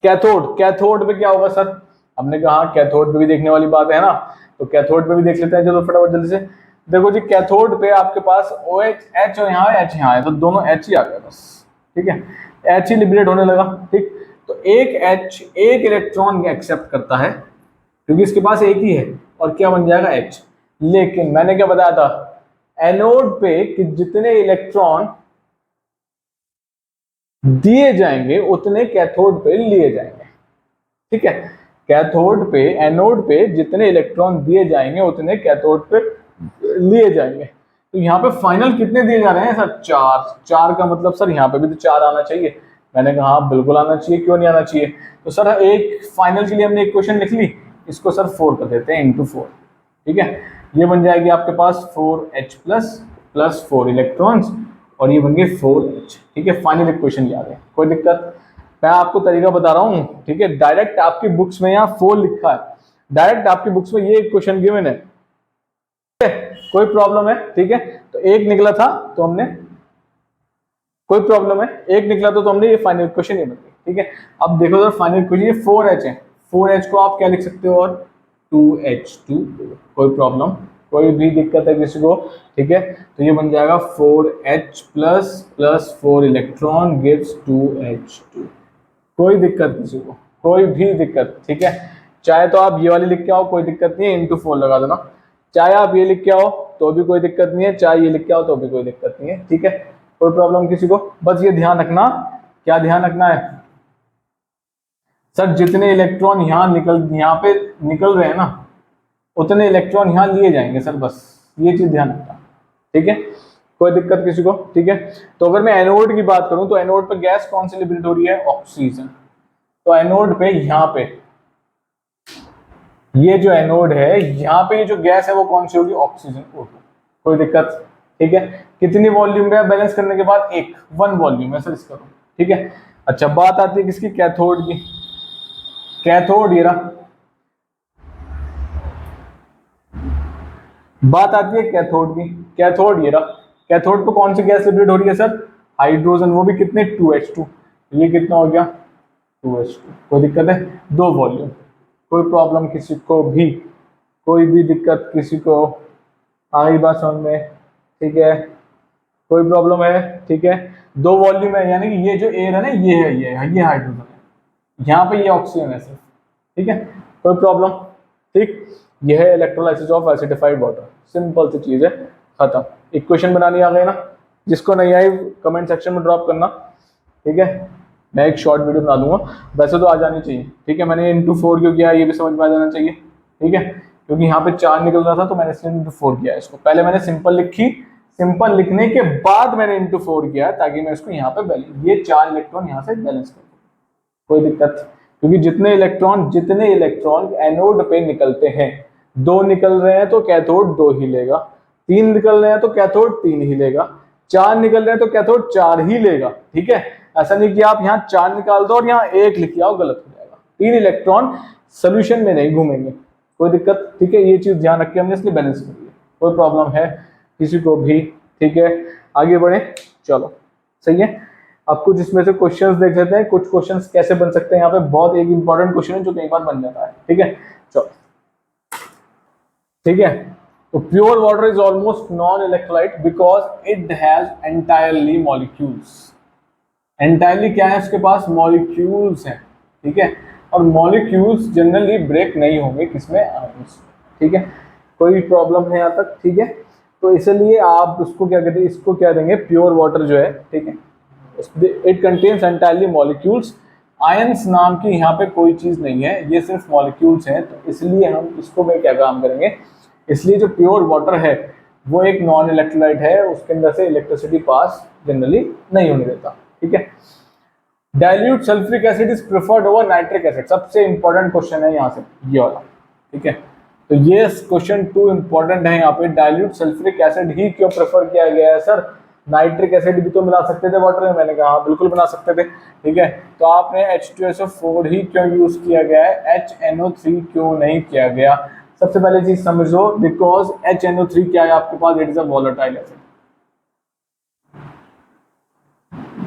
कैथोड, कैथोड पे क्या होगा सर? हमने कहा कैथोड पे भी देखने वाली बात है ना, तो कैथोड पे भी देख लेते हैं, चलो फटाफट जल्दी से। देखो जी, कैथोड पे आपके पास OH H और यहाँ H यहाँ है, तो दोनों H ही आ गए बस। ठीक है, H ही लिबरेट होने लगा। ठीक, तो एक H एक इलेक्ट्रॉन एक्सेप्ट करता है क्योंकि इसके पास एक ही है, और क्या बन जाएगा? H। लेकिन मैंने क्या बताया था एनोड पे कि जितने इलेक्ट्रॉन दिए जाएंगे उतने कैथोड पे लिए जाएंगे। ठीक है, कैथोड पे एनोड पे जितने इलेक्ट्रॉन दिए जाएंगे उतने कैथोड पे लिए जाएंगे। तो यहाँ पे फाइनल कितने दिए जा रहे हैं सर? 4। 4 का मतलब सर यहाँ पे भी तो 4 आना चाहिए। मैंने कहा हाँ बिल्कुल आना चाहिए, क्यों नहीं आना चाहिए? तो सर एक फाइनल के लिए हमने एक क्वेश्चन लिख ली, इसको सर 4 कर देते हैं, इंटू 4। ठीक है, ये बन जाएगी आपके पास 4H प्लस 4 इलेक्ट्रॉन्स, और ये बन गई 4H। ठीक है, फाइनल इक्वेशन याद है, कोई दिक्कत? मैं आपको तरीका बता रहा हूँ। ठीक है, डायरेक्ट आपकी बुक्स में यहाँ 4 लिखा है, डायरेक्ट आपकी बुक्स में ये क्वेश्चन गिवन है। कोई प्रॉब्लम है? ठीक है, तो एक निकला था तो हमने, कोई प्रॉब्लम है? एक निकला तो हमने ये फाइनल क्वेश्चन ये बन गई। ठीक है, अब देखो सर फाइनल क्वेश्चन ये 4H है, 4H को आप क्या लिख सकते हो? और 2H2। कोई प्रॉब्लम, कोई भी दिक्कत है किसी को? ठीक है, तो ये बन जाएगा 4H plus 4 electron gives 2H2। कोई दिक्कत किसी को? कोई भी दिक्कत? ठीक है, चाहे तो आप ये वाली लिख के आओ, कोई दिक्कत नहीं है, इंटू 4 लगा देना। चाहे आप ये लिख के आओ तो भी कोई दिक्कत नहीं है, चाहे ये लिख के आओ तो भी कोई दिक्कत नहीं है। ठीक है, कोई प्रॉब्लम किसी को? बस ये ध्यान रखना, क्या ध्यान रखना है सर? जितने इलेक्ट्रॉन यहाँ पे निकल रहे हैं ना, उतने इलेक्ट्रॉन यहाँ लिए जाएंगे सर, बस ये चीज ध्यान रखना। ठीक है, कोई दिक्कत किसी को? ठीक है, तो अगर मैं एनोड की बात करूं तो एनोड पे गैस कौन सी लिबरेट हो रही है? ऑक्सीजन। तो एनोड पे यहाँ पे ये जो एनोड है, यहाँ पे ये जो गैस है वो कौन सी होगी? Oxygen O2। कोई दिक्कत? ठीक है, कितनी वॉल्यूम है बैलेंस करने के बाद? 1 वॉल्यूम है सर इसका। ठीक है, अच्छा बात आती है किसकी? कैथोड की। कैथोड ये रहा, बात आती है कैथोड की। कैथोड ये रहा, कैथोड पे कौन सी गैस लिबरेट हो रही है सर? हाइड्रोजन, वो भी कितने? 2H2। ये कितना हो गया? 2H2। कोई दिक्कत है? 2 वॉल्यूम। कोई प्रॉब्लम किसी को भी? कोई भी दिक्कत किसी को? आ गई बात समझ में? ठीक है, कोई प्रॉब्लम है? ठीक है, 2 वॉल्यूम है, यानी कि ये जो एयर है ना, ये हाइड्रोजन है, यहाँ पे ये ऑक्सीजन है सिर्फ। ठीक है, कोई प्रॉब्लम? ठीक, यह है electrolysis of acidified water, simple सी चीज है, खत्म। इक्वेशन बनानी आ गई ना? जिसको नहीं आई कमेंट सेक्शन में ड्रॉप करना। ठीक है, मैं एक शॉर्ट वीडियो बना दूंगा, वैसे तो आ जानी चाहिए। ठीक है, मैंने इंटू 4 क्यों किया ये भी समझ में आ जाना चाहिए। ठीक है, क्योंकि यहाँ पे 4 निकल रहा था तो मैंने इसलिए इंटू 4 किया इसको। पहले मैंने सिंपल लिखी, सिंपल लिखने के बाद मैंने इंटू 4 किया ताकि मैं इसको यहाँ पे ये 4 इलेक्ट्रॉन यहाँ से बैलेंस कर दूँ। कोई दिक्कत? क्योंकि जितने इलेक्ट्रॉन एनोड पे निकलते हैं, 2 निकल रहे हैं तो कैथोड 2 ही लेगा, 3 निकल रहे हैं तो कैथोड 3 ही लेगा, 4 निकल रहे हैं तो कैथोड 4 ही लेगा। ठीक है, ऐसा नहीं कि आप यहाँ 4 निकाल दो और यहाँ 1 लिख आओ, गलत हो जाएगा। 3 इलेक्ट्रॉन सोल्यूशन में नहीं घूमेंगे। कोई दिक्कत? ठीक है, ये चीज ध्यान रख के हमने इसलिए बैलेंस कर लिया। कोई प्रॉब्लम है किसी को भी? ठीक है, आगे बढ़े, चलो सही है। अब कुछ इसमें से क्वेश्चंस देख लेते हैं, कुछ क्वेश्चंस कैसे बन सकते हैं। यहाँ पे बहुत एक इंपॉर्टेंट क्वेश्चन है जो कई बार बन जाता है। ठीक है, चलो ठीक है। तो pure water is almost non electrolyte because it has entirely molecules. Entirely क्या है उसके पास? मॉलिक्यूल्स है। ठीक है, और मॉलिक्यूल्स जनरली ब्रेक नहीं होंगे किसमें? आयंस। ठीक है, कोई प्रॉब्लम है यहाँ तक? ठीक है, तो इसलिए आप उसको क्या कहते हैं, इसको क्या देंगे? प्योर वाटर जो है। ठीक है, it contains entirely molecules. Ions नाम की यहाँ पे कोई चीज नहीं है, ये सिर्फ मॉलिक्यूल्स हैं, तो इसलिए हम इसको में क्या काम करेंगे? इसलिए जो प्योर वाटर है वो एक नॉन इलेक्ट्रोलाइट है, उसके अंदर से इलेक्ट्रिसिटी पास जनरली नहीं होने देता। ठीक है, dilute sulphuric acid is preferred over nitric acid. सबसे इंपॉर्टेंट क्वेश्चन है यहाँ से ये वाला। ठीक है, तो ये क्वेश्चन 2 इंपॉर्टेंट है यहाँ पे। डाइल्यूट सल्फ्यूरिक एसिड ही क्यों प्रेफर किया गया है सर? नाइट्रिक एसिड भी तो मिला सकते थे वाटर में। मैंने कहा हाँ बिल्कुल बना सकते थे। ठीक है, तो आपने H2SO4 ही क्यों यूज किया गया है? HNO3 क्यों नहीं किया गया? सबसे पहले चीज समझो, बिकॉज HNO3 क्या है आपके पास? It is a volatile acid.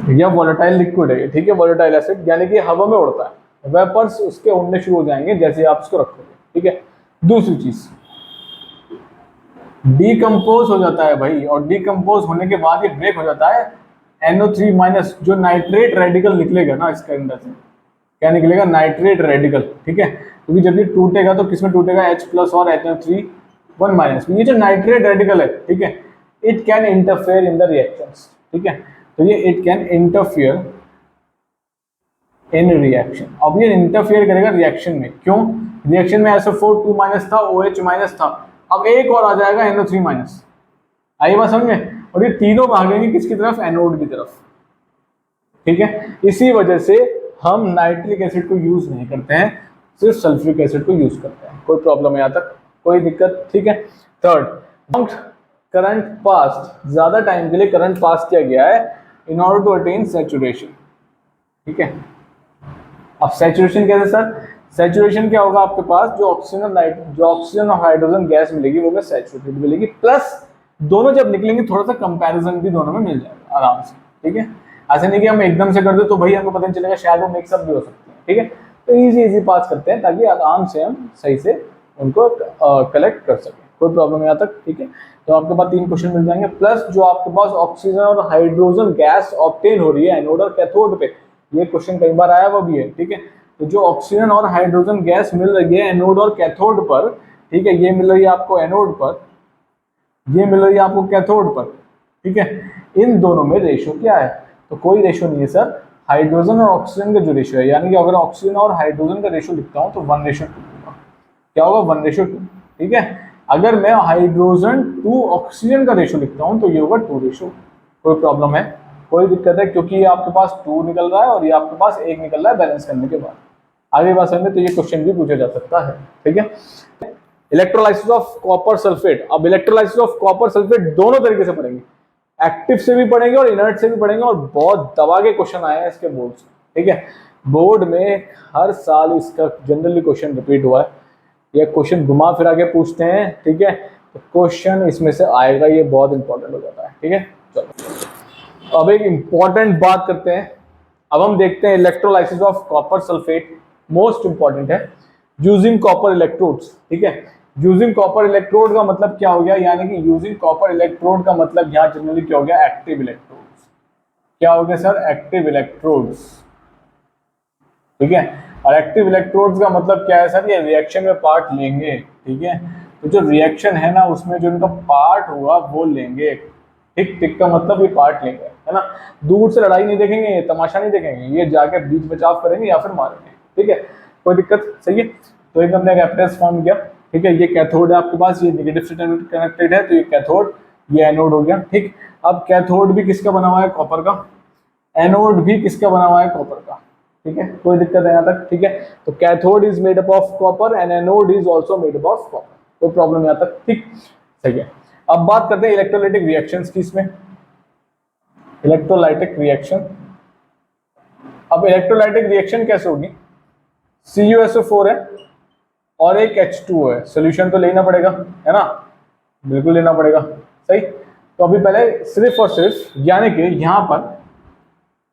या वोलेटाइल लिक्विड है, ठीक है, वोलेटाइल एसिड यानी कि हवा में उड़ता है, वेपर्स उसके उड़ने शुरू हो जाएंगे जैसे आप उसको रखोगे, ठीक है। दूसरी चीज, डीकम्पोज हो जाता है भाई, और डीकम्पोज होने के बाद ये ब्रेक हो जाता है, NO3 माइनस, जो नाइट्रेट रेडिकल निकलेगा ना इसके अंदर से, क्या निकलेगा, नाइट्रेट रेडिकल, ठीक है। क्योंकि जब ये टूटेगा तो किसमें टूटेगा, H प्लस और NO3 1 माइनस में। ये जो नाइट्रेट रेडिकल है, ठीक है, it can interfere in the reactions, ठीक है। तो ये it can interfere in reaction. अब ये इंटरफियर करेगा रिएक्शन में, क्यों, रिएक्शन में SO4 2 माइनस था, OH माइनस था, अब एक और आ जाएगा NO3 माइनस, आई बात समझ में, और ये तीनों भागेंगे किसकी तरफ, एनोड की तरफ, ठीक है। इसी वजह से हम नाइट्रिक एसिड को यूज नहीं करते हैं, सिर्फ सल्फ्यूरिक एसिड को यूज करते हैं। कोई प्रॉब्लम है यहाँ तक, कोई दिक्कत, ठीक है। थर्ड, करंट पास, ज्यादा टाइम के लिए करंट पास किया गया है in order to attain saturation, ठीक है। अब सैचुरेशन कैसे सर, सैचुरेशन क्या होगा आपके पास, जो ऑक्सीजन और हाइड्रोजन गैस मिलेगी वो सैचुरेटेड मिलेगी, प्लस दोनों जब निकलेंगे थोड़ा सा कंपैरिजन भी दोनों में मिल जाएगा आराम से, ठीक है। ऐसे नहीं कि हम एकदम से कर दे तो भाई हमको पता नहीं चलेगा, शायद वो मिक्सअप भी हो सकते हैं, ठीक है। तो इजी पास करते हैं ताकि आराम से हम सही से उनको कलेक्ट कर सकें, कोई प्रॉब्लम यहाँ तक, ठीक है। तो आपके पास 3 क्वेश्चन मिल जाएंगे, प्लस जो आपके पास ऑक्सीजन और हाइड्रोजन गैस ऑब्टेन हो रही है एनोड और कैथोड पे, ये क्वेश्चन कई बार आया हुआ भी है, ठीक है। तो जो ऑक्सीजन और हाइड्रोजन गैस मिल रही है एनोड और कैथोड पर, ठीक है, ये मिल रही है आपको एनोड पर, ये मिल रही है आपको कैथोड पर, ठीक है। इन दोनों में रेशियो क्या है, तो कोई रेशियो नहीं है सर, हाइड्रोजन और ऑक्सीजन का जो रेशियो है, यानी कि अगर ऑक्सीजन और हाइड्रोजन का रेशियो लिखता हूं तो 1:2 होगा, क्या होगा, 1:2, ठीक है। अगर मैं हाइड्रोजन टू ऑक्सीजन का रेशियो लिखता हूं तो ये होगा 2:1। कोई प्रॉब्लम है, कोई दिक्कत है, क्योंकि ये आपके पास 2 निकल रहा है और ये आपके पास 1 निकल रहा है बैलेंस करने के बाद। आगे बात समझे तो ये क्वेश्चन भी पूछा जा सकता है, ठीक है। इलेक्ट्रोलाइसिस ऑफ कॉपर सल्फेट, अब इलेक्ट्रोलाइसिस ऑफ कॉपर सल्फेट दोनों तरीके से पढ़ेंगे, एक्टिव से भी पढ़ेंगे और इनर्ट से भी पढ़ेंगे, और बहुत दबा के क्वेश्चन आए हैं इसके बोर्ड से, ठीक है। बोर्ड में हर साल इसका जनरली क्वेश्चन रिपीट हुआ है, ये क्वेश्चन घुमा फिरा के पूछते हैं, ठीक है। तो क्वेश्चन इसमें से आएगा, ये बहुत इंपॉर्टेंट हो जाता है, ठीक है। चलो अब एक इंपॉर्टेंट बात करते हैं, अब हम देखते हैं electrolysis of copper sulphate, most important है, यूजिंग कॉपर इलेक्ट्रोड्स, ठीक है। यूजिंग कॉपर इलेक्ट्रोड का मतलब क्या हो गया, यानी कि यूजिंग कॉपर इलेक्ट्रोड का मतलब यहाँ जनरली क्या हो गया, एक्टिव इलेक्ट्रोड्स, क्या हो गया सर, एक्टिव इलेक्ट्रोड्स, ठीक है। और एक्टिव इलेक्ट्रोड्स का मतलब क्या है सर, ये रिएक्शन में पार्ट लेंगे, ठीक है। तो जो रिएक्शन है ना उसमें जो इनका पार्ट होगा वो लेंगे, ठीक, टिक का मतलब ये पार्ट लेंगे, है ना। दूर से लड़ाई नहीं देखेंगे, ये तमाशा नहीं देखेंगे, ये जाके बीच बचाव करेंगे या फिर मारेंगे, ठीक है, कोई दिक्कत, सही है। तो एक हमने रेफरेंस फॉर्म किया, ठीक है। ये कैथोड है आपके पास, ये नेगेटिव से कनेक्टेड है, तो ये कैथोड, ये एनोड हो गया, ठीक। अब कैथोड भी किसका बना हुआ है, कॉपर का, एनोड भी किसका बना हुआ है, कॉपर का, ठीक है, कोई दिक्कत है यहाँ तक, ठीक है। तो cathode is made up of copper and anode is also made up of copper, कोई प्रॉब्लम यहाँ तक, ठीक, सही है। अब बात करते हैं इलेक्ट्रोलाइटिक रिएक्शंस की, इसमें इलेक्ट्रोलाइटिक रिएक्शन। अब इलेक्ट्रोलाइटिक रिएक्शन कैसे होगी, CuSO4 है और एक H2O है, सोल्यूशन तो लेना पड़ेगा, है ना, बिल्कुल लेना पड़ेगा, सही। तो अभी पहले सिर्फ और सिर्फ, यानी कि यहाँ पर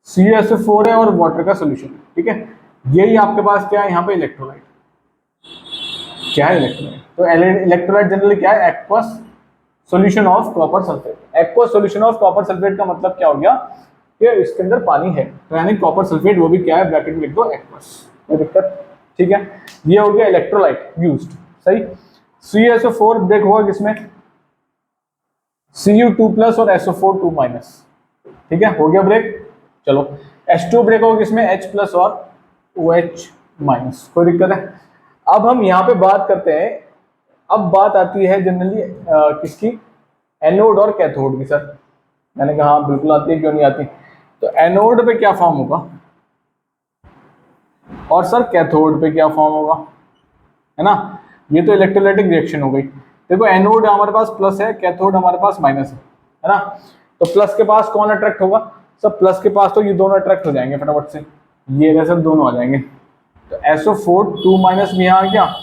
CuSO4 है और वाटर का सोल्यूशन, ठीक है। यही आपके पास क्या है, यहाँ पे इलेक्ट्रोलाइट, क्या है इलेक्ट्रोलाइट, तो इलेक्ट्रोलाइट जनरली क्या है, aqueous solution of copper sulphate. Aqueous solution of copper sulphate का मतलब क्या हो गया कि इसके अंदर पानी है, तो यानी कॉपर सल्फेट वो भी क्या है, ब्रैकेट में लिख दो एक्वस, कोई दिक्कत, ठीक है। ये हो गया इलेक्ट्रोलाइट यूज्ड, सही। CuSO4 ब्रेक होगा किसमें, Cu2+ और SO4 2-, ठीक है, हो गया ब्रेक। चलो H2 ब्रेक होगा किसमें, H+ और OH-, कोई दिक्कत है। अब हम यहाँ पे बात करते हैं, अब बात आती है जनरली किसकी, एनोड और कैथोड की, सर मैंने कहा हाँ बिल्कुल आती है, क्यों नहीं आती। तो एनोड पे क्या फॉर्म होगा और सर कैथोड पे क्या फॉर्म होगा, है ना। ये तो इलेक्ट्रोलाइटिक रिएक्शन हो गई। देखो एनोड हमारे पास प्लस है, कैथोड हमारे पास माइनस है ना। तो प्लस के पास कौन अट्रैक्ट होगा, सब प्लस के पास तो ये दोनों अट्रैक्ट हो जाएंगे फटाफट से, ये सब दोनों आ जाएंगे। तो SO4 2- भी यहाँ आ गया,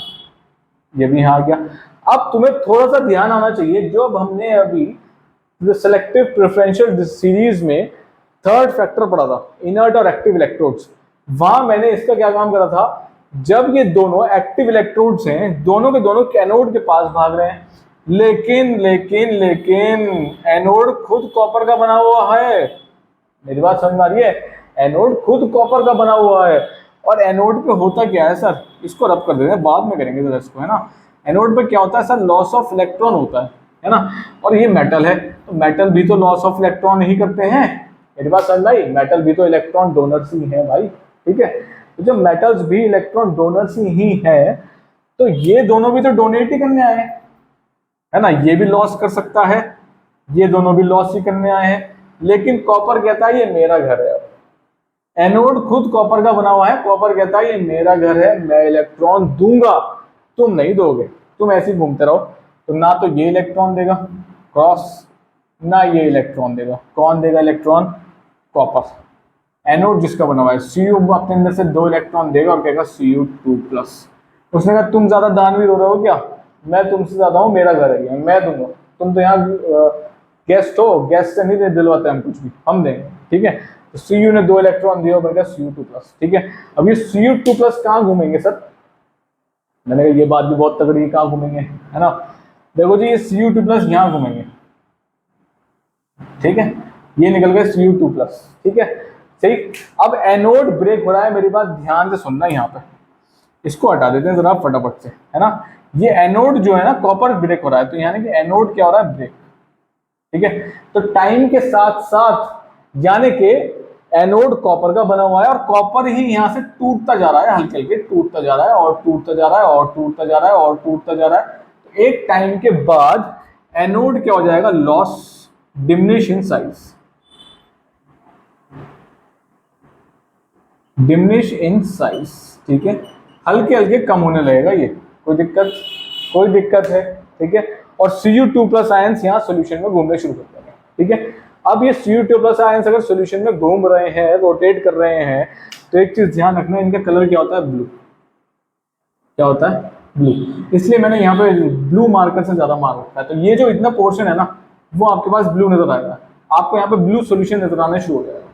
ये भी यहाँ आ गया। अब तुम्हें थोड़ा सा ध्यान आना चाहिए, जो हमने अभी सेलेक्टिव प्रेफरेंशियल सीरीज में थर्ड फैक्टर पढ़ा था, इनर्ट और एक्टिव इलेक्ट्रोड्स। वहां मैंने इसका क्या काम करा था, जब ये दोनों एक्टिव इलेक्ट्रोड्स हैं, दोनों के दोनों कैनोड के पास भाग रहे हैं, लेकिन लेकिन लेकिन एनोड खुद कॉपर का बना हुआ है। मेरी बात समझ में आ रही है? एनोड खुद कॉपर का बना हुआ है। और एनोड पे होता क्या है सर, इसको रब कर देते हैं, बाद में करेंगे जरा इसको, है ना। एनोड पे क्या होता है सर, लॉस ऑफ इलेक्ट्रॉन होता है ना। और ये मेटल है, तो मेटल भी तो लॉस ऑफ इलेक्ट्रॉन ही करते हैं। मेरी बात समझ भाई, मेटल भी तो इलेक्ट्रॉन डोनर्स ही है भाई, ठीक है। तो जब मेटल्स भी इलेक्ट्रॉन डोनर्स ही है, तो ये दोनों भी तो डोनेट ही करने आए हैं, है ना। ये भी लॉस कर सकता है, ये दोनों भी लॉस ही करने आए हैं, लेकिन कॉपर कहता है ये मेरा घर है। एनोड खुद कॉपर का बना हुआ है, कॉपर कहता है ये मेरा घर है, मैं इलेक्ट्रॉन दूंगा, तुम नहीं दोगे, तुम ऐसे ही घूमते रहो। तो ना तो ये इलेक्ट्रॉन देगा क्रॉस, ना ये इलेक्ट्रॉन देगा। कौन देगा इलेक्ट्रॉन? कॉपर। एनोड जिसका बना हुआ है, Cu अपने अंदर से 2 इलेक्ट्रॉन देगा और कहेगा Cu2+। उसने कहा तुम ज्यादा दानवीर हो रहे हो क्या, मैं तुमसे ज्यादा हूं, मेरा घर है, मैं दूंगा, तुम तो यहाँ गेस्ट हो, गेस्ट से नहीं दिलवाते हम कुछ भी, हम देंगे, ठीक है। तो Cu ने 2 इलेक्ट्रॉन दिया, बन गया Cu2+, ठीक है। अब ये Cu2+ कहाँ घूमेंगे सर? मैंने कहा ये बात भी बहुत तगड़ी है, कहाँ घूमेंगे, है ना। देखो जी, ये Cu2+ यहाँ घूमेंगे, ठीक है, ये निकल गए Cu2+, ठीक है, सही। अब एनोड ब्रेक हो रहा है, मेरी बात ध्यान से सुनना, यहाँ पे इसको हटा देते हैं जरा फटाफट से, है ना। ये एनोड जो है ना, कॉपर ब्रेक हो रहा है, तो यानी कि एनोड क्या हो रहा है, ब्रेक, ठीक है। तो टाइम के साथ साथ यानी कि एनोड कॉपर का बना हुआ है, और कॉपर ही यहां से टूटता जा रहा है, हल्के हल्के टूटता जा रहा है, और टूटता जा रहा है, और टूटता जा रहा है, और टूटता जा रहा है। तो एक टाइम के बाद एनोड क्या हो जाएगा, loss, diminish in size, diminish in size, ठीक है, हल्के हल्के कम होने लगेगा ये, कोई दिक्कत है, ठीक है। और Cu2+ आयंस यहाँ सोल्यूशन में घूमने शुरू कर देंगे, ठीक है। अब ये Cu2+ आयंस अगर सोल्यूशन में घूम रहे हैं, रोटेट कर रहे हैं, तो एक चीज ध्यान रखना, इनका कलर क्या होता है, ब्लू। क्या होता है, ब्लू। इसलिए मैंने यहाँ पे ब्लू मार्कर से ज्यादा मार रखा है, तो ये जो इतना पोर्शन है ना, वो आपके पास ब्लू नजर आएगा, आपको यहाँ पे ब्लू सोल्यूशन नजर आने शुरू हो जाएगा,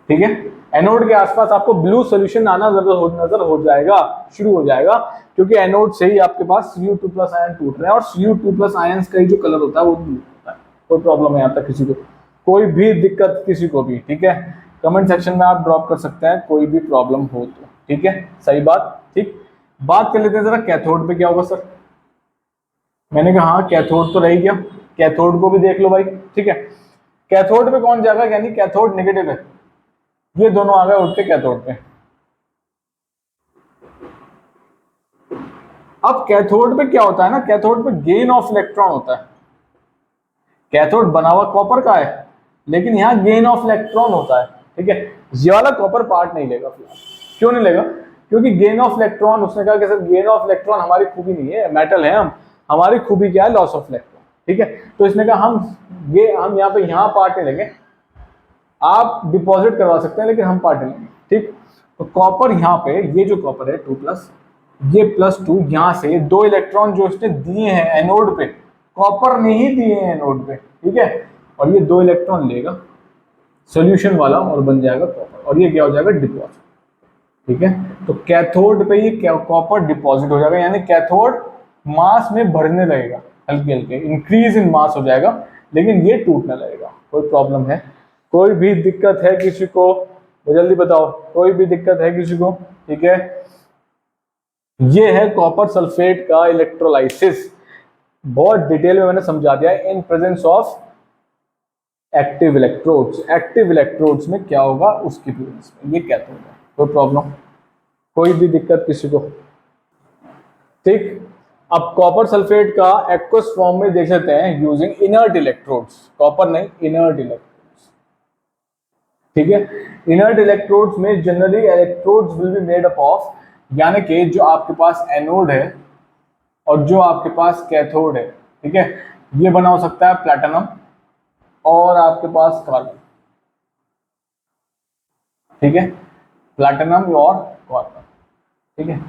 ठीक है। एनोड के आसपास आपको ब्लू सॉल्यूशन आना नजर हो जाएगा, शुरू हो जाएगा, क्योंकि एनोड से ही आपके पास Cu2+ आयन टूट रहे हैं, और Cu2+ आयंस का ही जो कलर होता है वो ब्लू होता है। कोई प्रॉब्लम है यहाँ तक किसी को, कोई भी दिक्कत किसी को भी, ठीक है, कमेंट सेक्शन में आप ड्रॉप कर सकते हैं, कोई भी प्रॉब्लम हो तो, ठीक है, सही बात, ठीक। बात कर लेते हैं जरा कैथोड पे क्या होगा सर। मैंने कहा हाँ, कैथोड तो रह गया, कैथोड को भी देख लो भाई, ठीक है। कैथोड पे कौन जाएगा, यानी कैथोड नेगेटिव है, ये दोनों आ गए उठ के कैथोड पे। अब कैथोड पे क्या होता है ना, कैथोड पे गेन ऑफ इलेक्ट्रॉन होता है। कैथोड बना हुआ कॉपर का है, लेकिन यहाँ गेन ऑफ इलेक्ट्रॉन होता है, ठीक है। ये वाला कॉपर पार्ट नहीं लेगा फिलहाल। क्यों नहीं लेगा? क्योंकि गेन ऑफ इलेक्ट्रॉन, उसने कहा कि सर गेन ऑफ इलेक्ट्रॉन हमारी खूबी नहीं है, मेटल है हम, हमारी खूबी क्या है, लॉस ऑफ इलेक्ट्रॉन, ठीक है। तो इसने कहा हम यहाँ पे यहाँ पार्ट नहीं लेंगे, आप डिपॉजिट करवा सकते हैं, लेकिन हम पार्ट नहीं लेंगे, ठीक। तो कॉपर यहाँ पे, ये जो कॉपर है 2+, ये +2, यहाँ से 2 इलेक्ट्रॉन जो इसने दिए हैं एनोड पे, कॉपर ने ही दिए हैं एनोड पे, ठीक है। और ये 2 इलेक्ट्रॉन लेगा सॉल्यूशन वाला और बन जाएगा कॉपर, और ये क्या हो जाएगा, डिपॉजिट, ठीक है। तो कैथोड पे ये कॉपर डिपॉजिट हो जाएगा, यानी कैथोड मास में बढ़ने लगेगा, हल्के हल्के इंक्रीज इन मास हो जाएगा, लेकिन ये टूटने लगेगा। कोई प्रॉब्लम है, कोई भी दिक्कत है किसी को, तो जल्दी बताओ, कोई भी दिक्कत है किसी को, ठीक है। ये है कॉपर सल्फेट का इलेक्ट्रोलाइसिस, बहुत डिटेल में मैंने समझा दिया है, in presence of active electrodes. Active electrodes में क्या होगा, उसकी प्रेजेंस में ये क्या होगा, कोई प्रॉब्लम, कोई भी दिक्कत किसी को, ठीक। अब कॉपर सल्फेट का एक्वस फॉर्म में देख सकते हैं यूजिंग इनर्ट इलेक्ट्रोड्स, कॉपर नहीं, इनर्ट इलेक्ट्रोड्स, ठीक है। इनर्ट इलेक्ट्रोड्स में generally electrodes will be made up of, यानी कि जो आपके पास एनोड है और जो आपके पास कैथोड है, ठीक है, ये बना हो सकता है प्लैटिनम और आपके पास कार्बन, ठीक है, प्लैटिनम और कार्बन, ठीक है।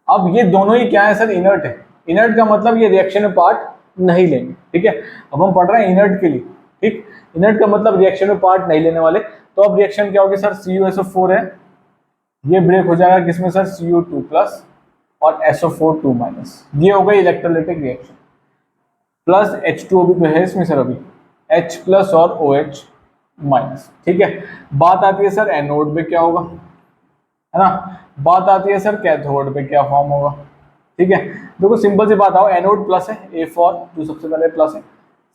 अब ये दोनों ही क्या है सर, इनर्ट है। इनर्ट का मतलब ये रिएक्शन में पार्ट नहीं लेंगे, ठीक है। अब हम पढ़ रहे हैं इनर्ट के लिए, ठीक, इनर्ट का मतलब रिएक्शन में पार्ट नहीं लेने वाले। तो अब रिएक्शन क्या होगी सर, CuSO4 है, ये ब्रेक हो जाएगा किसमें सर, Cu2 प्लस और SO4 2 माइनस, ये हो गई इलेक्ट्रोलाइटिक रिएक्शन। प्लस H2O भी तो है इसमें सर अभी, H प्लस और OH माइनस। ठीक है, बात आती है सर एनोड पे क्या होगा, है ना, बात आती है सर कैथोड पे क्या फॉर्म होगा। ठीक है, देखो सिंपल सी बात आओ, एनोड प्लस है, A फॉर जो सबसे पहले प्लस है,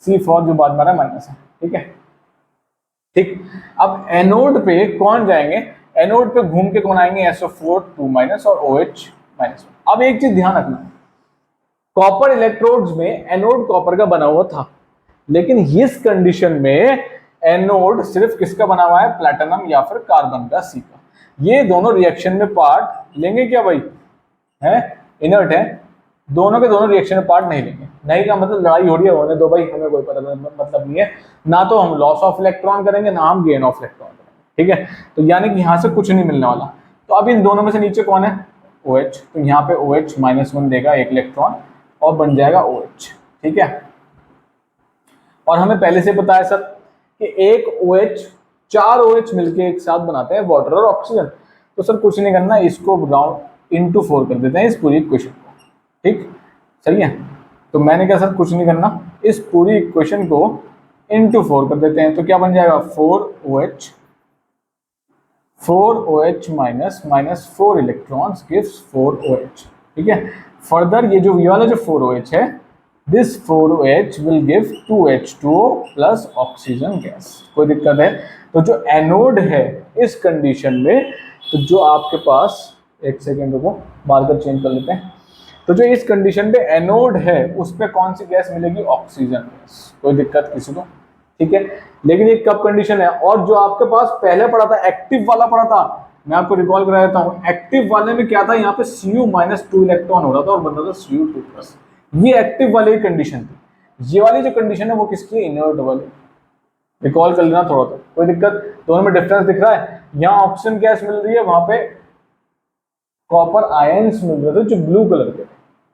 C फॉर जो बाद में आ रहा है माइनस है। ठीक है, ठीक, अब एनोड पे कौन जाएंगे, एनोड पे घूम के कौन आएंगे, SO4 2 माइनस और OH माइनस। अब एक चीज ध्यान रखना, कॉपर इलेक्ट्रोड्स में एनोड कॉपर का बना हुआ था, लेकिन इस कंडीशन में एनोड सिर्फ किसका बना हुआ है, प्लैटिनम या फिर कार्बन का, C का। ये दोनों रिएक्शन में पार्ट लेंगे क्या भाई, है इनर्ट है, दोनों के दोनों रिएक्शन में पार्ट नहीं लेंगे। नहीं का मतलब लड़ाई हो रही है, होने दो भाई, हमें कोई पता मतलब नहीं है, ना तो हम लॉस ऑफ इलेक्ट्रॉन करेंगे ना हम गेन ऑफ इलेक्ट्रॉन करेंगे। ठीक है, तो यानी कि यहां से कुछ नहीं मिलने वाला। तो अब इन दोनों में से नीचे कौन है, OH, तो यहाँ पे OH -1 देगा एक इलेक्ट्रॉन और बन जाएगा OH। ठीक है, और हमें पहले से पता है सर कि एक OH 4 OH मिलके एक साथ बनाते हैं वाटर और ऑक्सीजन। तो सर कुछ नहीं करना, इसको राउंड इनटू 4 कर देते हैं इस पूरी इक्वेशन को। ठीक, सही है, तो मैंने कहा सर कुछ नहीं करना, इस पूरी इक्वेशन को इनटू 4 कर देते हैं, तो क्या बन जाएगा 4OH minus minus 4 electrons gives 4OH। ठीक है, फर्दर ये जो ये वाला जो 4OH है, this 4OH will give 2H2O plus oxygen gas. कोई दिक्कत है, तो जो एनोड है इस कंडीशन में, तो जो आपके पास, एक सेकेंड को मार्कर चेंज कर लेते हैं, तो जो इस कंडीशन पे एनोड है उस पे कौन सी गैस मिलेगी, ऑक्सीजन गैस। कोई दिक्कत किसी को, ठीक है, लेकिन ये कब कंडीशन है। और जो आपके पास पहले पड़ा था, एक्टिव वाला पड़ा था, मैं आपको रिकॉल करा देता हूँ, एक्टिव वाले में क्या था, यहाँ पे Cu-2 इलेक्ट्रॉन हो रहा था और बन रहा था Cu2 प्लस, ये एक्टिव वाले की कंडीशन थी। ये वाली जो कंडीशन है वो किसकी, इनर्ट वाली, रिकॉल कर लेना थोड़ा सा, कोई दिक्कत, दोनों में डिफरेंस दिख रहा है, यहाँ ऑक्सीजन गैस मिल रही है, वहां पे कॉपर आयंस मिल रहे थे जो ब्लू कलर के,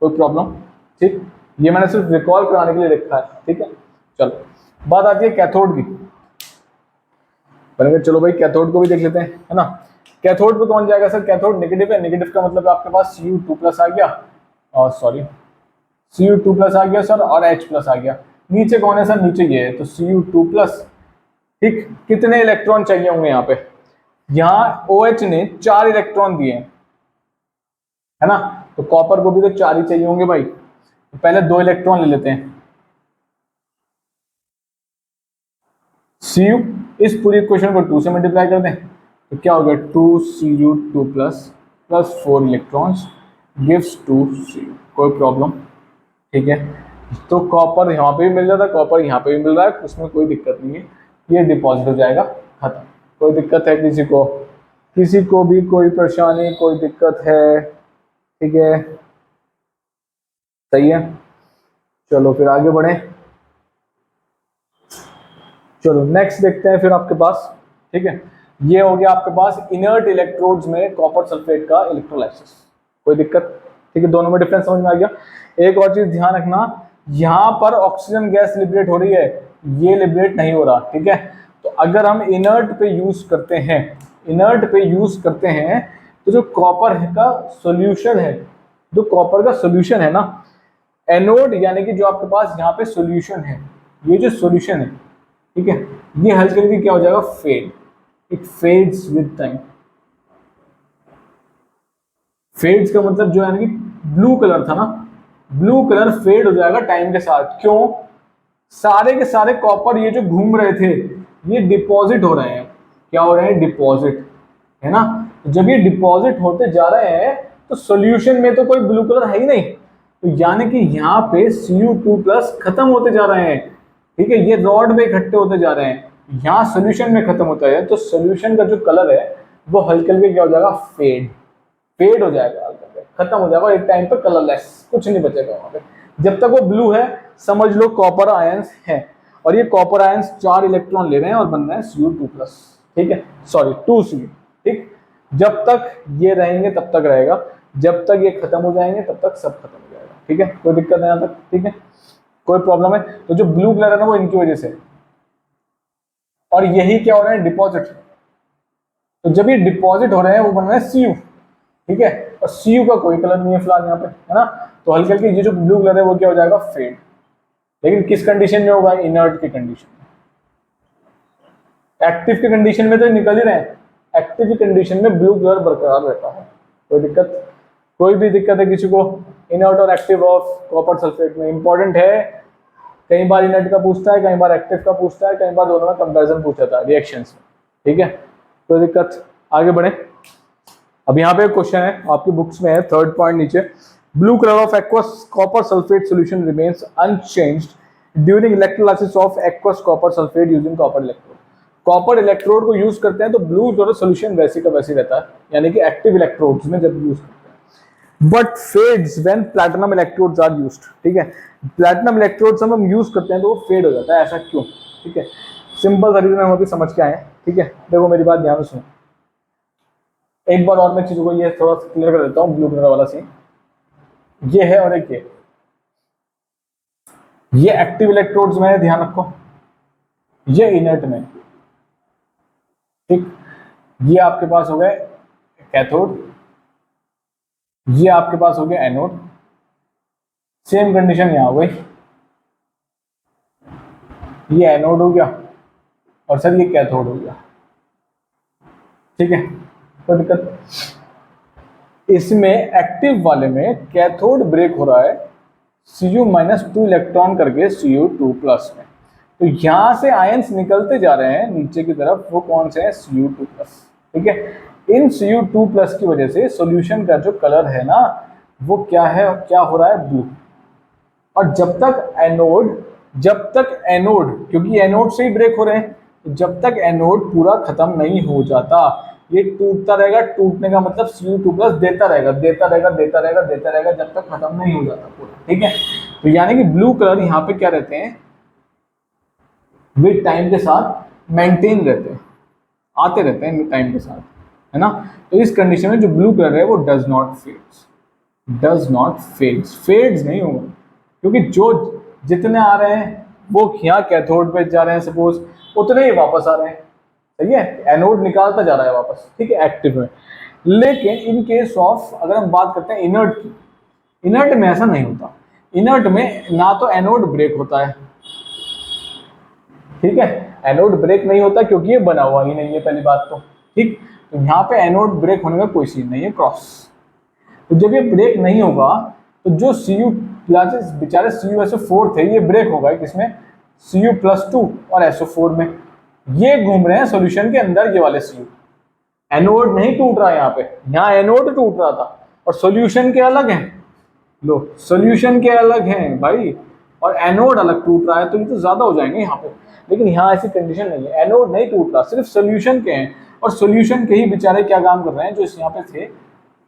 कोई प्रॉब्लम। ठीक, ये मैंने सिर्फ रिकॉल कराने के लिए लिखा है। ठीक है, चलो बात आती है कैथोड की। चलो भाई कैथोड को भी देख लेते हैं, है ना। कैथोड पे कौन जाएगा सर, कैथोड नेगेटिव है, नेगेटिव का मतलब आपके पास Cu2 प्लस आ गया, और सॉरी Cu2 प्लस आ गया सर, और H प्लस आ गया। नीचे कौन है सर, नीचे ये है, तो Cu2 प्लस। ठीक, कितने इलेक्ट्रॉन चाहिए होंगे यहाँ पे, यहाँ OH ने 4 इलेक्ट्रॉन दिए हैं, है ना, तो कॉपर को भी तो 4 ही चाहिए होंगे भाई। तो पहले 2 इलेक्ट्रॉन ले लेते हैं, Cu, इस पूरी इक्वेशन को 2 से मल्टीप्लाई कर दें, तो क्या हो गया 2Cu2 plus plus 4 electrons gives 2Cu। कोई प्रॉब्लम, ठीक है, तो कॉपर यहाँ पे भी मिल जाता है, कॉपर यहाँ पे भी मिल रहा है, उसमें कोई दिक्कत नहीं है, ये डिपॉजिट हो जाएगा, खत्म। कोई दिक्कत है किसी को, किसी को भी कोई परेशानी, कोई दिक्कत है, ठीक है, सही है, चलो फिर आगे बढ़े। चलो नेक्स्ट देखते हैं फिर आपके पास। ठीक है, ये हो गया आपके पास इनर्ट इलेक्ट्रोड्स में कॉपर सल्फेट का इलेक्ट्रोलाइसिस, कोई दिक्कत, ठीक है, दोनों में डिफरेंस समझ में आ गया। एक और चीज ध्यान रखना, यहां पर ऑक्सीजन गैस लिबरेट हो रही है, ये लिबरेट नहीं हो रहा। ठीक है, तो अगर हम इनर्ट पे यूज करते हैं, इनर्ट पे यूज करते हैं, तो जो कॉपर का सोल्यूशन है, जो कॉपर का सोल्यूशन है ना, एनोड यानी कि जो आपके पास यहाँ पे सोल्यूशन है, ये जो सोल्यूशन है, ठीक है, ये हल्के हल्के क्या हो जाएगा, fade, it fades with time. Fades का मतलब जो है कि ब्लू कलर था ना, ब्लू कलर फेड हो जाएगा टाइम के साथ। क्यों, सारे के सारे कॉपर ये जो घूम रहे थे, ये डिपॉजिट हो रहे हैं, क्या हो रहे हैं, डिपॉजिट, है ना। जब ये डिपॉजिट होते जा रहे हैं तो सॉल्यूशन में तो कोई ब्लू कलर है ही नहीं, तो यानी कि यहाँ पे Cu2 प्लस खत्म होते जा रहे हैं। ठीक है, ये रॉड में इकट्ठे होते जा रहे हैं, यहाँ सोल्यूशन में खत्म होता है, तो सोल्यूशन का जो कलर है वो हल्के हल्के क्या हो जाएगा, फेड, फेड हो जाएगा, खत्म हो जाएगा, एक टाइम पे कलरलेस, कुछ नहीं बचेगा वहां पे। जब तक वो ब्लू है समझ लो कॉपर आयंस है, और ये कॉपर आयंस 4 इलेक्ट्रॉन ले रहे हैं और बन रहे हैं Cu2 प्लस, ठीक है, सॉरी 2Cu। ठीक, जब तक ये रहेंगे तब तक रहेगा, जब तक ये खत्म हो जाएंगे तब तक सब खत्म हो जाएगा। ठीक है, कोई दिक्कत नहीं यहाँ तक, ठीक है, कोई प्रॉब्लम है। तो जो ब्लू कलर है ना वो इनकी वजह से, और यही क्या हो रहा है, डिपॉजिट। तो जब ये डिपॉजिट हो रहे हैं वो बन रहा है Cu, ठीक है, और Cu का कोई कलर नहीं है फिलहाल यहाँ पे, है ना। तो हल्के हल्के ये जो ब्लू कलर है वो क्या हो जाएगा, फेड। लेकिन किस कंडीशन में होगा, इनर्ट की कंडीशन में। एक्टिव की कंडीशन में तो निकल ही रहे हैं, एक्टिव की कंडीशन में ब्लू कलर बरकरार रहता है। कोई दिक्कत, कोई भी दिक्कत है किसी को इनर्ट और एक्टिव ऑफ कॉपर सल्फेट में? इंपॉर्टेंट है, कई बार इनर्ट का पूछता है, कई बार एक्टिव का पूछता है, कई बार दोनों में कंपैरिजन पूछा था रिएक्शंस में, ठीक है। कोई दिक्कत, आगे बढ़े। अब यहाँ पे क्वेश्चन है आपकी बुक्स में है, थर्ड पॉइंट नीचे, blue colour of aqueous copper sulphate solution remains unchanged during electrolysis of aqueous copper sulphate using copper electrode. Copper electrode को यूज करते हैं तो ब्लू कलर सॉल्यूशन वैसे का वैसे रहता है, यानी कि एक्टिव इलेक्ट्रोड्स में जब यूज करते हैं, but fades when platinum electrodes are used, ठीक है। प्लैटिनम इलेक्ट्रोड्स हम यूज करते हैं तो वो फेड हो जाता है, ऐसा क्यों, ठीक है। सिंपल सा रीजन हम अभी समझ के आए हैं, ठीक है। देखो मेरी बात ध्यान से सुनो, एक बार और मैं चीजों को ये थोड़ा क्लियर कर देता हूँ। ब्लू कलर वाला सीन ये है, और एक ये एक्टिव इलेक्ट्रोड्स में है, ध्यान रखो, ये इनर्ट में, ठीक। ये आपके पास हो गए कैथोड, ये आपके पास हो गया एनोड। सेम कंडीशन यहां हो गई, ये एनोड हो गया और सर ये कैथोड हो गया, ठीक है। कोई दिक्कत, इसमें एक्टिव वाले में कैथोड ब्रेक हो रहा है Cu-2 इलेक्ट्रॉन करके Cu2 प्लस में, तो यहां से आयंस निकलते जा रहे हैं नीचे की तरफ, वो कौन से हैं, Cu2 प्लस, ठीक है। इन Cu2 प्लस की वजह से सॉल्यूशन का जो कलर है ना वो क्या है, क्या हो रहा है, ब्लू। और जब तक एनोड क्योंकि एनोड से ही ब्रेक हो रहे हैं, तो जब तक एनोड पूरा खत्म नहीं हो जाता ये टूटता रहेगा। टूटने का मतलब Cu2 प्लस देता रहेगा जब तक खत्म नहीं हो जाता पूरा, ठीक है। तो यानी कि ब्लू कलर यहाँ पे क्या रहते हैं, विद टाइम के साथ मेंटेन रहते हैं, आते रहते हैं टाइम के साथ, है ना। तो इस कंडीशन में जो ब्लू कलर है वो डज नॉट फेड्स नहीं होगा, क्योंकि जो जितने आ रहे हैं वो यहाँ कैथोड पे जा रहे हैं, सपोज उतने ही वापस आ रहे हैं, सही है। एनोड निकालता जा रहा है वापस, ठीक है, एक्टिव में। लेकिन इन केस ऑफ अगर हम बात करते हैं इनर्ट की, इनर्ट में ऐसा नहीं होता। इनर्ट में ना तो एनोड ब्रेक होता है, ठीक है, एनोड ब्रेक नहीं होता क्योंकि ये बना हुआ ही नहीं है, पहली बात तो, ठीक। तो यहाँ पे एनोड ब्रेक होने का कोई सीन नहीं है, क्रॉस। तो जब ये ब्रेक नहीं होगा तो जो Cu प्लस बेचारे CuSO4 थे ये ब्रेक होगा किसमें, Cu+2 और SO4 में। ये घूम रहे हैं सॉल्यूशन के अंदर, ये वाले Cu। एनोड नहीं टूट रहा है यहाँ पे, यहाँ एनोड टूट रहा था और सॉल्यूशन के अलग हैं, लो सॉल्यूशन के अलग हैं भाई, और एनोड अलग टूट रहा है, तो ये तो ज्यादा हो जाएंगे यहाँ पे। लेकिन यहाँ ऐसी कंडीशन नहीं है, एनोड नहीं टूट रहा, सिर्फ सॉल्यूशन के हैं, और सॉल्यूशन के ही बेचारे क्या काम कर रहे हैं, जो यहाँ पे थे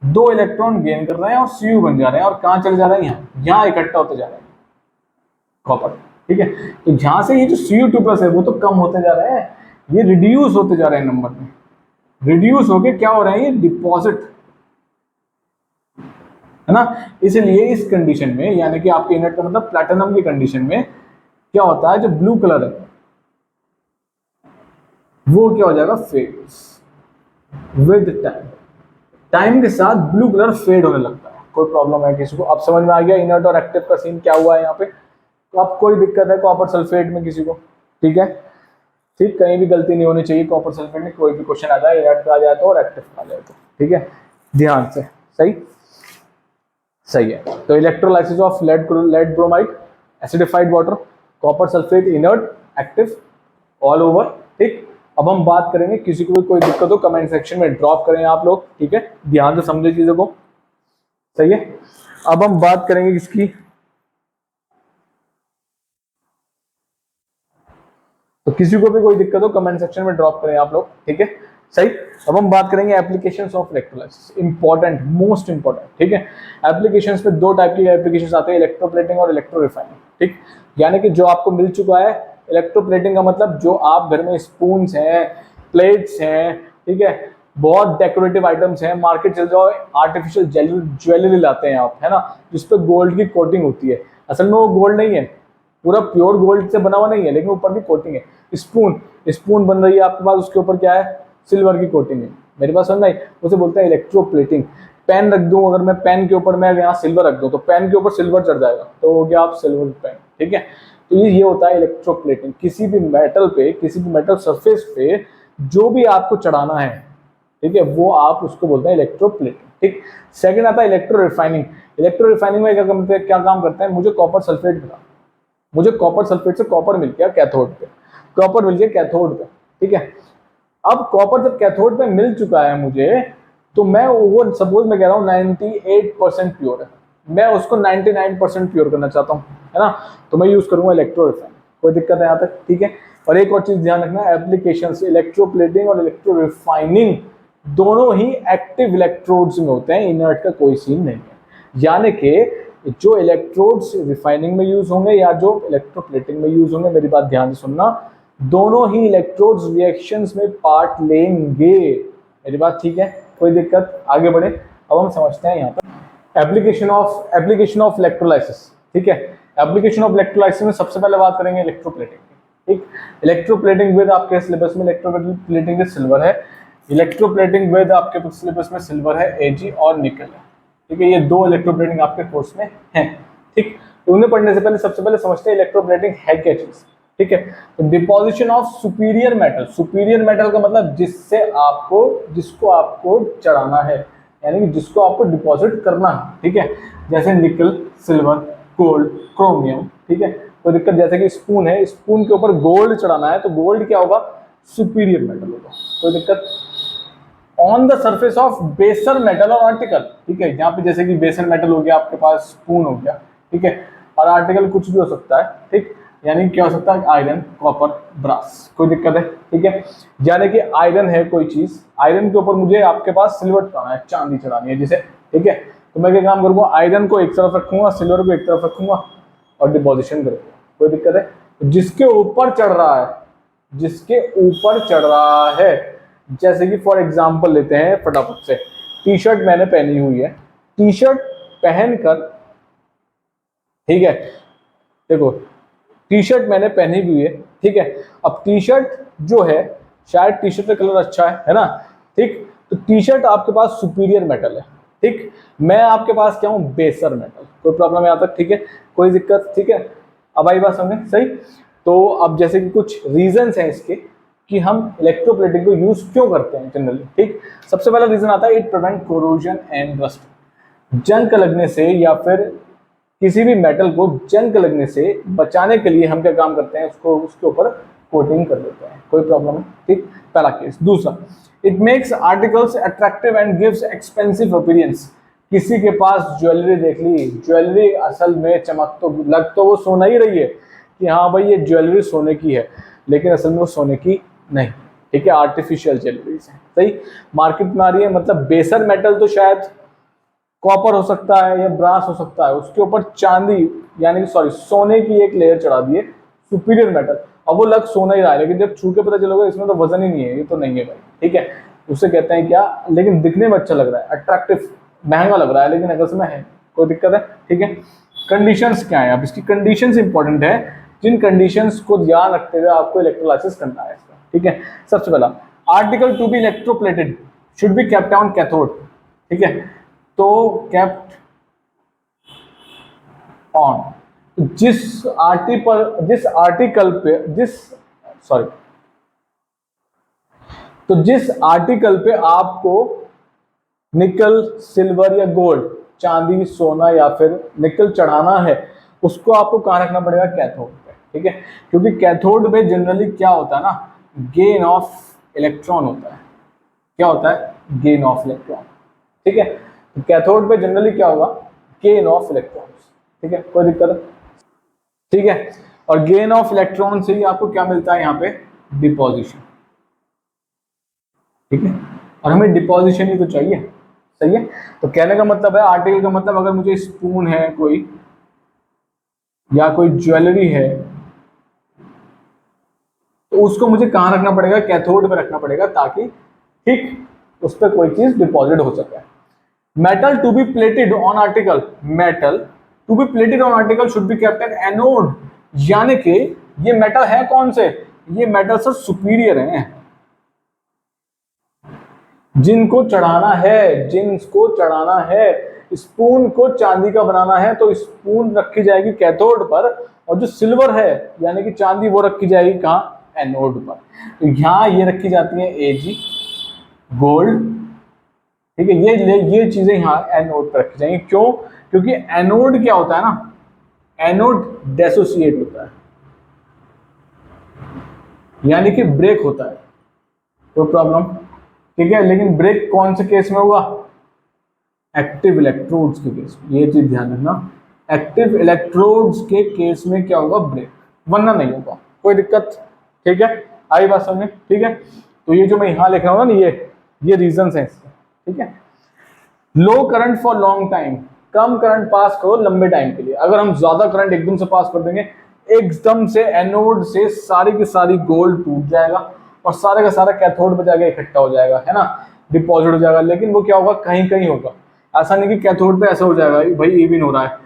2 इलेक्ट्रॉन गेन कर रहे हैं और Cu बन जा रहे हैं, और कहाँ चले जा रहे हैं, यहाँ इकट्ठा होते जा रहे हैं कॉपर, ठीक है। तो जहां से ये जो Cu2 प्लस है वो तो कम होते जा रहे हैं, ये रिड्यूस होते जा रहे हैं नंबर में, रिड्यूस होके क्या हो रहा है, ये डिपॉजिट, है ना। इसलिए इस कंडीशन में, यानी कि आपके इनर्ट का मतलब प्लैटिनम की कंडीशन में क्या होता है, जो ब्लू कलर है वो क्या हो जाएगा, फेड्स विद टाइम। टाइम के साथ ब्लू कलर फेड होने लगता है। कोई प्रॉब्लम है किसी को, अब समझ में आ गया इनर्ट और एक्टिव का सीन क्या हुआ है यहाँ पे। तो अब कोई दिक्कत है कॉपर सल्फेट में किसी को, ठीक है, ठीक, कहीं भी गलती नहीं होनी चाहिए कॉपर सल्फेट में, कोई भी क्वेश्चन आ जाए इनर्ट का आ जाए तो और एक्टिव का आ जाए तो, ठीक है, ध्यान से, सही है। तो electrolysis of lead bromide acidified water, copper sulphate inert active all over, ठीक। अब हम बात करेंगे, किसी को भी कोई दिक्कत हो कमेंट सेक्शन में ड्रॉप करें आप लोग, ठीक है, ध्यान से समझे चीजों को, सही है। अब हम बात करेंगे किसकी, तो किसी को भी कोई दिक्कत हो कमेंट सेक्शन में ड्रॉप करें आप लोग, ठीक है, सही। अब हम बात करेंगे applications of electrolysis, important, most important, ठीक है। एप्लीकेशंस में 2 टाइप की एप्लीकेशंस आते हैं, इलेक्ट्रोप्लेटिंग और इलेक्ट्रो रिफाइनिंग, ठीक। यानी कि जो आपको मिल चुका है, इलेक्ट्रोप्लेटिंग का मतलब जो आप घर में स्पून्स हैं, प्लेट्स हैं, ठीक है, बहुत डेकोरेटिव आइटम्स हैं, मार्केट चल जाओ आर्टिफिशियल ज्वेलरी लाते हैं आप, है ना, जिस पे गोल्ड की कोटिंग होती है, असल में वो गोल्ड नहीं है, पूरा प्योर गोल्ड से बना हुआ नहीं है, लेकिन ऊपर भी कोटिंग है। स्पून, स्पून बन रही है आपके पास, उसके ऊपर क्या है, सिल्वर की कोटिंग है। मेरे पास समझ आई, उसे बोलते हैं इलेक्ट्रोप्लेटिंग। पेन रख दूं, अगर मैं पेन के ऊपर मैं यहाँ सिल्वर रख दूं तो पेन के ऊपर सिल्वर चढ़ जाएगा, तो हो गया आप सिल्वर पेन। ठीक है, तो ये होता है इलेक्ट्रोप्लेटिंग। किसी भी मेटल पे, किसी भी मेटल सरफेस पे जो भी आपको चढ़ाना है, ठीक है, वो आप उसको बोलते हैं इलेक्ट्रोप्लेटिंग। ठीक, सेकंड आता है इलेक्ट्रो रिफाइनिंग। इलेक्ट्रो रिफाइनिंग में क्या काम करता है, मुझे कॉपर सल्फेट मिला, मुझे कॉपर सल्फेट से कॉपर मिल गया कैथोड पे, कॉपर मिल गया कैथोड पे। ठीक है, अब कॉपर जब कैथोड पे मिल चुका है मुझे, तो मैं वो सपोज मैं कह रहा हूँ 98% प्योर है, मैं उसको 99% प्योर करना चाहता हूँ, है ना, तो मैं यूज करूंगा इलेक्ट्रो रिफाइनिंग। कोई दिक्कत है यहाँ तक? ठीक है, और एक और चीज ध्यान रखना, एप्लीकेशन इलेक्ट्रोप्लेटिंग और इलेक्ट्रो रिफाइनिंग दोनों ही एक्टिव इलेक्ट्रोड्स में होते हैं, इनर्ट का कोई सीन नहीं है। यानी कि जो इलेक्ट्रोड्स रिफाइनिंग में यूज होंगे या जो इलेक्ट्रोप्लेटिंग में यूज होंगे, मेरी बात ध्यान से सुनना, दोनों ही इलेक्ट्रोड्स रिएक्शंस में पार्ट लेंगे। मेरी बात ठीक है? कोई दिक्कत? आगे बढ़े, अब हम समझते हैं यहाँ पर एप्लीकेशन ऑफ इलेक्ट्रोलाइसिस। ठीक है, एप्लीकेशन ऑफ इलेक्ट्रोलाइसिस में सबसे पहले बात करेंगे इलेक्ट्रोप्लेटिंग। ठीक, इलेक्ट्रोप्लेटिंग विद आपके सिलेबस में इलेक्ट्रोप्लेटिंग विद सिल्वर है, इलेक्ट्रोप्लेटिंग विद आपके सिलेबस में सिल्वर है, Ag और निकल है। ठीक है, ये दो इलेक्ट्रोप्लेटिंग आपके कोर्स में हैं। ठीक, तो उन्हें पढ़ने से पहले सबसे पहले समझते हैं इलेक्ट्रोप्लेटिंग है क्या चीज। ठीक है, तो deposition of superior metal, superior metal का मतलब जिसको आपको चढ़ाना है, यानी कि जिसको आपको डिपॉजिट करना है। ठीक है, जैसे निकल, सिल्वर, गोल्ड, क्रोमियम। ठीक है, कोई दिक्कत? जैसे कि स्पून है, स्पून के ऊपर गोल्ड चढ़ाना है, तो गोल्ड क्या होगा, सुपीरियर मेटल होगा। कोई दिक्कत? ऑन द सरफेस ऑफ बेसर मेटल और आर्टिकल। ठीक है, यहाँ पे जैसे कि बेसर मेटल हो गया आपके पास, स्पून हो गया, ठीक है, और आर्टिकल कुछ भी हो सकता है। ठीक, यानी क्या हो सकता है, आयरन, कॉपर, ब्रास। कोई दिक्कत है? ठीक है, यानी कि आयरन है कोई चीज, आयरन के ऊपर मुझे आपके पास सिल्वर चढ़ाना है, चांदी चढ़ानी है जिसे। ठीक है, तो मैं क्या काम करूंगा, आयरन को एक तरफ रखूंगा, सिल्वर को एक तरफ रखूंगा और डिपोजिशन करूंगा। कोई दिक्कत है? जिसके ऊपर चढ़ रहा है, जिसके ऊपर चढ़ रहा है, जैसे कि फॉर एग्जांपल लेते हैं फटाफट से, टी शर्ट मैंने पहनी हुई है, टी शर्ट पहनकर, ठीक है, देखो टी शर्ट मैंने पहनी हुई है, ठीक है, अब टी शर्ट जो है, शायद टी शर्ट का कलर अच्छा है ना, ठीक, तो टी शर्ट आपके पास सुपीरियर मेटल है, ठीक, मैं आपके पास क्या हूं, बेसर मेटल। कोई प्रॉब्लम यहाँ तक? ठीक है, कोई दिक्कत? ठीक है, अब आई बात समझे? सही। तो अब जैसे कि कुछ रीजंस हैं इसके कि हम इलेक्ट्रोप्लेटिंग को यूज क्यों करते हैं जनरली। ठीक, सबसे पहला रीजन आता है, it prevent corrosion and rust. जंग लगने से या फिर किसी भी मेटल को जंग लगने से बचाने के लिए हम क्या काम करते हैं, उसको उसके ऊपर कोटिंग कर देते हैं। कोई प्रॉब्लम है? ठीक, पहला केस। दूसरा, it makes articles attractive and gives expensive appearance. किसी के पास ज्वेलरी देख ली, ज्वेलरी असल में चमक तो लग तो वो सोना ही रही है कि हाँ भाई ये ज्वेलरी सोने की है, लेकिन असल में वो सोने की नहीं। ठीक है, आर्टिफिशियल ज्वेलरीज है। सही, मार्केट में आ रही है, मतलब बेसर मेटल तो शायद कॉपर हो सकता है या ब्रास हो सकता है, उसके ऊपर चांदी यानी कि सॉरी सोने की एक लेयर चढ़ा दी है, सुपीरियर मेटल, अब वो लग सोना ही रहा है, लेकिन जब छू के पता चलोगे इसमें तो वजन ही नहीं है, ये तो नहीं है भाई। ठीक है, उसे कहते हैं क्या, लेकिन दिखने में अच्छा लग रहा है, अट्रैक्टिव, महंगा लग रहा है, लेकिन अगर उसमें है। कोई दिक्कत है? ठीक है, कंडीशंस क्या है, अब इसकी कंडीशंस इंपॉर्टेंट है, जिन कंडीशंस को ध्यान रखते हुए आपको इलेक्ट्रोलाइसिस करना है इसका। ठीक है, सबसे पहला, article to be electroplated should be kept on cathode. ठीक है, तो केप्ट ऑन, जिस आर्टिकल पे आपको निकल, सिल्वर या गोल्ड, चांदी, सोना या फिर निकल चढ़ाना है, उसको आपको कहां रखना पड़ेगा, कैथोड पे। ठीक है, क्योंकि कैथोड पे जनरली क्या होता है ना, गेन ऑफ इलेक्ट्रॉन होता है। क्या होता है? Gain of electron. ठीक है, तो कैथोड पे जनरली क्या होगा, गेन ऑफ इलेक्ट्रॉन्स। ठीक है, कोई दिक्कत है? ठीक है, और गेन ऑफ इलेक्ट्रॉन से ही आपको क्या मिलता है यहाँ पे, डिपोजिशन। ठीक है, और हमें डिपोजिशन ही तो चाहिए। सही है, तो कहने का मतलब है, आर्टिकल का मतलब, अगर मुझे स्पून है कोई या कोई ज्वेलरी है, तो उसको मुझे कहां रखना पड़ेगा, कैथोड पे रखना पड़ेगा, ताकि ठीक उस पर कोई चीज डिपॉजिट हो सके। Metal to be plated on article, metal to be plated on article should be kept at anode. यानी कि ये मेटल है कौन से, ये मेटल से सुपीरियर हैं, जिनको चढ़ाना है, जिनको चढ़ाना है। स्पून को चांदी का बनाना है तो स्पून रखी जाएगी कैथोड पर, और जो सिल्वर है यानी कि चांदी वो रखी जाएगी कहाँ, एनोड पर। तो यहाँ ये रखी जाती है Ag गोल्ड, ठीक है, ये चीजें यहाँ एनोड पर रखी जाएंगी। क्यों, क्योंकि एनोड क्या होता है ना, एनोड डिसोसिएट होता है, यानी कि ब्रेक होता है, तो प्रॉब्लम, ठीक है। लेकिन ब्रेक कौन से केस में होगा, एक्टिव इलेक्ट्रोड्स के केस में, ये चीज ध्यान रखना, एक्टिव इलेक्ट्रोड्स के केस में क्या होगा, ब्रेक, वरना नहीं होगा, कोई दिक्कत, ठीक है। आई बात समझ में, ठीक है। तो ये जो मैं यहां लिख रहा हूं ना, ये रीजंस हैं इसके, ठीक है। Low current for long time, कम करंट पास करो लंबे टाइम के लिए। अगर हम ज्यादा करंट एकदम से पास कर देंगे, एकदम से एनोड से सारी की सारी गोल्ड टूट जाएगा और सारे का सारा कैथोड पे जाके इकट्ठा हो जाएगा, है ना, डिपॉजिट हो जाएगा। लेकिन वो क्या होगा, कहीं कहीं होगा, ऐसा नहीं कि कैथोड पे ऐसा हो जाएगा भाई इवन हो रहा है,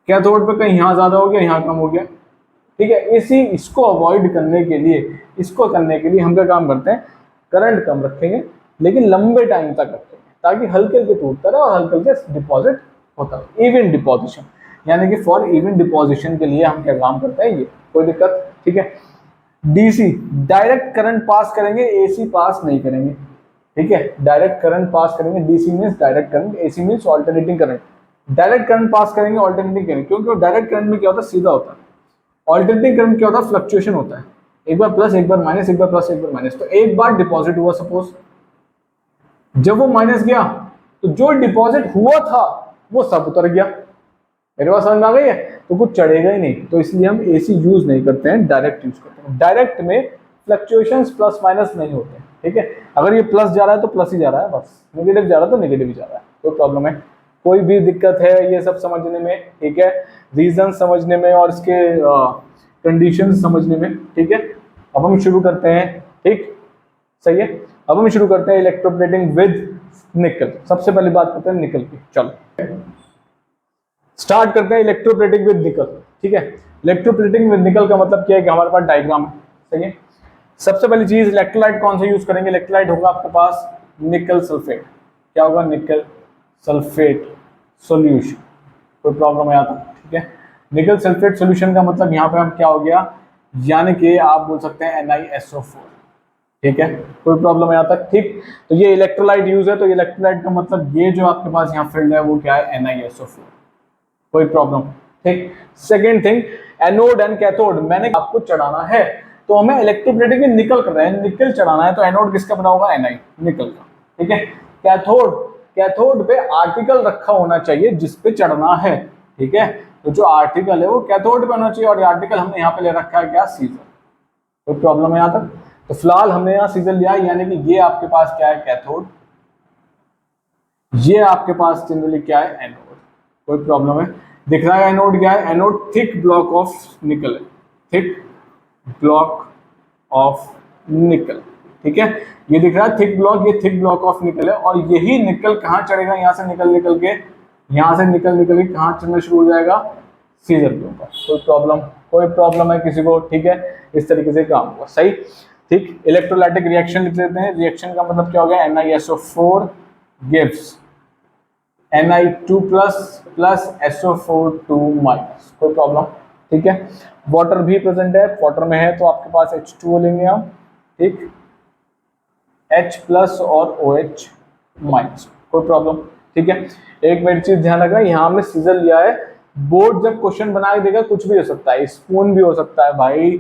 कैथोड पे कहीं यहाँ ज्यादा हो गया, यहाँ कम हो गया, ठीक है। इसको अवॉइड करने के लिए, इसको करने के लिए हम क्या काम करते हैं, करंट कम रखेंगे लेकिन लंबे टाइम तक रखेंगे, ताकि हल्के हल्के टूटता रहे और हल्के हल्के डिपॉजिट होता है, इवन डिपॉजिशन, यानी कि फॉर इवन डिपॉजिशन के लिए हम क्या काम करते हैं, ये कोई दिक्कत, ठीक है। डीसी डायरेक्ट करंट पास करेंगे, एसी पास नहीं करेंगे, ठीक है। डायरेक्ट करंट पास करेंगे, DC means direct current, AC means alternating current. Direct current pass करेंगे, अल्टरनेटिंग करंट, क्योंकि डायरेक्ट करंट में क्या होता है, सीधा होता है। अल्टरनेटिंग करंट क्या होता है, फ्लक्चुएशन होता है, एक बार प्लस एक बार माइनस, एक बार प्लस एक बार माइनस। तो एक बार डिपॉजिट हुआ सपोज, जब वो माइनस गया तो जो डिपॉजिट हुआ था वो सब उतर गया, मेरे पास समझ में आ गई है, तो कुछ चढ़ेगा ही नहीं। तो इसलिए हम एसी यूज नहीं करते हैं, डायरेक्ट यूज करते हैं। डायरेक्ट में फ्लक्चुएशंस प्लस माइनस नहीं होते, ठीक है। अगर ये प्लस जा रहा है तो प्लस ही जा रहा है, बस नेगेटिव जा रहा है तो नेगेटिव ही जा रहा है, कोई प्रॉब्लम है, कोई भी दिक्कत है ये सब समझने में, ठीक है, रीजन समझने में और इसके कंडीशन समझने में, ठीक है। अब हम शुरू करते हैं, ठीक, सही है। अब हम शुरू करते हैं इलेक्ट्रोप्लेटिंग विद निकल। सबसे पहली बात करते हैं निकल की, चलो स्टार्ट करते हैं इलेक्ट्रोप्लेटिंग विद निकल, ठीक है। इलेक्ट्रोप्लेटिंग विद निकल का मतलब क्या है कि हमारे पास डायग्राम है, सही है। सबसे पहली चीज, इलेक्ट्रोलाइट कौन सा यूज करेंगे, इलेक्ट्रोलाइट होगा आपके पास निकल सल्फेट, क्या होगा, निकल सल्फेट सॉल्यूशन, कोई प्रॉब्लम है यहाँ तक, ठीक है। निकल सल्फेट सॉल्यूशन का मतलब यहाँ पे हम क्या हो गया, यानी कि आप बोल सकते हैं NiSO4, ठीक है, कोई प्रॉब्लम है यहाँ तक, ठीक। तो ये इलेक्ट्रोलाइट यूज है, तो इलेक्ट्रोलाइट का मतलब ये जो आपके पास यहाँ फील्ड है वो क्या है, NiSO4, कोई प्रॉब्लम, ठीक। Second thing, anode and cathode, मैंने आपको चढ़ाना है तो हमें इलेक्ट्रोप्लेटिंग में निकल कर रहे हैं, निकल चढ़ाना है, तो एनोड किसका बना होगा, Ni, निकल का, ठीक है। कैथोड, कैथोड पे आर्टिकल रखा होना चाहिए जिस पे चढ़ना है, ठीक है। तो जो आर्टिकल है वो कैथोड पे होना चाहिए, और ये आर्टिकल हमने यहाँ पे ले रखा है क्या, सीजर, कोई प्रॉब्लम है यहाँ तक। तो फिलहाल हमने यहाँ सीजर लिया, यानी कि ये आपके पास क्या है, कैथोड, ये आपके पास जनरली क्या है, एनोड, कोई प्रॉब्लम है, दिख रहा है एनोड क्या है, एनोड थिक ब्लॉक ऑफ निकल है, थिक ब्लॉक ऑफ निकल, ठीक है। ये दिख रहा है थिक ब्लॉक, ये थिक ब्लॉक ऑफ निकल है, और यही निकल कहाँ चढ़ेगा, यहाँ से निकल निकल के, यहाँ से निकल निकल के कहाँ चढ़ना शुरू हो जाएगा, सीजर के ऊपर, कोई प्रॉब्लम है किसी को, ठीक है। इस तरीके से काम होगा, सही, ठीक। इलेक्ट्रोलाइटिक रिएक्शन लिख देते हैं, रिएक्शन का मतलब क्या हो गया, NiSO4 gives Ni2 plus SO4 minus, कोई प्रॉब्लम, ठीक है। वाटर भी प्रेजेंट है, वाटर में है तो आपके पास H2O लेंगे हम, ठीक, H प्लस और OH माइनस, कोई प्रॉब्लम, ठीक है। एक मिनट चीज ध्यान रखना, यहाँ हमने सीजर लिया है, बोर्ड जब क्वेश्चन बना के देगा कुछ भी हो सकता है, स्पून भी हो सकता है भाई,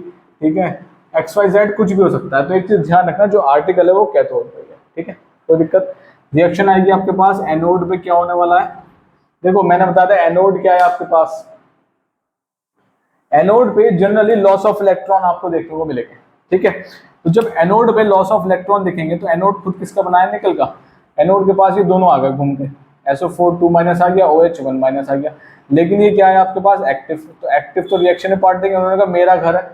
ठीक है, XYZ कुछ भी हो सकता है। तो एक चीज ध्यान रखना, जो आर्टिकल है वो कैथोड पे है, ठीक है, कोई दिक्कत। रिएक्शन आएगी आपके पास, एनोड पे क्या होने वाला है, देखो मैंने बताया था एनोड क्या है आपके पास, एनोड पे जनरली लॉस ऑफ इलेक्ट्रॉन आपको देखने को मिलेगा, ठीक है। तो जब एनोड पे लॉस ऑफ इलेक्ट्रॉन दिखेंगे तो एनोड खुद किसका बना है, निकल का। एनोड के पास ये दोनों आ गए घूम के, SO4 माइनस आ गया, OH1 माइनस आ गया, लेकिन ये क्या है आपके पास, एक्टिव। तो एक्टिव तो रिएक्शन में पार्ट देंगे, उन्होंने कहा मेरा घर है,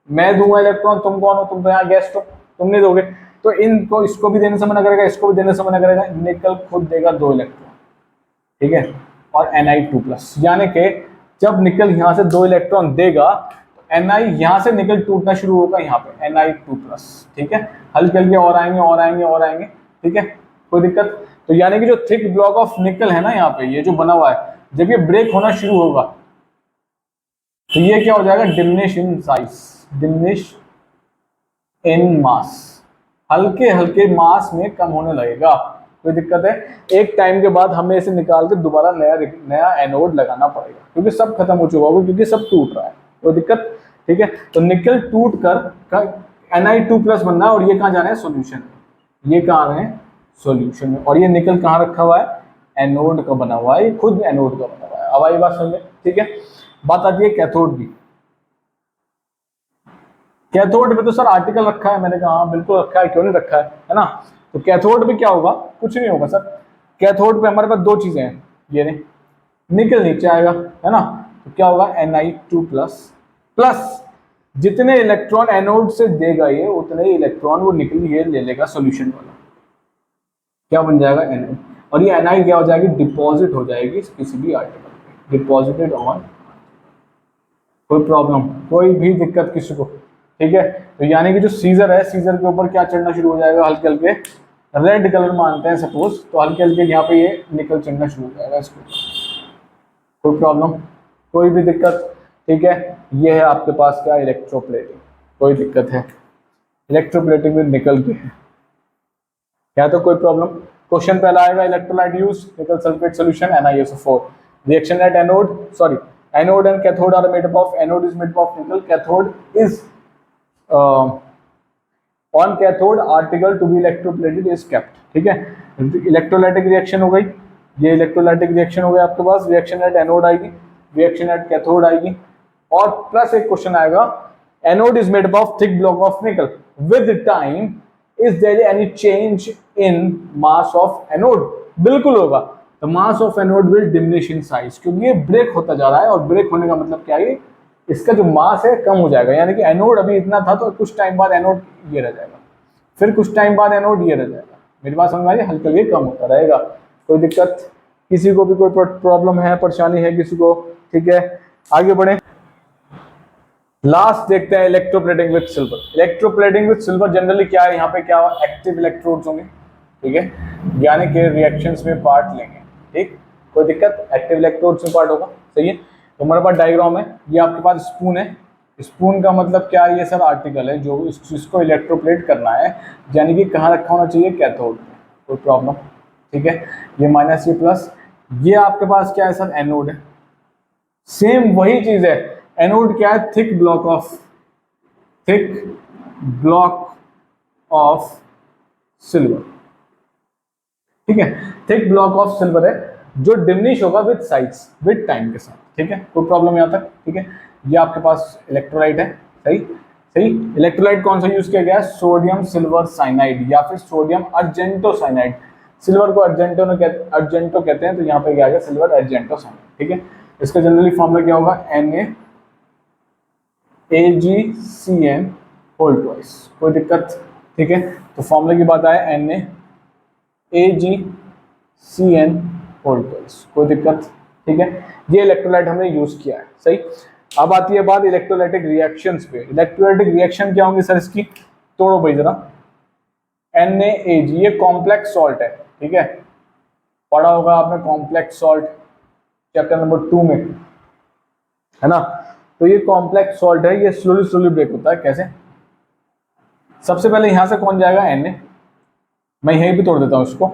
मैं दूंगा इलेक्ट्रॉन, तुम कौन हो, तुम तो यहाँ गेस्ट हो, तुम नहीं दोगे, तो इनको इसको भी देने से मना करेगा, इसको भी देने से मना करेगा, निकल खुद देगा 2 इलेक्ट्रॉन, ठीक है, और Ni2 प्लस, यानी कि जब निकल यहाँ से 2 इलेक्ट्रॉन देगा तो Ni यहाँ से निकल टूटना शुरू होगा यहाँ पे Ni2+, ठीक है। हल्के हल्के और आएंगे और आएंगे और आएंगे, ठीक है, कोई दिक्कत। तो यानी कि जो थिक ब्लॉक ऑफ निकल है ना यहाँ पे, ये जो बना हुआ है, जब ये ब्रेक होना शुरू होगा तो ये क्या हो जाएगा, डिमिनिश इन साइज, डिमिनिश इन मास, हल्के हल्के मास में कम होने लगेगा। कोई दिक्कत है? एक टाइम के बाद हमें इसे निकाल के दोबारा नया एनोड लगाना पड़ेगा, क्योंकि सब खत्म हो चुका होगा, क्योंकि सब टूट रहा है। कोई दिक्कत? ठीक है। तो निकल टूट कर Ni2+ बनना है, और ये कहाँ जाना है, सोल्यूशन में। ये कहाँ रहे हैं, सोल्यूशन में। और ये निकल कहाँ रखा हुआ है, एनोड का बना हुआ है, ये खुद एनोड का बना हुआ है। अब आई बात समझ में? ठीक है। बात आती है कैथोड की। कैथोड में तो सर आर्टिकल रखा है, मैंने कहा हाँ बिल्कुल रखा है, क्यों नहीं रखा है ना। तो कैथोड में क्या होगा, कुछ नहीं होगा सर। कैथोड पे हमारे पास दो चीजें हैं, ये नहीं, निकल नीचे आएगा, है ना। तो क्या होगा, Ni2+ प्लस जितने इलेक्ट्रॉन एनोड से देगा ये, उतने ही इलेक्ट्रॉन वो निकल ये ले लेगा सोल्यूशन वाला। क्या बन जाएगा, Ni। और ये Ni क्या हो जाएगी, डिपॉजिट हो जाएगी किसी भी आर्टिकल पे, डिपॉजिटेड ऑन। कोई प्रॉब्लम, कोई भी दिक्कत किसी को? ठीक है। तो यानी कि जो सीजर है, सीजर के ऊपर क्या चढ़ना शुरू हो जाएगा, हल्के हल्के रेड कलर मानते हैं सपोज, तो हल्के हल्के यहाँ पे ये निकल चढ़ना शुरू हो जाएगा इसके ऊपर। कोई प्रॉब्लम, कोई भी दिक्कत? ठीक है। ये है आपके पास क्या, इलेक्ट्रोप्लेटिंग। कोई दिक्कत है, इलेक्ट्रोप्लेटिंग में निकल के है क्या, तो कोई प्रॉब्लम? क्वेश्चन पहला आएगा, electrolyte use, nickel sulphate solution NiSO4, reaction at anode, sorry, anode and cathode are made up of, anode is made up of nickel, cathode is on cathode article to be electroplated is kept. ठीक है। Electrolytic reaction हो गई, ये electrolytic reaction हो गया आपके पास। Reaction at anode आएगी, रिएक्शन एट कैथोड आएगी, और प्लस एक क्वेश्चन आएगा, anode is made up of thick block of nickel, with time is there any change in mass of anode? बिल्कुल होगा। The mass of anode will diminish in size, क्योंकि ये break होता जा रहा है, और ब्रेक होने का मतलब क्या है, इसका जो मास है कम हो जाएगा। यानी कि एनोड अभी इतना था, तो कुछ टाइम बाद एनोड ये रह जाएगा, फिर कुछ टाइम बाद एनोड ये रह जाएगा। मेरी बात समझ में आ रही है? हल्का ये कम होता रहेगा। कोई दिक्कत किसी को भी, कोई प्रॉब्लम है, परेशानी है किसी को? ठीक है, आगे बढ़े। लास्ट देखते हैं electroplating with silver. Electroplating with silver generally क्या है, यहाँ पे क्या एक्टिव इलेक्ट्रोड्स होंगे, ठीक है, यानी कि रिएक्शंस में पार्ट लेंगे। ठीक, कोई दिक्कत? एक्टिव इलेक्ट्रोड्स में पार्ट होगा, सही है। तो हमारे पास डायग्राम है, ये आपके पास स्पून है, स्पून का मतलब क्या है, ये सर आर्टिकल है जो इस चीज को इलेक्ट्रोप्लेट करना है, यानी कि कहाँ रखा होना चाहिए, कैथोड में। कोई प्रॉब्लम? ठीक है। ये माइनस, ये प्लस, ये आपके पास क्या है सर, एनोड है। सेम वही चीज है, एनोड क्या है, थिक ब्लॉक ऑफ सिल्वर। ठीक है, थिक ब्लॉक ऑफ सिल्वर है, जो डिमिनिश होगा विद साइज, विद टाइम के साथ। ठीक है, कोई प्रॉब्लम यहाँ तक? ठीक है। ये आपके पास इलेक्ट्रोलाइट है, सही सही। इलेक्ट्रोलाइट कौन सा यूज किया गया है, सोडियम सिल्वर साइनाइड या फिर सोडियम अर्जेंटो साइनाइड। सिल्वर को अर्जेंटो कहते हैं, तो यहाँ पे क्या आ गया, सिल्वर अर्जेंटो साइनाइड। ठीक है। इसका जनरली फॉर्मूला क्या होगा, NaAgCN होल ट्वाइस। कोई दिक्कत? ठीक है। तो फॉर्मूला की बात आए, NaAgCN होल ट्वाइस। कोई दिक्कत? ठीक है। ये इलेक्ट्रोलाइट हमने यूज किया है, सही। अब आती है बात इलेक्ट्रोलाइटिक रिएक्शंस पे। इलेक्ट्रोलाइटिक रिएक्शन क्या होंगे सर इसकी, तोड़ो भाई जरा। NaAg, ये कॉम्प्लेक्स सॉल्ट है, ठीक है, पढ़ा होगा आपने कॉम्प्लेक्स सॉल्ट चैप्टर नंबर 2 में, है ना। तो ये कॉम्प्लेक्स सॉल्ट है, ये स्लोली ब्रेक होता है। कैसे? सबसे पहले यहां से कौन जाएगा, Na, मैं यहीं भी तोड़ देता हूं इसको।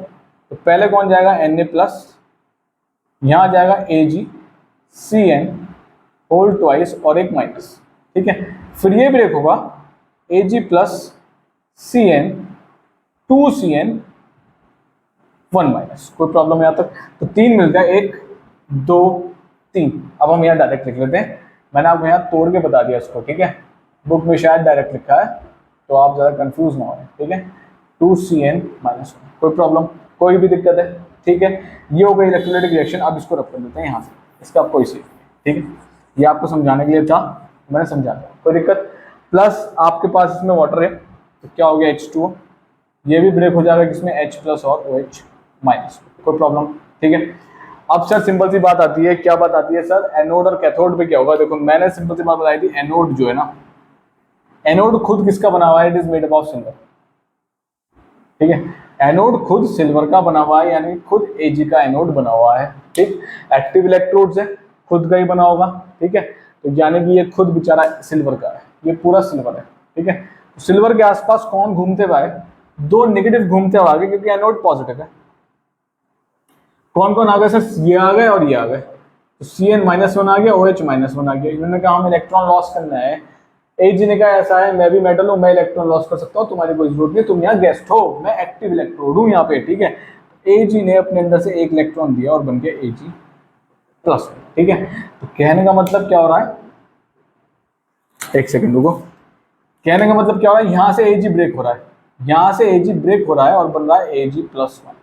तो पहले कौन जाएगा, Na+, यहां जाएगा AgCN होल ट्वाइस और एक माइनस। ठीक है। फिर ये ब्रेक होगा Ag+CN 2CN 1 माइनस। कोई प्रॉब्लम यहां तक? तो 3 मिलता है, 1 2 3। अब हम यहाँ डायरेक्ट लिख लेते हैं, मैंने आपको यहाँ तोड़ के बता दिया इसको, ठीक है। बुक में शायद डायरेक्ट लिखा है, तो आप ज़्यादा कंफ्यूज ना हो, ठीक है। 2CN-1। कोई प्रॉब्लम, कोई भी दिक्कत है? ठीक है। ये हो गई इलेक्ट्रोलाइटिक रिएक्शन। अब इसको रख कर देते हैं यहाँ से, इसका कोई सी, ठीक है। ये आपको समझाने के लिए था, मैंने समझा दिया, कोई दिक्कत? प्लस आपके पास इसमें वाटर है, तो क्या हो गया, H2O। ये भी ब्रेक हो जाएगा किसमें, H+ और OH-। कोई प्रॉब्लम? ठीक है। अब सर सिंपल सी बात आती है, क्या बात आती है सर, एनोड और कैथोड पे क्या होगा। देखो मैंने सिंपल सी बात बताई थी, एनोड जो है ना, एनोड खुद किसका बना हुआ है, it is made up of silver, ठीक है। एनोड खुद सिल्वर का बना हुआ है, यानी खुद Ag का एनोड बना हुआ है, ठीक। एक्टिव इलेक्ट्रोड्स है, खुद का ही बना होगा, ठीक है। तो यानी कि ये खुद बेचारा सिल्वर का है, ये पूरा सिल्वर है, ठीक है। तो सिल्वर के आसपास कौन घूमते हुए आए, दो नेगेटिव घूमते हुए आगे, क्योंकि एनोड पॉजिटिव है। कौन कौन आ गए सर, ये आ गए और ये आ गए, तो Cn-1 आ गया, OH-1 आ गया। इन्होंने कहा हमें इलेक्ट्रॉन लॉस करना है। Ag ने कहा ऐसा है, मैं भी मेटल हूं, मैं इलेक्ट्रॉन लॉस कर सकता हूं, तुम्हारी कोई जरूरत नहीं, तुम यहाँ गेस्ट हो, मैं एक्टिव इलेक्ट्रोड हूं यहाँ पे, ठीक है। Ag ने अपने अंदर से एक इलेक्ट्रॉन दिया और बन गया Ag+, ठीक है। तो कहने का मतलब क्या हो रहा है, एक सेकंड रुको, कहने का मतलब क्या हो रहा है, यहाँ से Ag ब्रेक हो रहा है, यहाँ से Ag ब्रेक हो रहा है और बन रहा है Ag+1,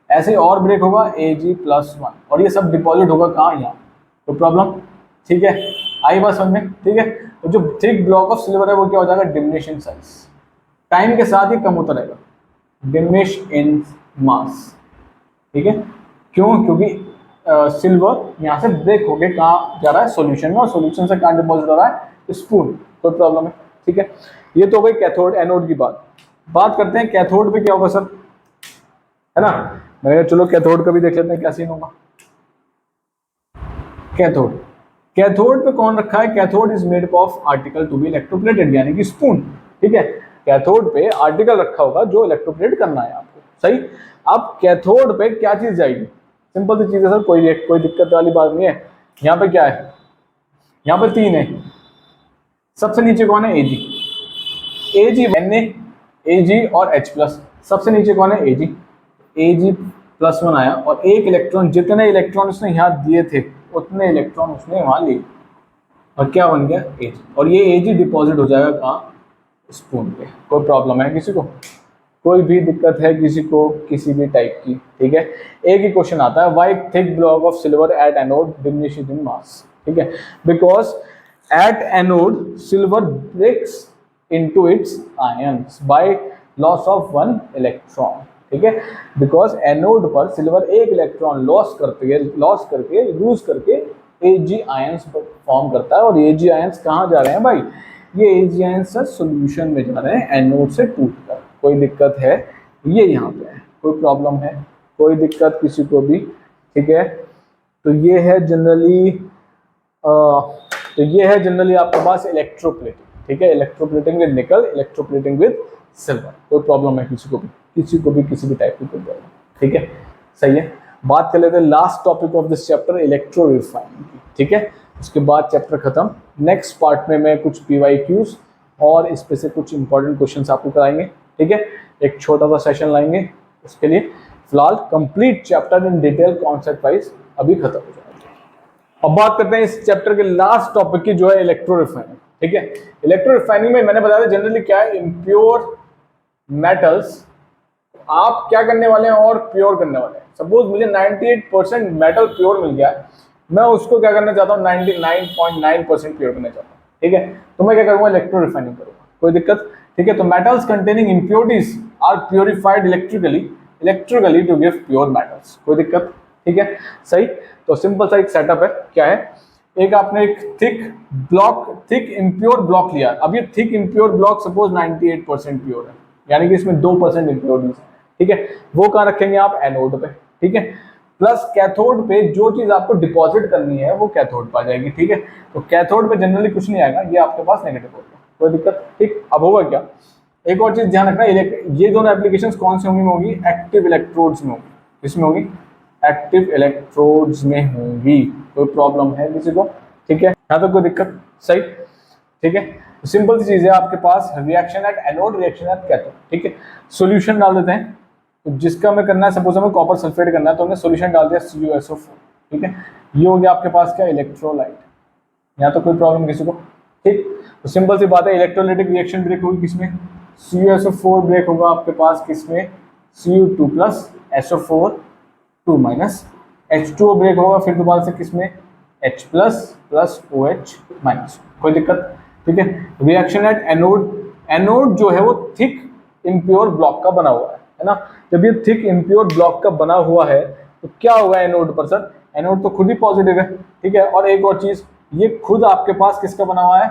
ऐसे ही और ब्रेक होगा Ag+1, और ये सब डिपॉजिट होगा कहाँ, यहाँ। तो प्रॉब्लम, ठीक है, आई बात समझ में, ठीक है। तो जो थिक ब्लॉक ऑफ सिल्वर है वो क्या हो जाएगा, डिमिनिश इन साइज, टाइम के साथ ही कम होता रहेगा, डिमिनिश इन मास, ठीक है। क्यों, क्योंकि सिल्वर यहाँ से ब्रेक होके कहाँ जा रहा है, सॉल्यूशन में, और सॉल्यूशन से कहाँ डिपॉजिट हो रहा है, स्पून, कोई प्रॉब्लम है, ठीक है। ये तो हो गई कैथोड एनोड की बात करते हैं कैथोड पे क्या होगा सर, है ना। मैंने कहा चलो कैथोड का भी देख लेते हैं क्या सीन होगा। कैथोड, कैथोड पे कौन रखा है, cathode is made up of article to be electroplated, यानी कि स्पून, ठीक है। कैथोड पे आर्टिकल रखा होगा जो इलेक्ट्रोप्लेट करना है आपको, सही। अब कैथोड पे क्या चीज जाएगी, सिंपल सी चीज है सर, कोई दिक्कत वाली बात नहीं है। यहाँ पे क्या है, यहाँ पे 3 है, सबसे नीचे कौन है, Ag, Na, Ag और H+, सबसे नीचे कौन है, Ag+1 आया, और एक इलेक्ट्रॉन, जितने इलेक्ट्रॉन उसने यहाँ दिए थे उतने इलेक्ट्रॉन उसने वहां लिए, और क्या बन गया, Ag, और ये Ag डिपॉजिट हो जाएगा कहाँ, स्पून पे। कोई प्रॉब्लम है किसी को, कोई भी दिक्कत है किसी को, किसी भी टाइप की, ठीक है। एक ही क्वेश्चन आता है, why thick block of silver at anode diminishes in mass, ठीक है। Because at anode silver breaks into its ions by loss of 1 electron, ठीक है। बिकॉज एनोड पर सिल्वर एक इलेक्ट्रॉन लॉस करके लूज करके Ag आयंस फॉर्म करता है, और Ag आयंस कहाँ जा रहे हैं भाई, ये Ag आयंस सोल्यूशन में जा रहे हैं एनोड से टूटकर। कोई दिक्कत है, ये यहाँ पे है, कोई प्रॉब्लम है, कोई दिक्कत किसी को भी, ठीक है। तो ये है जनरली आपके पास इलेक्ट्रोप्लेटिंग, ठीक है, इलेक्ट्रोप्लेटिंग विद निकल, इलेक्ट्रोप्लेटिंग विद सिल्वर। कोई प्रॉब्लम है किसी को भी किसी भी टाइप की कोई प्रॉब्लम, ठीक है, सही है। बात कर लेते हैं last topic of this chapter, electro refining की, ठीक है। उसके बाद चैप्टर खत्म। नेक्स्ट पार्ट में मैं कुछ PYQs और इस पे से कुछ इंपॉर्टेंट क्वेश्चंस आपको कराएंगे, ठीक है। एक छोटा सा सेशन लाएंगे उसके लिए। फिलहाल complete chapter in detail concept wise अभी खत्म हो जाएगा। अब बात करते हैं इस चैप्टर के लास्ट टॉपिक की, जो है इलेक्ट्रो रिफाइनिंग, ठीक है। इलेक्ट्रो रिफाइनिंग में मैंने बताया जनरली क्या है, इम्प्योर मेटल्स आप क्या करने वाले हैं और प्योर करने वाले हैं। सपोज मुझे 98% मेटल प्योर मिल गया है, मैं उसको क्या करना चाहता हूँ, 99.9% प्योर करना चाहता हूँ, ठीक है। तो मैं क्या करूँगा, इलेक्ट्रो रिफाइनिंग करूँगा, कोई दिक्कत, ठीक है। तो metals containing impurities are purified electrically to give pure metals, कोई दिक्कत, ठीक है, सही। तो सिंपल सा एक सेटअप है, क्या है, एक आपने एक थिक इम्प्योर ब्लॉक लिया। अब ये thick impure block suppose 98% pure है, यानी कि इसमें 2% इम्प्योरिटीज है, ठीक है। वो कहाँ रखेंगे आप, एनोड पे, ठीक है। प्लस कैथोड पे जो चीज आपको डिपॉजिट करनी है वो कैथोड पे आ जाएगी, ठीक है। तो कैथोड पे जनरली कुछ नहीं आएगा, ये आपके पास नेगेटिव होगा, कोई दिक्कत, ठीक। अब होगा क्या, एक और चीज ध्यान रखना, ये दोनों एप्लीकेशंस कौन से होंगी, एक्टिव इलेक्ट्रोड्स में होगी, किसमें होगी, एक्टिव इलेक्ट्रोड्स में होंगी। कोई प्रॉब्लम है किसी को, ठीक है, यहाँ तो कोई दिक्कत, सही, ठीक है। सिंपल सी चीज है आपके पास, reaction at anode, reaction at cathode, ठीक है। सॉल्यूशन डाल देते हैं, तो जिसका हमें करना है, सपोज हमें कॉपर सल्फेट करना है, तो हमने सॉल्यूशन डाल दिया CuSO4, ठीक है। ये हो गया आपके पास क्या, इलेक्ट्रोलाइट, यहाँ तो कोई प्रॉब्लम किसी को, ठीक। तो सिंपल सी बात है, इलेक्ट्रोलाइटिक रिएक्शन ब्रेक होगी किसमें, CuSO4 ब्रेक होगा आपके पास किसमें, Cu2 + SO4 2 - H2O ब्रेक होगा फिर दोबारा से किसमें, H+ + OH-, कोई दिक्कत, ठीक है। रिएक्शन एट एनोड जो है वो थिक इम्प्योर ब्लॉक का बना हुआ है ना। जब ये थिक इम्प्योर ब्लॉक का बना हुआ है तो क्या होगा एनोड पर सर, एनोड तो खुद ही पॉजिटिव है, ठीक है। और एक और चीज, ये खुद आपके पास किसका बना हुआ है,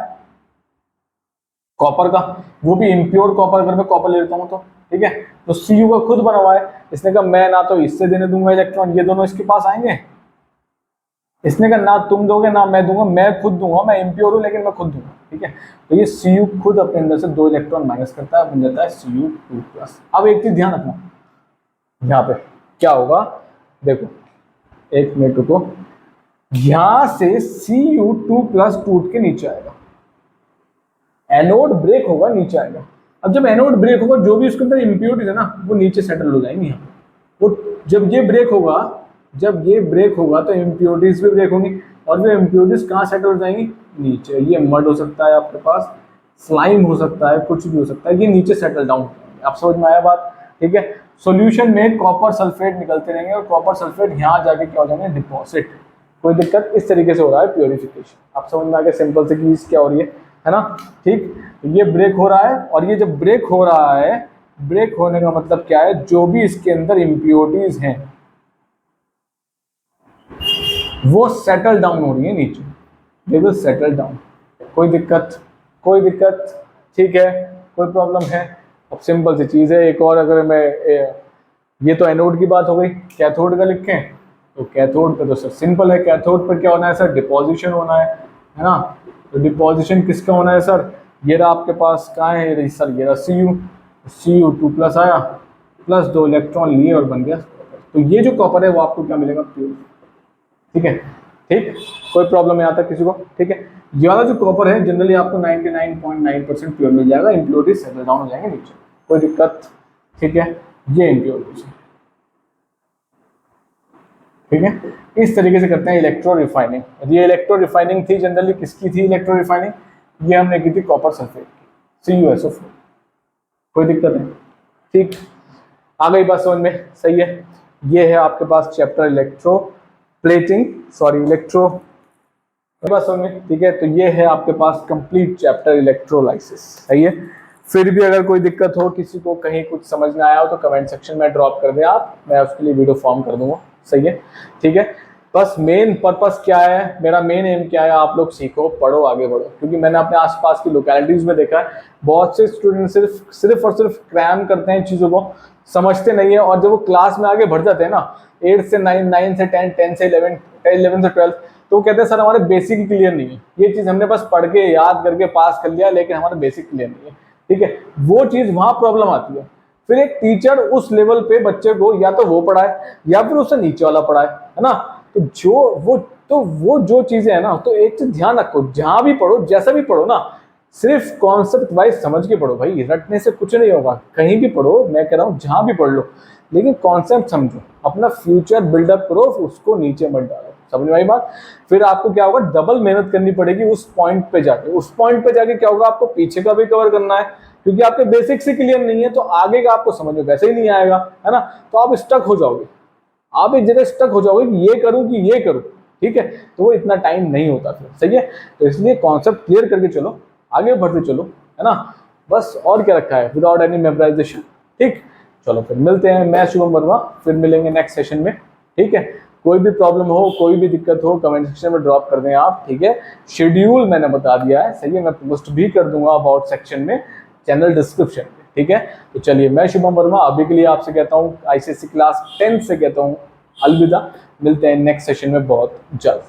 कॉपर का, वो भी इम्प्योर कॉपर, अगर मैं कॉपर ले लेता हूँ तो, ठीक है। तो Cu का खुद बना हुआ है। इसने कहा मैं ना तो इससे देने दूंगा इलेक्ट्रॉन, ये दोनों इसके पास आएंगे। इसने कहा ना तुम दोगे ना मैं दूंगा, मैं खुद दूंगा, मैं इम्प्योर हूं लेकिन मैं खुद दूंगा, ठीक है। तो ये Cu खुद अपने अंदर से 2 इलेक्ट्रॉन माइनस करता है, बन जाता है Cu2+। अब एक चीज ध्यान रखना, यहाँ पे क्या होगा, देखो एक मिनट रुको, यहां से Cu2+ टूट के नीचे आएगा, एनोड ब्रेक होगा, नीचे आएगा। अब जब एनोड ब्रेक होगा, जो भी उसके अंदर इम्प्योरिटीज है ना, वो नीचे सेटल हो जाएंगी यहाँ पे। वो जब ये ब्रेक होगा, जब ये ब्रेक होगा तो इम्प्योरिटीज भी ब्रेक होंगी, और वो इम्प्योरिटीज कहाँ सेटल हो जाएंगी, नीचे। ये मड हो सकता है आपके पास, स्लाइम हो सकता है, कुछ भी हो सकता है, ये नीचे सेटल डाउन। आप समझ में आया बात, ठीक है। सोल्यूशन में कॉपर सल्फेट निकलते रहेंगे, और कॉपर सल्फेट यहाँ जाके क्या हो जाएंगे, डिपॉजिट। कोई दिक्कत, इस तरीके से हो रहा है प्योरिफिकेशन। आप समझ में आ गया सिंपल से चीज क्या हो रही है ना, ठीक। ये ब्रेक हो रहा है, और ये जब ब्रेक हो रहा है, ब्रेक होने का मतलब क्या है, जो भी इसके अंदर इम्प्योरिटीज हैं वो सेटल डाउन हो रही है नीचे, दे विल सेटल डाउन। कोई दिक्कत, कोई दिक्कत, ठीक है, कोई प्रॉब्लम है। अब सिंपल सी चीज है। एक और, अगर मैं ये तो एनोड की बात हो गई, कैथोड का लिखें तो कैथोड पे तो सर सिंपल है, कैथोड पर क्या होना है सर, डिपोजिशन होना है ना। तो डिपोजिशन किसका होना है सर, ये रहा आपके पास, कहाँ है ये सर, ये रहा Cu2+ आया, प्लस 2 इलेक्ट्रॉन लिए और बन गया। तो ये जो कॉपर है वो आपको क्या मिलेगा, प्योर, ठीक है, ठीक। कोई प्रॉब्लम यहाँ तक किसी को, ठीक है। ये वाला जो कॉपर है जनरली आपको 99.9% प्योर मिल जाएगा, इम्प्योरिटी सेटल डाउन हो जाएंगे नीचे, कोई दिक्कत, ठीक है। ये इम्प्योरिटी, ठीक है। इस तरीके से करते हैं इलेक्ट्रो रिफाइनिंग। ये इलेक्ट्रो रिफाइनिंग थी जनरली किसकी थी, इलेक्ट्रो रिफाइनिंग, ये हमने की थी कॉपर सल्फेट की, CuSO4। कोई दिक्कत है, ठीक। आ गई बात समझ में, सही है। ये है आपके पास chapter electro plating, sorry electro, बात समझ में, ठीक है। तो ये है आपके पास कंप्लीट चैप्टर इलेक्ट्रोलाइसिस, सही है। फिर भी अगर कोई दिक्कत हो, किसी को कहीं कुछ समझ में आया हो तो कमेंट सेक्शन में ड्रॉप कर दें आप, मैं उसके लिए वीडियो फॉर्म कर दूंगा, सही है, ठीक है। बस मेन पर्पस क्या है, मेरा मेन एम क्या है, आप लोग सीखो, पढ़ो, आगे बढ़ो। क्योंकि मैंने अपने आसपास की लोकेलिटीज में देखा है, बहुत से स्टूडेंट सिर्फ और सिर्फ क्रैम करते हैं चीज़ों को, समझते नहीं है। और जब वो क्लास में आगे बढ़ जाते हैं ना, 8 से 9, 9 से 10, 10 से 11, 11 से 12, तो वो कहते हैं सर हमारे बेसिक ही क्लियर नहीं है, ये चीज़ हमने बस पढ़ के याद करके पास कर लिया, लेकिन हमारा बेसिक क्लियर नहीं है, ठीक है। वो चीज़ वहाँ प्रॉब्लम आती है। फिर एक टीचर उस लेवल पे बच्चे को या तो वो पढ़ाए या फिर उससे नीचे वाला पढ़ाए, है ना। तो वो जो चीजें है ना, तो एक चीज ध्यान रखो, जहां भी पढ़ो, जैसा भी पढ़ो ना, सिर्फ कॉन्सेप्ट वाइज समझ के पढ़ो भाई, रटने से कुछ नहीं होगा। कहीं भी पढ़ो, मैं कह रहा हूँ जहां भी पढ़ लो, लेकिन कॉन्सेप्ट समझो, अपना फ्यूचर बिल्डअप करो, उसको नीचे मत डालो, समझ में आई बात। फिर आपको क्या होगा, डबल मेहनत करनी पड़ेगी उस पॉइंट पे जाके। उस पॉइंट पे जाके क्या होगा, आपको पीछे का भी कवर करना है, क्योंकि आपके बेसिक से क्लियर नहीं है तो आगे का आपको समझ में वैसे ही नहीं आएगा, है ना। तो आप स्टक हो जाओगे, आप एक जगह स्टक हो जाओगे कि ये करूं कि ये करूं, ठीक है। तो वो इतना टाइम नहीं होता फिर, सही है। तो इसलिए कॉन्सेप्ट क्लियर करके चलो, आगे बढ़ते चलो, है ना। बस और क्या रखा है, विदाउट एनी मेमोराइजेशन, ठीक। चलो फिर मिलते हैं, मैं शुभम वर्मा, फिर मिलेंगे नेक्स्ट सेशन में, ठीक है। कोई भी प्रॉब्लम हो, कोई भी दिक्कत हो, कमेंट सेक्शन में ड्रॉप कर दें आप, ठीक है। शेड्यूल मैंने बता दिया है, सही है, मैं पोस्ट भी कर दूंगा अबाउट सेक्शन में, चैनल डिस्क्रिप्शन में, ठीक है। तो चलिए, मैं शुभम वर्मा अभी के लिए आपसे कहता हूँ, ICSE क्लास 10 से कहता हूँ अलविदा। मिलते हैं नेक्स्ट सेशन में बहुत जल्द।